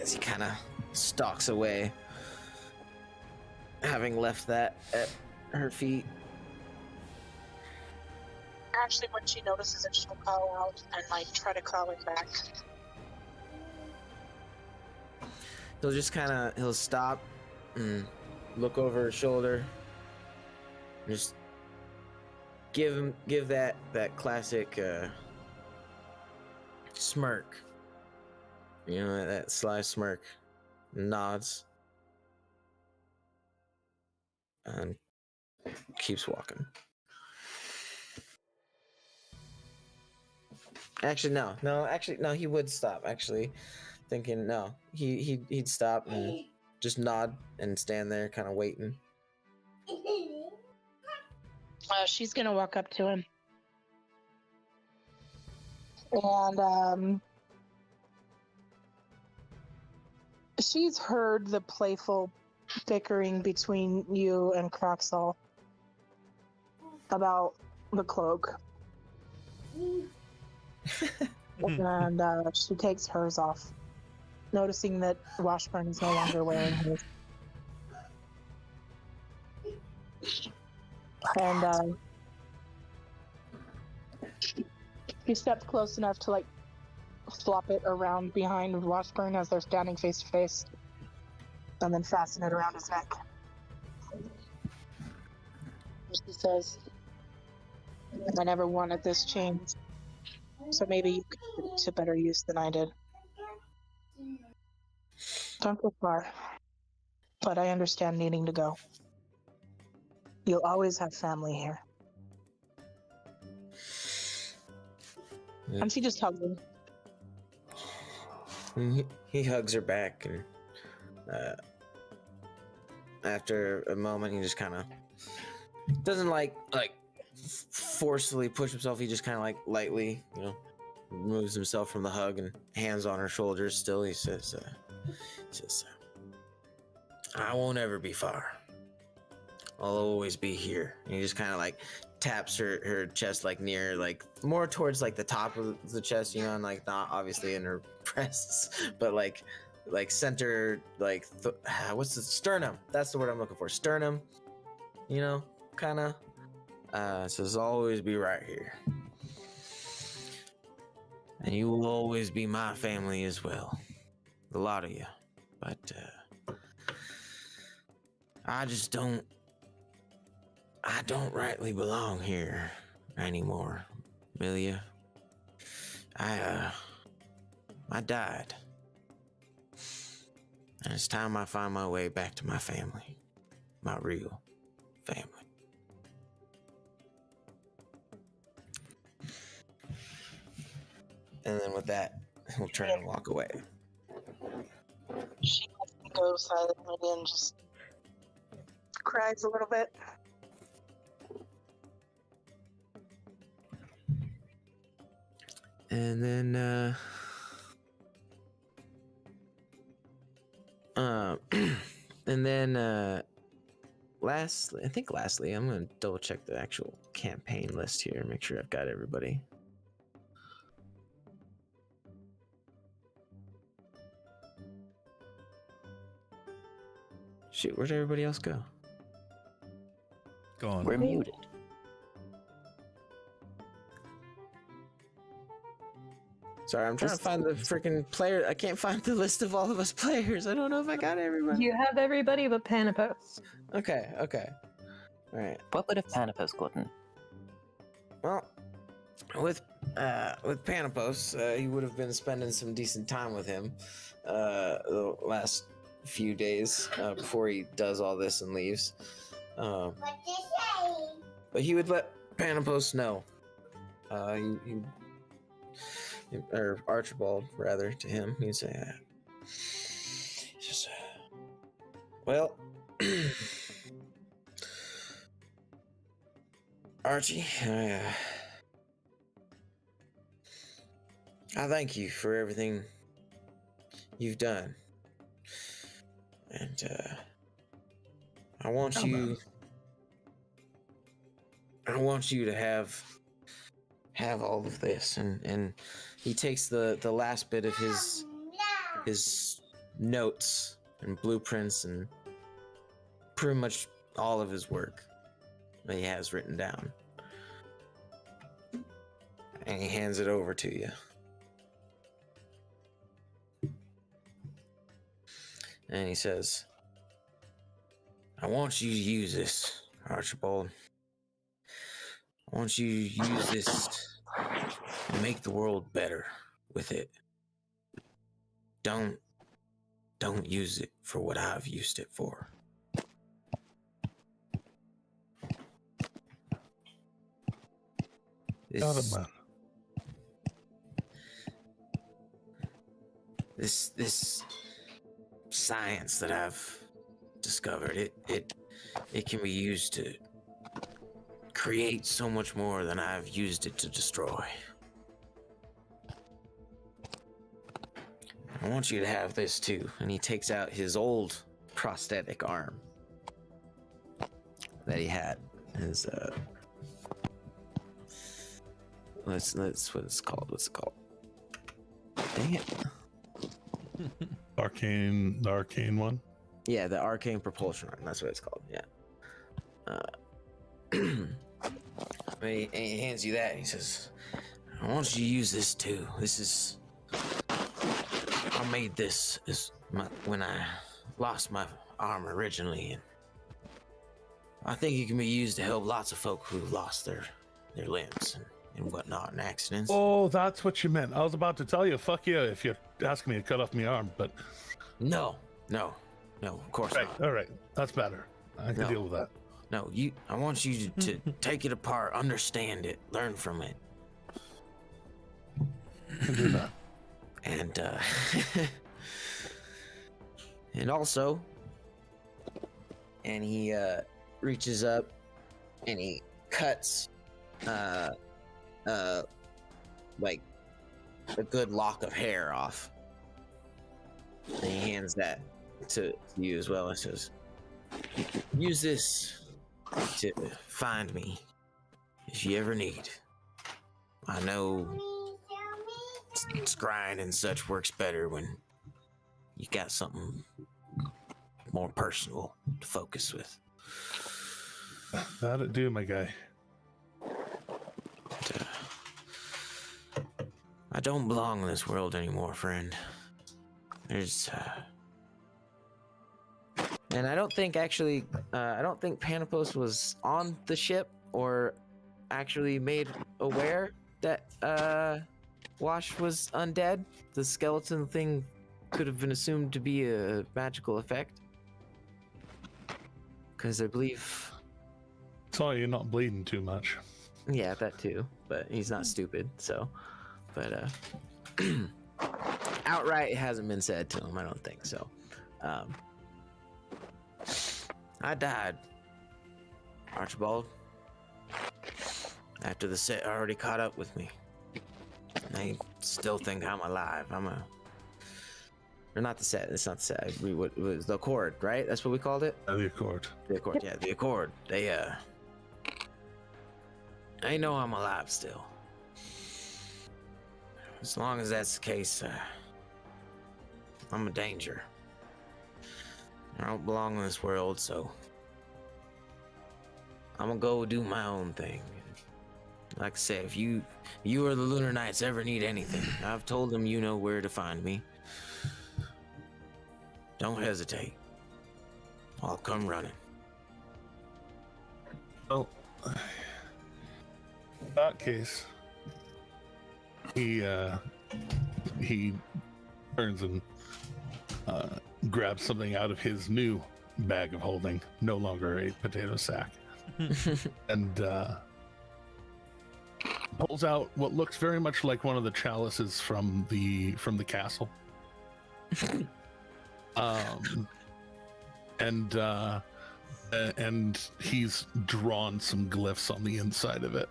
As he kind of stalks away, having left that at her feet. Actually, when she notices it, she'll call out and like try to crawl it back. He'll stop and look over his shoulder. Just give that classic smirk. You know, that sly smirk. Nods. And keeps walking. Actually, no, he would stop, actually. Thinking, no, he'd stop and just nod and stand there kind of waiting. She's gonna walk up to him. And she's heard the playful bickering between you and Croxall about the cloak. And she takes hers off, noticing that Washburn is no longer wearing hers. And she steps close enough to like flop it around behind Washburn as they're standing face to face, and then fasten it around his neck. She says, I never wanted this change, so maybe you could put it to better use than I did. Don't go far, but I understand needing to go. You'll always have family here. And she just hugs him. And he hugs her back, and after a moment, he just kind of doesn't like forcefully push himself. He just kind of like lightly, removes himself from the hug and hands on her shoulders. Still, he says, "I won't ever be far. I'll always be here. And he just kind of like taps her chest, like near, like more towards like the top of the chest, you know, and like not obviously in her breasts, but like center, like what's the sternum? That's the word I'm looking for. Sternum, you know, kind of. Says always be right here, and you will always be my family as well. A lot of you, but I don't rightly belong here anymore, Amelia. I died. And it's time I find my way back to my family. My real family. And then with that, he'll turn and walk away. She goes silently and just cries a little bit. And then lastly, I'm gonna double check the actual campaign list here, make sure I've got everybody. Shoot, where'd everybody else go? Gone. We're muted. Sorry, I'm trying to find the freaking player. I can't find the list of all of us players. I don't know if I got everybody. You have everybody but Panopos. Okay. All right. What would have Panopos gotten? Well, with Panopos, he would have been spending some decent time with him the last few days before he does all this and leaves. But he would let Panopos know. Or Archibald, rather, to him, he'd say, well, Archie, I thank you for everything you've done. And I want you to have all of this. And he takes the last bit of his notes and blueprints and pretty much all of his work that he has written down, and he hands it over to you. And he says, I want you to use this, Archibald. I want you to use this and make the world better with it. Don't use it for what I've used it for. This science that I've discovered, it can be used to create so much more than I've used it to destroy. I want you to have this too. And he takes out his old prosthetic arm that he had. His let's what it's called. What's it called? Dang it. The arcane one. Yeah, the arcane propulsion arm. That's what it's called. Yeah. And he hands you that. And he says, "I want you to use this too. I made this when I lost my arm originally, and I think it can be used to help lots of folk who lost their limbs and whatnot in accidents." Oh, that's what you meant. I was about to tell you, fuck you, if you're asking me to cut off my arm, but No, of course right, not. all right, that's better. I can deal with that. No, I want you to take it apart, understand it, learn from it. I can do that. And and also, and he reaches up and he cuts like a good lock of hair off. And he hands that to you as well and says, use this to find me if you ever need. I know scrying and such works better when you got something more personal to focus with. That'd do, my guy. But, I don't belong in this world anymore, friend. There's and I don't think actually I don't think Panopos was on the ship or actually made aware that Wash was undead. The skeleton thing could have been assumed to be a magical effect. Because I believe... Saw you not bleeding too much. Yeah, that too. But he's not stupid, so... But, outright, it hasn't been said to him, I don't think so. I died, Archibald. After the set already caught up with me. They still think I'm alive. Or not the set, it's not the set. It was the Accord, right? That's what we called it? The Accord. The Accord, yeah, the Accord. They know I'm alive still. As long as that's the case, I'm a danger. I don't belong in this world, so I'm gonna go do my own thing. Like I said, if you or the Lunar Knights ever need anything, I've told them you know where to find me. Don't hesitate. I'll come running. Well, in that case, he turns and grabs something out of his new bag of holding, no longer a potato sack, and pulls out what looks very much like one of the chalices from the castle. And he's drawn some glyphs on the inside of it.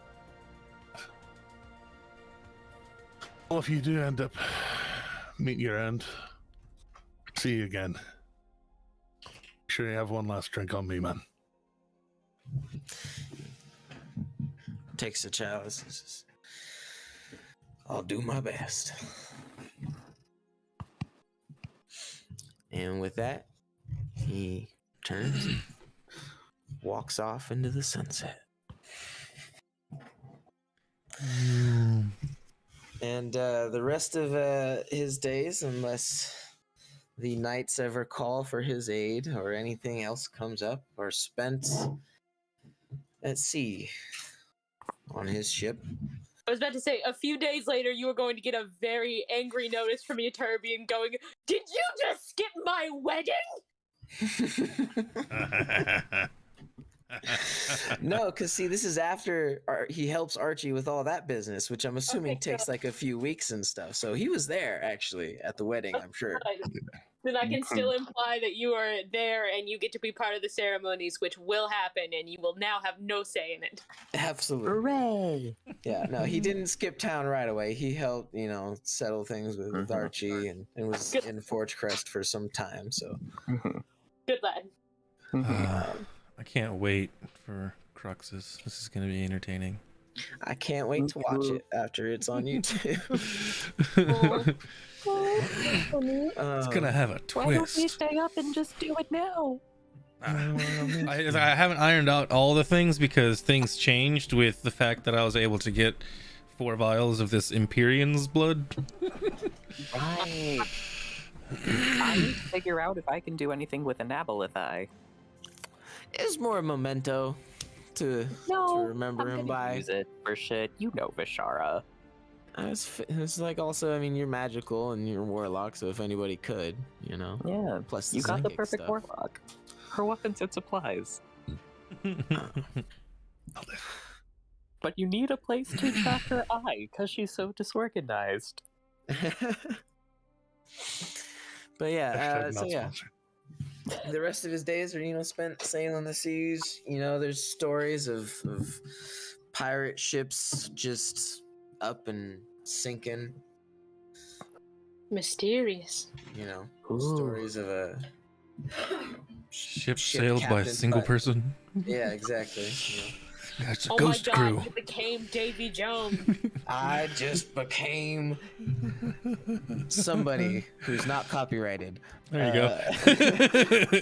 Well, if you do end up meeting your end, see you again. Make sure you have one last drink on me, man. Takes the chalice and says, I'll do my best. And with that, he turns and walks off into the sunset. And the rest of his days, unless the knights ever call for his aid or anything else comes up, are spent at sea on his ship. I was about to say, a few days later, you were going to get a very angry notice from Eterbian going, "Did you just skip my wedding?" No, because see, this is after he helps Archie with all that business, which I'm assuming takes like a few weeks and stuff. So he was there actually at the wedding, I'm sure. Then I can still imply that you are there and you get to be part of the ceremonies, which will happen, and you will now have no say in it. Absolutely. Hooray! Yeah, no, he didn't skip town right away. He helped, settle things with Archie and was in Forge Crest for some time. So Good lad. I can't wait for Cruxes. This is going to be entertaining. I can't wait to watch it after it's on YouTube. It's going to have a twist. Why don't we stay up and just do it now? I haven't ironed out all the things because things changed with the fact that I was able to get 4 vials of this Empyrean's blood. Right. I need to figure out if I can do anything with an abolethite. It's more a memento to remember him by. Use it for shit. You know, Vishara. It's like also, I mean, you're magical and you're warlock, so if anybody could, Yeah. Plus, the You got the psychic perfect stuff. warlock. Her weapons and supplies. But you need a place to track her eye because she's so disorganized. But yeah, Hashtag so not yeah. sponsored. The rest of his days are, spent sailing the seas. There's stories of pirate ships just up and sinking. Mysterious. Stories of Ship sailed by a captain, single but- person. Yeah, exactly. You know. That's a Oh ghost my god, crew. you became Davy Jones. I just became somebody who's not copyrighted. There you go.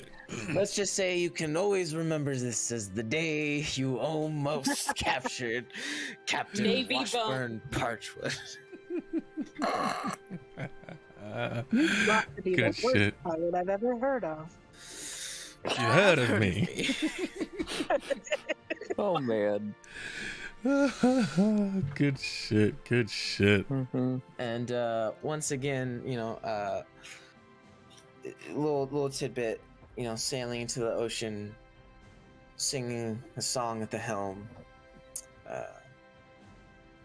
Let's just say you can always remember this as the day you almost captured Captain Navy Washburn Parchwood. You've got to be the Good worst shit. pirate I've ever heard of. You heard of me. Oh man. Good shit. Good shit. And once again, little tidbit, sailing into the ocean, singing a song at the helm.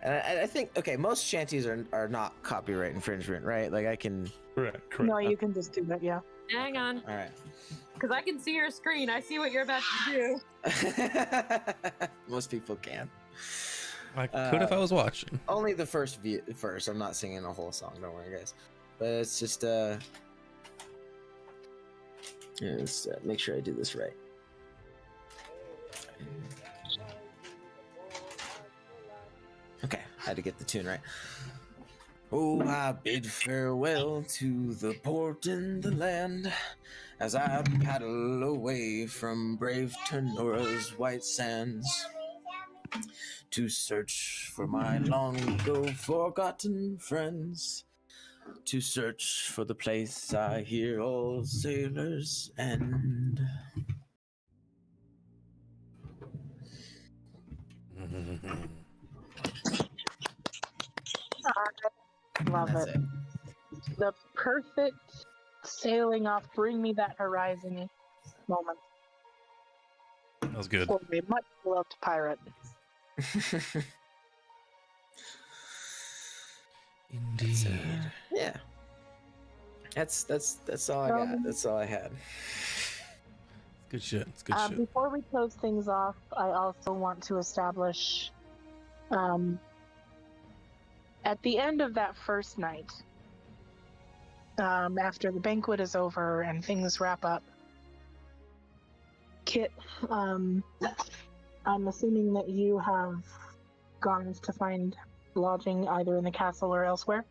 And I think, okay, most shanties are not copyright infringement, right? Like I can. Correct. No, you can just do that, yeah. Hang on, All right. because I can see your screen. I see what you're about to do. Most people can. I could if I was watching. Only the first verse. I'm not singing a whole song. Don't worry, guys. But it's just let's make sure I do this right. Okay, I had to get the tune right. Oh, I bid farewell to the port and the land as I paddle away from brave Ternora's white sands to search for my long ago forgotten friends, to search for the place I hear all sailors end. Love That's it. it. The perfect sailing off, bring me that horizon moment That was good. for a much loved pirate. Indeed. Yeah. That's all I got. That's all I had. Good shit. It's good shit. Before we close things off, I also want to establish at the end of that first night, after the banquet is over and things wrap up, Kit, I'm assuming that you have gone to find lodging either in the castle or elsewhere.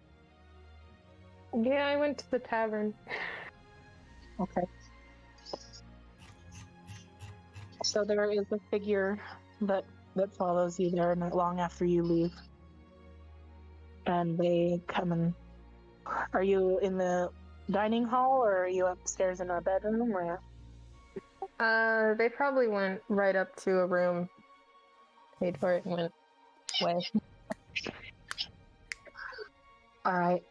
Yeah, I went to the tavern. Okay. So there is a figure that follows you there not long after you leave. And they come and... Are you in the dining hall or are you upstairs in a bedroom or... They probably went right up to a room, paid for it, and went away. All right.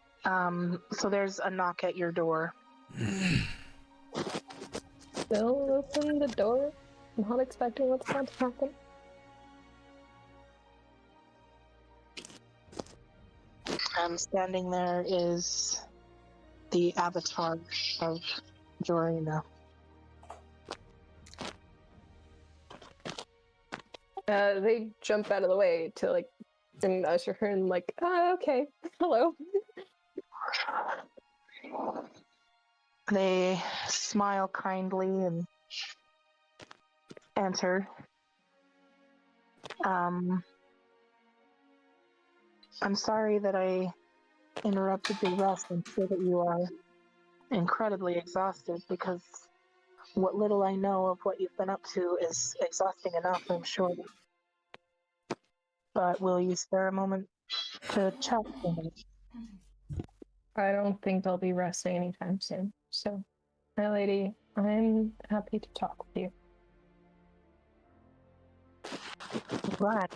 So there's a knock at your door. Still open the door. I'm not expecting what's about to happen. Standing there is the avatar of Jorina. They jump out of the way to and usher her in okay, hello. They smile kindly and enter. I'm sorry that I interrupted your rest. I'm sure that you are incredibly exhausted because what little I know of what you've been up to is exhausting enough, I'm sure. But will you spare a moment to chat with me? I don't think I'll be resting anytime soon. So, my lady, I'm happy to talk with you. Glad.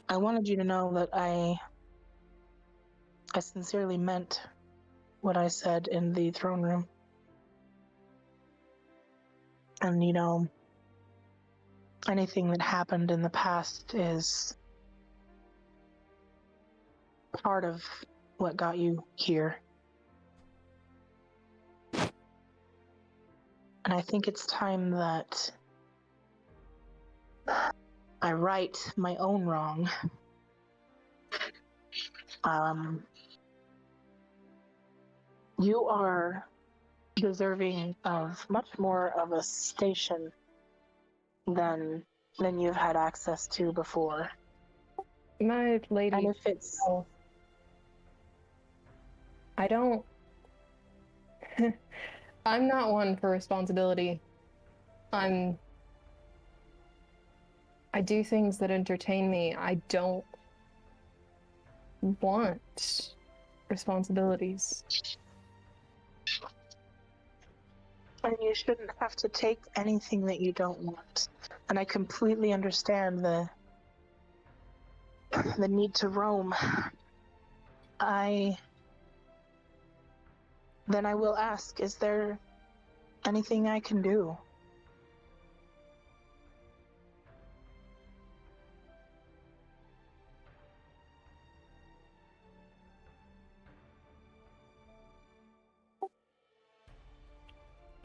I wanted you to know that I sincerely meant what I said in the throne room. And anything that happened in the past is part of what got you here. And I think it's time that I right my own wrong. You are deserving of much more of a station than you've had access to before. My lady, And if it's I don't. I'm not one for responsibility. I do things that entertain me. I don't want responsibilities. and you shouldn't have to take anything that you don't want. And I completely understand the need to roam. Then I will ask, is there anything I can do?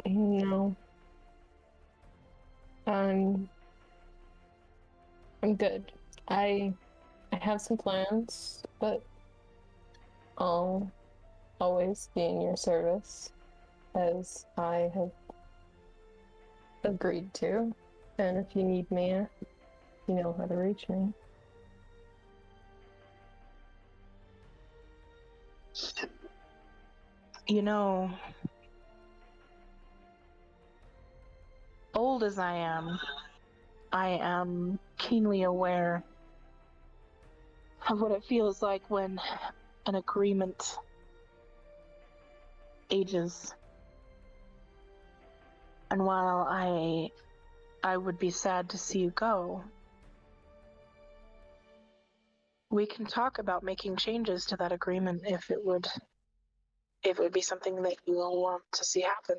No. I'm good. I have some plans, but I'll always be in your service, as I have agreed to. And if you need me, you know how to reach me. You know, old as I am keenly aware of what it feels like when an agreement ages. And while I would be sad to see you go, we can talk about making changes to that agreement if it would be something that you all want to see happen.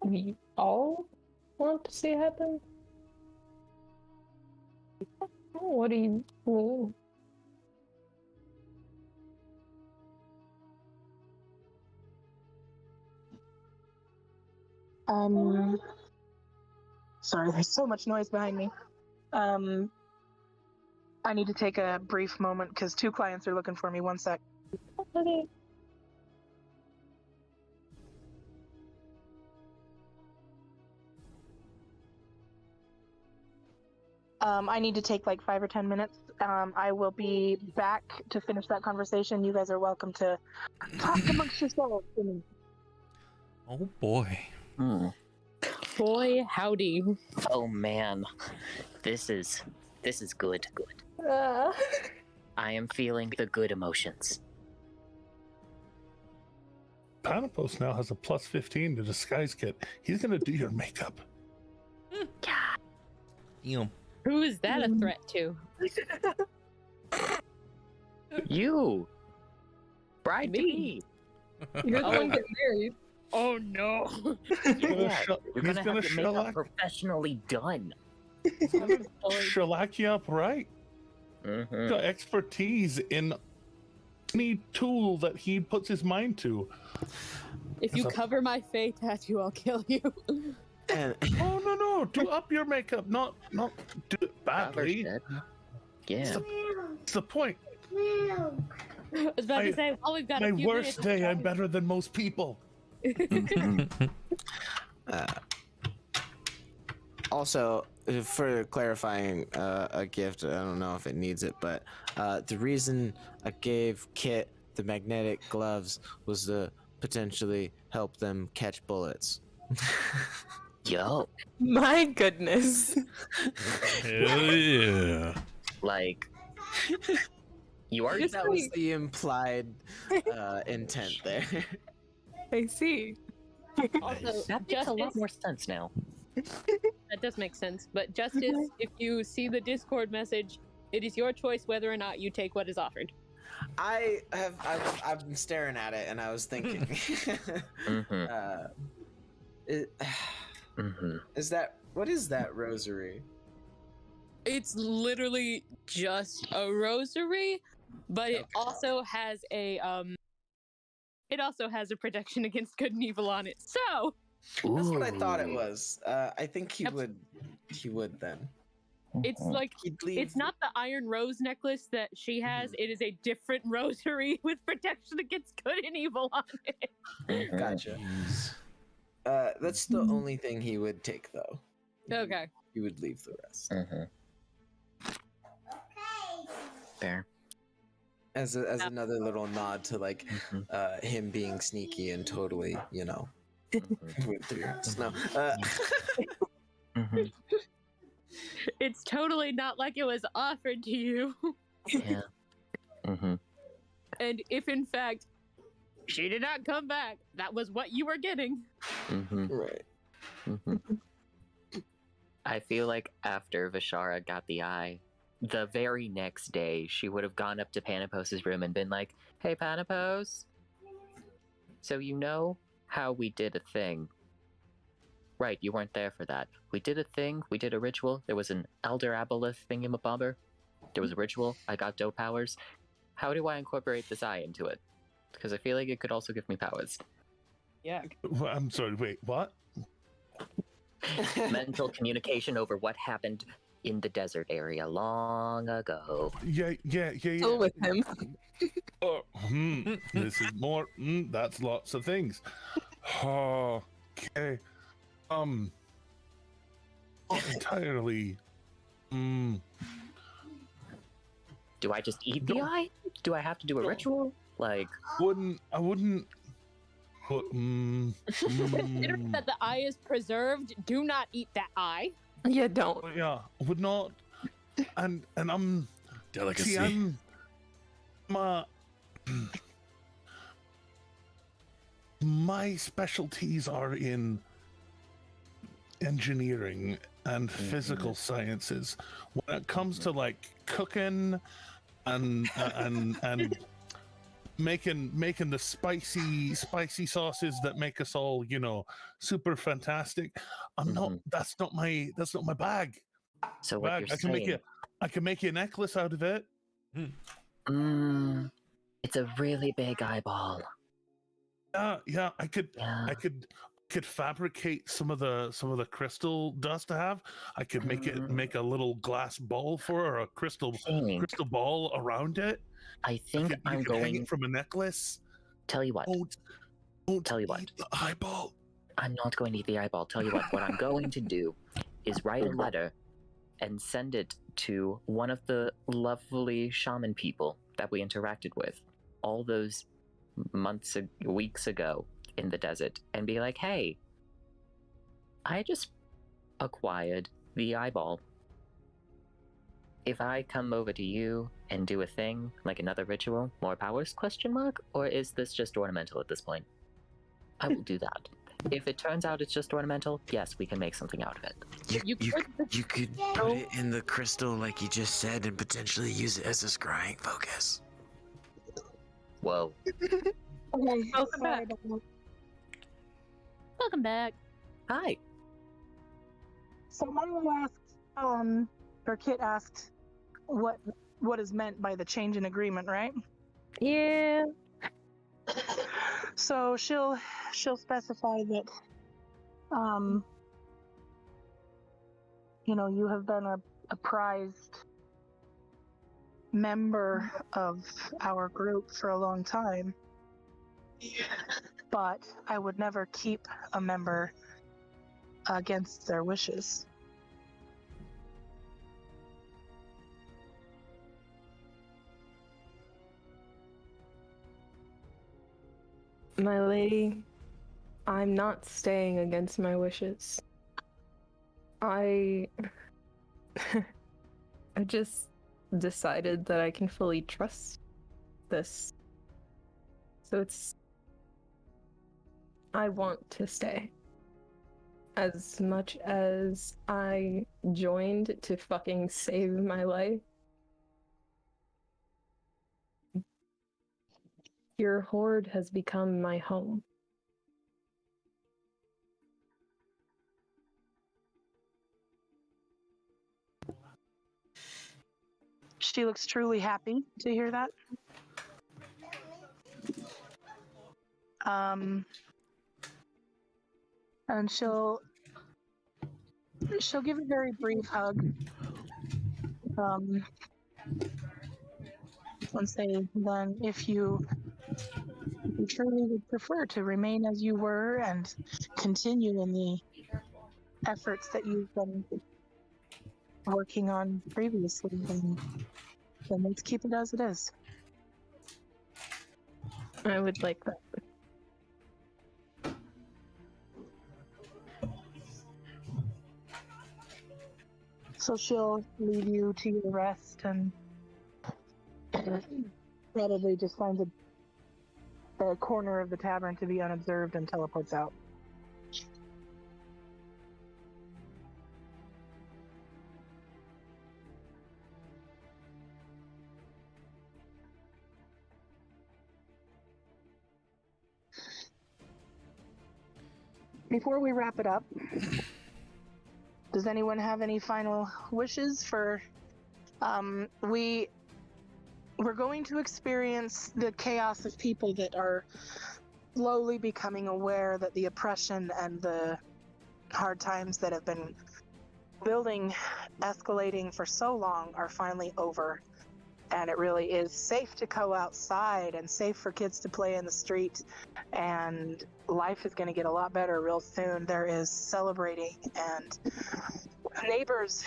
We all want to see happen? What do you mean? Sorry, there's so much noise behind me. I need to take a brief moment because 2 clients are looking for me. 1 sec. Okay. I need to take like 5 or 10 minutes. I will be back to finish that conversation. You guys are welcome to talk amongst yourselves. Oh boy. Boy, howdy. Oh man, this is good. I am feeling the good emotions. Panopos now has a plus 15 to disguise kit. He's gonna do your makeup. Damn. Who is that a threat to? You, bride to Me? be. You're the one getting married. Oh no. Yeah, you're He's gonna gonna have your makeup shellac, professionally done. shellac you up right. Mm-hmm. Got expertise in any tool that he puts his mind to. If you That's a- cover my Fae tattoo, I'll kill you. And Oh no, do up your makeup, not do it badly. Yeah. It's the point. I was about to say, oh, we've got My a few worst minutes. day, I'm better than most people. also, for clarifying a gift, I don't know if it needs it, but the reason I gave Kit the magnetic gloves was to potentially help them catch bullets. Yo, My goodness. Hell yeah. like, you are. Just That was the implied intent there. I see. Also, That makes a lot Justice, more sense now. that does make sense. But Justice, if you see the Discord message, it is your choice whether or not you take what is offered. I've been staring at it and I was thinking, Mm-hmm. Is that, what is that rosary? It's literally just a rosary, but it also has a protection against good and evil on it. So That's what I thought it was. I think he would then. It's like He'd leave. it's not the iron rose necklace that she has. It is a different rosary with protection against good and evil on it. Gotcha. Jeez. That's the only thing he would take, though. Okay. He would leave the rest. Fair. As another little nod to like him being sneaky and totally, you know, went through snow. It's totally not like it was offered to you. Yeah. And if in fact she did not come back, that was what you were getting. Right. I feel like after Vishara got the eye, the very next day she would have gone up to Panapos's room and been like, "Hey, Panapos, so you know how we did a thing? Right, you weren't there for that. We did a thing, we did a ritual. There was an Elder Aboleth thingamabobber. There was a ritual. I got dope powers. How do I incorporate this eye into it? Because I feel like it could also give me powers." Yeah. Well, I'm sorry. Wait, what? Mental communication over what happened in the desert area long ago. Yeah. Still with him. Oh, this is more. That's lots of things. Okay. Entirely. Do I just eat the No. eye? Do I have to do a ritual? Like, I wouldn't. Considering that the eye is preserved, do not eat that eye. Yeah, don't. Yeah, would not. And I'm. Delicacy. See, I'm. My specialties are in engineering and physical sciences. When it comes to like cooking and making the spicy sauces that make us all, you know, super fantastic, I'm not. That's not my bag. so what Bag. you're I can make you a necklace out of it. saying? It's a really big eyeball. Yeah. I could Yeah. fabricate some of the crystal dust I have. I could make a little glass ball for her, or a crystal ball around it. I think I'm you could hang going. it from a necklace. Tell you what. Don't Tell you what. eat the eyeball. I'm not going to eat the eyeball. Tell you what I'm going to do is write a letter and send it to one of the lovely shaman people that we interacted with all those weeks ago in the desert and be like, "Hey, I just acquired the eyeball. If I come over to you and do a thing, like another ritual, more powers, ? Or is this just ornamental at this point? I will do that. If it turns out it's just ornamental, yes, we can make something out of it." You could put it in the crystal like you just said and potentially use it as a scrying focus. Whoa. Okay, Welcome back. Welcome back. Hi. So Milo asked, or Kit asked, what is meant by the change in agreement, right? Yeah. So she'll specify that, you know, you have been a prized member of our group for a long time, but I would never keep a member against their wishes. My lady, I'm not staying against my wishes. I just decided that I can fully trust this. So I want to stay. As much as I joined to fucking save my life, your horde has become my home. She looks truly happy to hear that. And she'll give a very brief hug Um, and say then if you truly would prefer to remain as you were and continue in the efforts that you've been working on previously, then let's keep it as it is. I would like that. So she'll leave you to your rest and probably just finds a corner of the tavern to be unobserved and teleports out. Before we wrap it up, does anyone have any final wishes for we're going to experience the chaos of people that are slowly becoming aware that the oppression and the hard times that have been building, escalating for so long are finally over. And it really is safe to go outside and safe for kids to play in the street. And life is going to get a lot better real soon. There is celebrating and neighbors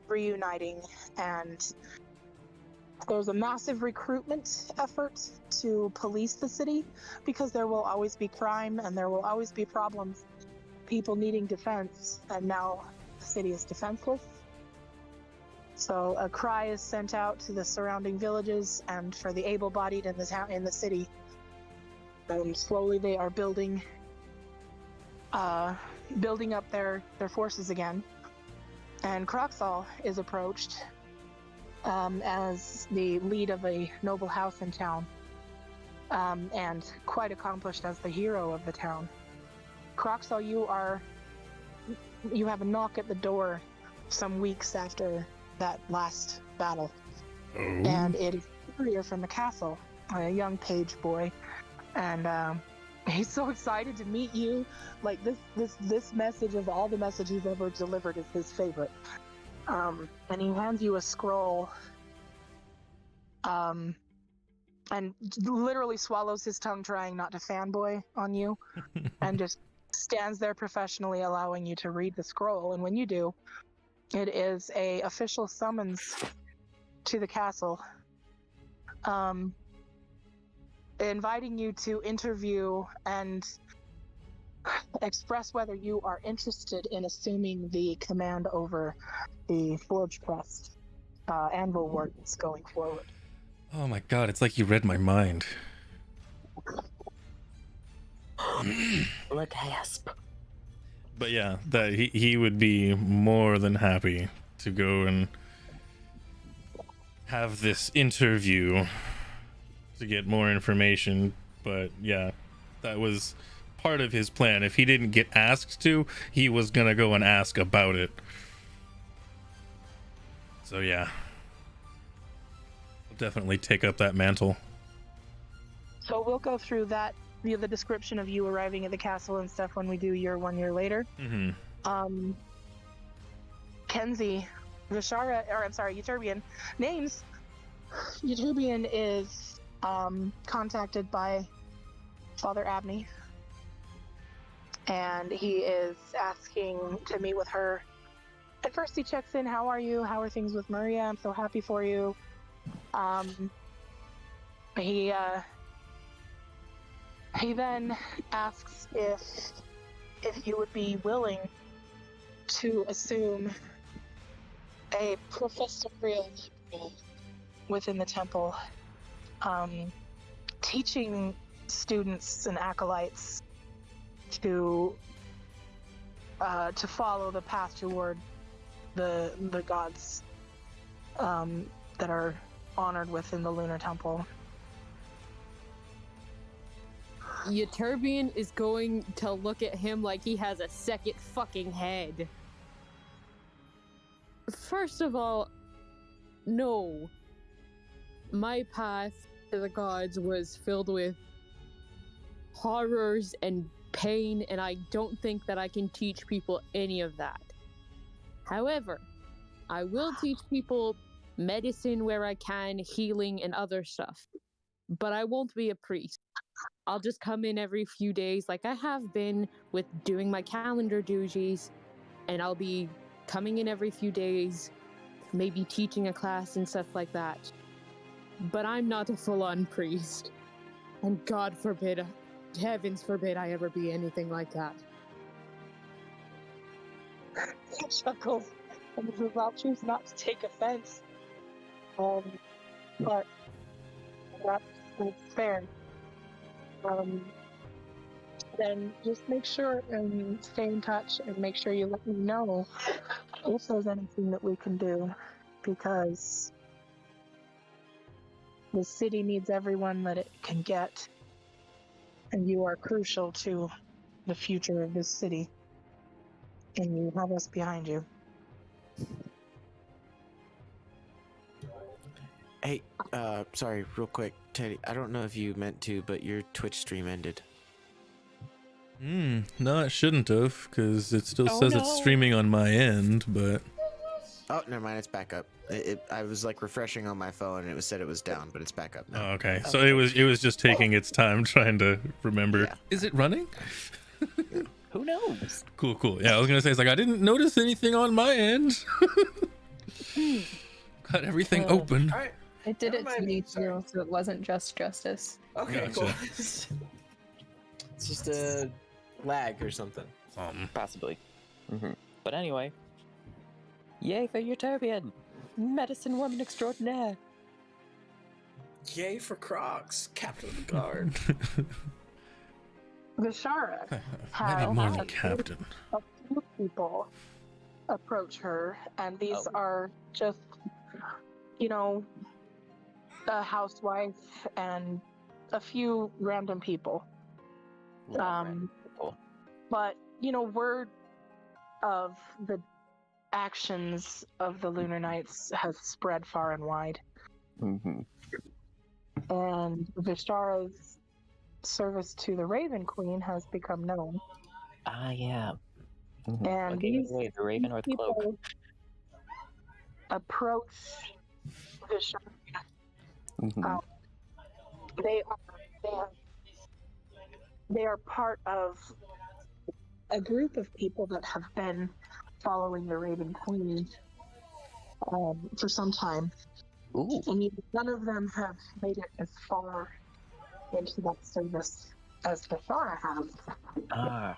reuniting, and there's a massive recruitment effort to police the city because there will always be crime and there will always be problems, people needing defense, and now the city is defenseless. So a cry is sent out to the surrounding villages and for the able-bodied in the town, in the city. And slowly they are building up their forces again. And Croxall is approached as the lead of a noble house in town, and quite accomplished as the hero of the town. Croxall, you have a knock at the door some weeks after that last battle. Oh. And it is a courier from the castle, a young page boy, and he's so excited to meet you. Like this message of all the messages he's ever delivered is his favorite. And he hands you a scroll, and literally swallows his tongue trying not to fanboy on you, and just stands there professionally allowing you to read the scroll. And when you do, it is a official summons to the castle, inviting you to interview and express whether you are interested in assuming the command over the Forge Crest Anvil Wardens going forward. Oh my god, it's like you read my mind. Look, gasp. But yeah, that he would be more than happy to go and have this interview to get more information. But yeah, that was part of his plan. If he didn't get asked to, he was gonna go and ask about it. So yeah, I'll definitely take up that mantle. So we'll go through that, the description of you arriving at the castle and stuff when we do your 1 year later. Mm-hmm. Kenzie, Euterbian names. Euterbian is contacted by Father Abney, and he is asking to meet with her. At first he checks in, how are you? How are things with Maria? I'm so happy for you. He then asks if you would be willing to assume a professorial role within the temple, teaching students and acolytes to follow the path toward the gods that are honored within the Lunar Temple. Euterbian is going to look at him like he has a second fucking head. First of all, no. My path to the gods was filled with horrors and pain, and I don't think that I can teach people any of that. However, I will teach people medicine where I can, healing, and other stuff. But I won't be a priest. I'll just come in every few days, like I have been with doing my calendar duties, and I'll be coming in every few days, maybe teaching a class and stuff like that. But I'm not a full-on priest. And God forbid, heavens forbid I ever be anything like that. He chuckles and says, I'll choose not to take offense. But that's fair. Then just make sure and stay in touch and make sure you let me know if there's anything that we can do, because the city needs everyone that it can get, and you are crucial to the future of this city, and you have us behind you. Hey, sorry, real quick, Teddy. I don't know if you meant to, but your Twitch stream ended. No, it shouldn't have, because it still Oh, says no. it's streaming on my end, but... Oh, never mind. It's back up. I was like refreshing on my phone, and it said it was down, but it's back up Oh, now. okay. So it was just taking its time trying to remember. Yeah. Is it running? Who knows? Cool. Yeah, I was gonna say, it's like I didn't notice anything on my end. Got everything open. All right. It did Never it to mind me me, sorry. too, so it wasn't just justice. Okay, Gotcha. cool. It's just a lag or something. Possibly. But anyway, yay for Utopian! Medicine woman extraordinaire! Yay for Crocs, Captain of the Guard. Vishara I need has more a than captain. few people approach her, and these are just, a housewife and a few random people. Cool. But, word of the actions of the Lunar Knights has spread far and wide. And Vishara's service to the Raven Queen has become known. Ah, yeah. And What gave it these away, the raven or the cloak? people approach Vishara. They are part of a group of people that have been following the Raven Queen for some time. Ooh. And none of them have made it as far into that service as Vishara has. Ah.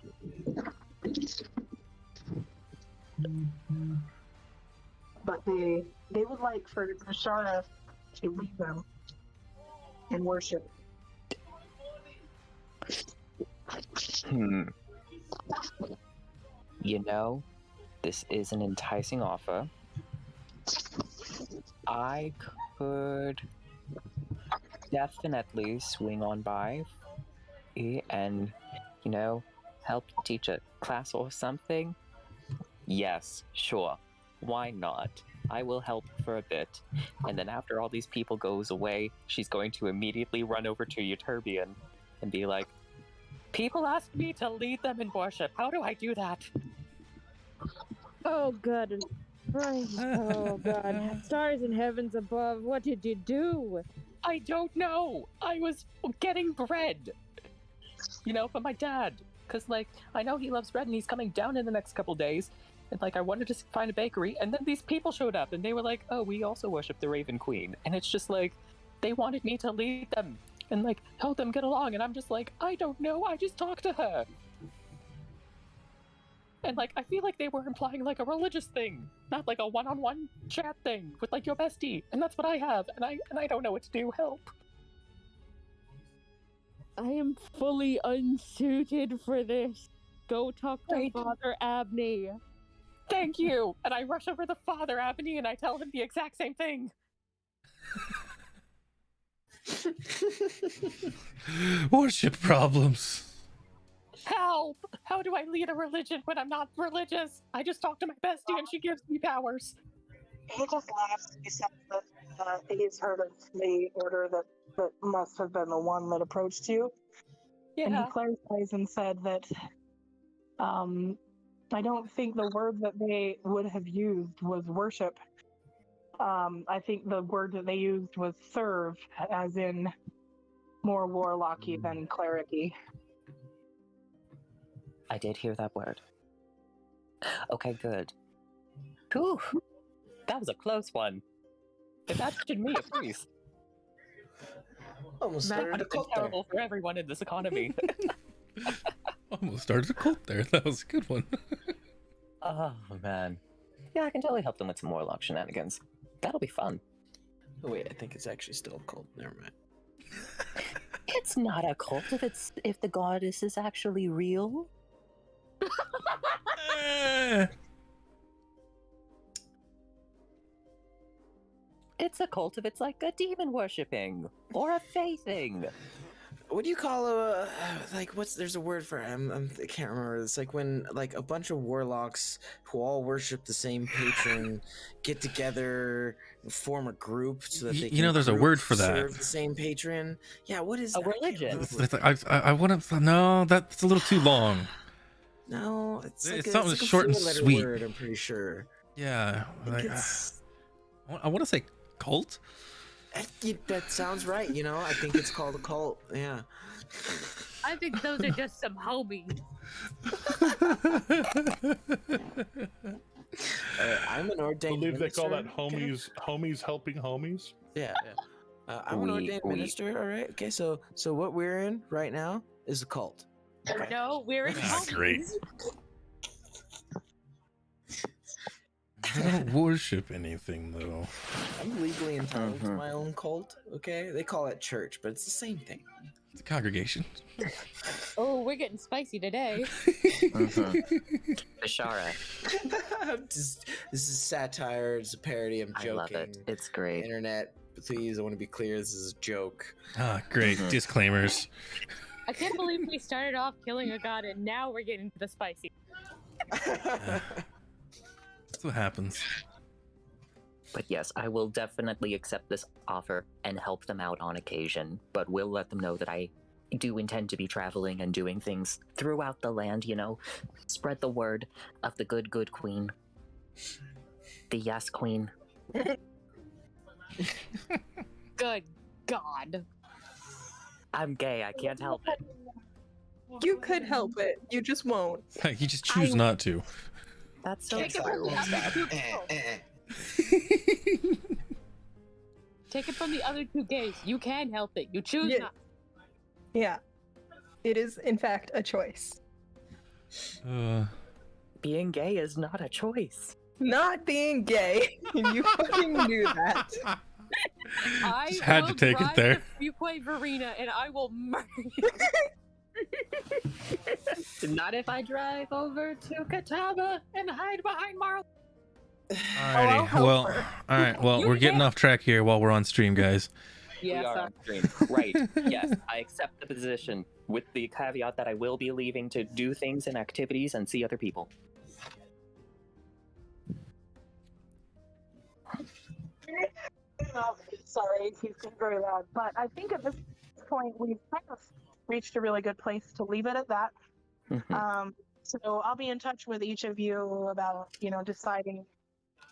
But they would like for Vishara to lead them in worship. You know, this is an enticing offer. I could definitely swing on by and, help teach a class or something. Yes, sure. Why not? I will help for a bit. And then after all these people goes away, she's going to immediately run over to Euterbian and be like, people asked me to lead them in worship. How do I do that? Oh, God. Oh, God. Stars in heavens above. What did you do? I don't know. I was getting bread, for my dad. Because, I know he loves bread and he's coming down in the next couple days. And, I wanted to find a bakery. And then these people showed up and they were like, oh, we also worship the Raven Queen. And it's just they wanted me to lead them and, help them get along. And I'm just I don't know. I just talked to her. And, I feel like they were implying, a religious thing, not, a one-on-one chat thing with, your bestie. And that's what I have. And I don't know what to do. Help. I am fully unsuited for this. Go talk to Right. Father Abney. Thank you. And I rush over to Father Abney and I tell him the exact same thing. Worship problems. Help! How do I lead a religion when I'm not religious? I just talk to my bestie and she gives me powers. He just laughs. He said that he's heard of the order that must have been the one that approached you. And he Yeah. clarifies and said that I don't think the word that they would have used was worship. I think the word that they used was serve, as in more warlocky than clericy. I did hear that word. Okay, good. Whew. That was a close one. Imagine me a priest. Almost That started would a have been cult there. terrible for everyone in this economy. Almost started a cult there. That was a good one. Oh, man. Yeah, I can totally help them with some warlock shenanigans. That'll be fun. Oh, wait, I think it's actually still a cult. Never mind. It's not a cult if the goddess is actually real. It's a cult if it's like a demon worshipping or a faithing. What do you call a like? There's a word for it. I can't remember. It's like when like a bunch of warlocks who all worship the same patron get together, and form a group so that they You know, can there's a group word for that. serve the same patron. Yeah, what is A that? I can't religion. remember. I want to. No, that's a little too long. No, it's like It's a, something it's like short a and four-letter sweet. word. I'm pretty sure. Yeah, I think like, it's. I want to say cult. That sounds right. You know, I think it's called a cult. Yeah. I think those are just some homies. I'm an I ordained believe they minister. call that okay? homies helping homies. Yeah. I'm an ordained minister. All right. Okay. So what we're in right now is a cult. Okay. No, we're in Ah, homies. great. I don't worship anything though. I'm legally entitled to my own cult. Okay. They call it church, but it's the same thing. It's a congregation. Oh, we're getting spicy today. Bashara. This is satire. It's a parody. I'm joking. I love it. It's great. Internet, please. I want to be clear. This is a joke. Ah, great. Disclaimers. I can't believe we started off killing a god and now we're getting to the spicy. That's what happens. But yes, I will definitely accept this offer and help them out on occasion, but will let them know that I do intend to be traveling and doing things throughout the land, you know, spread the word of the good queen. The yes queen. Good God. I'm gay, I can't help it. You could help it. You just won't. You just choose not to. That's so Take it true. from the other two girls. Take it from the other two gays. You can help it. You choose Yeah. not. Yeah. It is, in fact, a choice. Being gay is not a choice. Not being gay. You fucking knew that. I Just had to will take it drive there. to Fuquay Verena and I will murder you. Not if I drive over to Catawba and hide behind Marl. Alrighty. help Well, her. all right. Well, You we're getting can't. off track here while we're on stream, guys. Yes, we are on stream. Right. Yes, I accept the position with the caveat that I will be leaving to do things and activities and see other people. Sorry, he's been very loud. But I think at this point we've kind of reached a really good place to leave it at that. So I'll be in touch with each of you about, deciding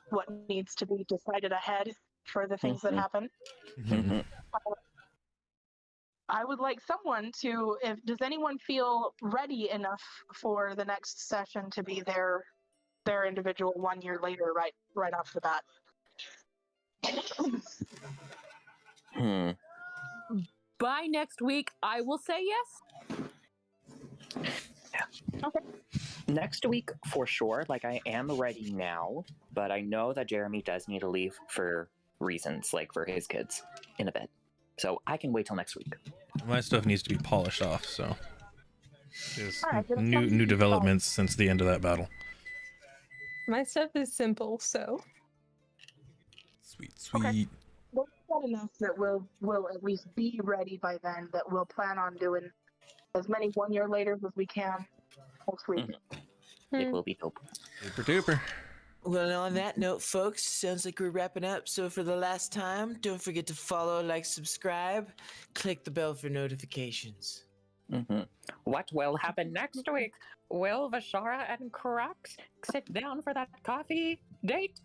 what needs to be decided ahead for the things that happen. I would like someone to, does anyone feel ready enough for the next session to be their individual 1 year later, right off the bat? By next week, I will say yes. Okay. Next week, for sure. Like, I am ready now, but I know that Jeremy does need to leave for reasons, like for his kids, in a bit. So I can wait till next week. My stuff needs to be polished off, so there's All right, then new something- developments since the end of that battle. My stuff is simple, so. Sweet. Okay. We'll get enough that we'll at least be ready by then, that we'll plan on doing as many 1 year later as we can next week. It will be dope. Super duper. Well, on that note, folks, sounds like we're wrapping up. So for the last time, don't forget to follow, like, subscribe, click the bell for notifications. What will happen next week? Will Vashara and Crocs sit down for that coffee date?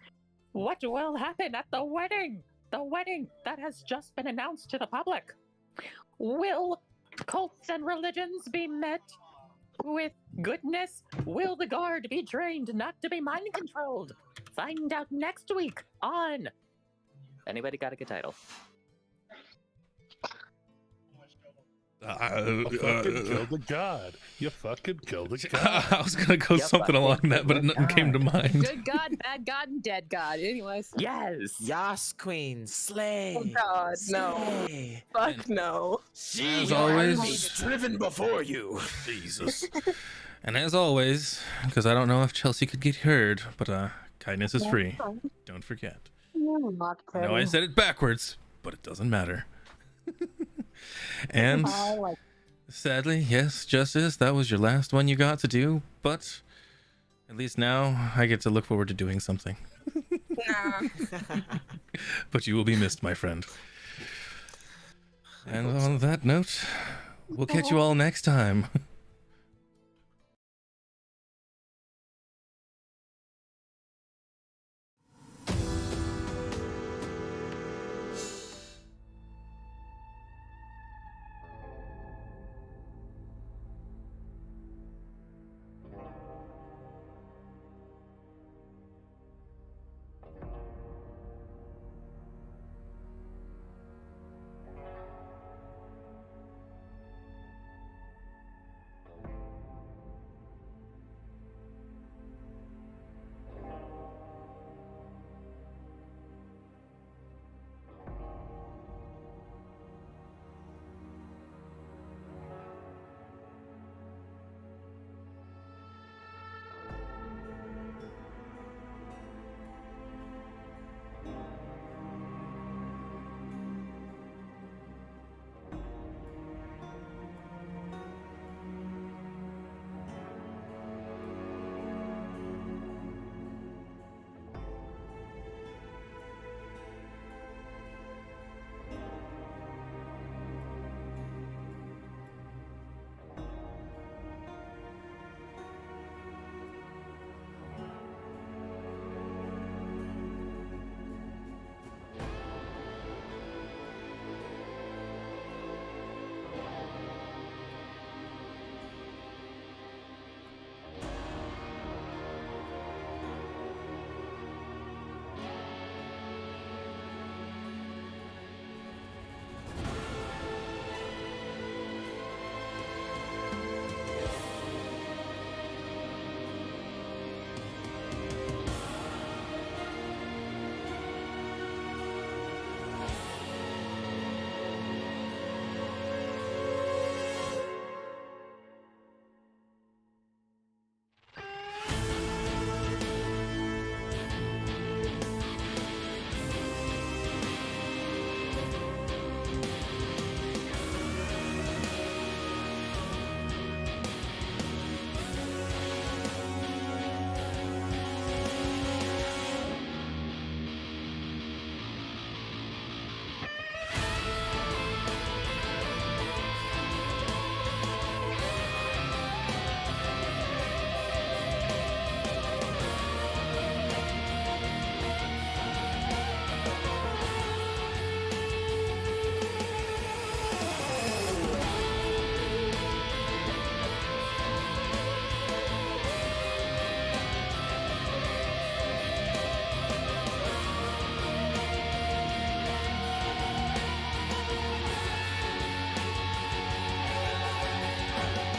What will happen at the wedding? The wedding that has just been announced to the public. Will cults and religions be met with goodness? Will the guard be trained not to be mind controlled? Find out next week on. Anybody got a good title? You fucking killed a god. You fucking killed a god. I was gonna go Yep, something I along think that, but it was nothing came to mind. Good God, bad God, and dead God. Anyways. Yes. Yas Queen, slay. Oh God, no. Slay. Fuck no. See As your always- enemies driven before you. Jesus. And as always, because I don't know if Chelsea could get heard, but kindness is free. Don't forget. I know I said it backwards, but it doesn't matter. And sadly, yes, Justice, that was your last one you got to do, but at least now I get to look forward to doing something. But you will be missed, my friend. And on that note, we'll catch you all next time.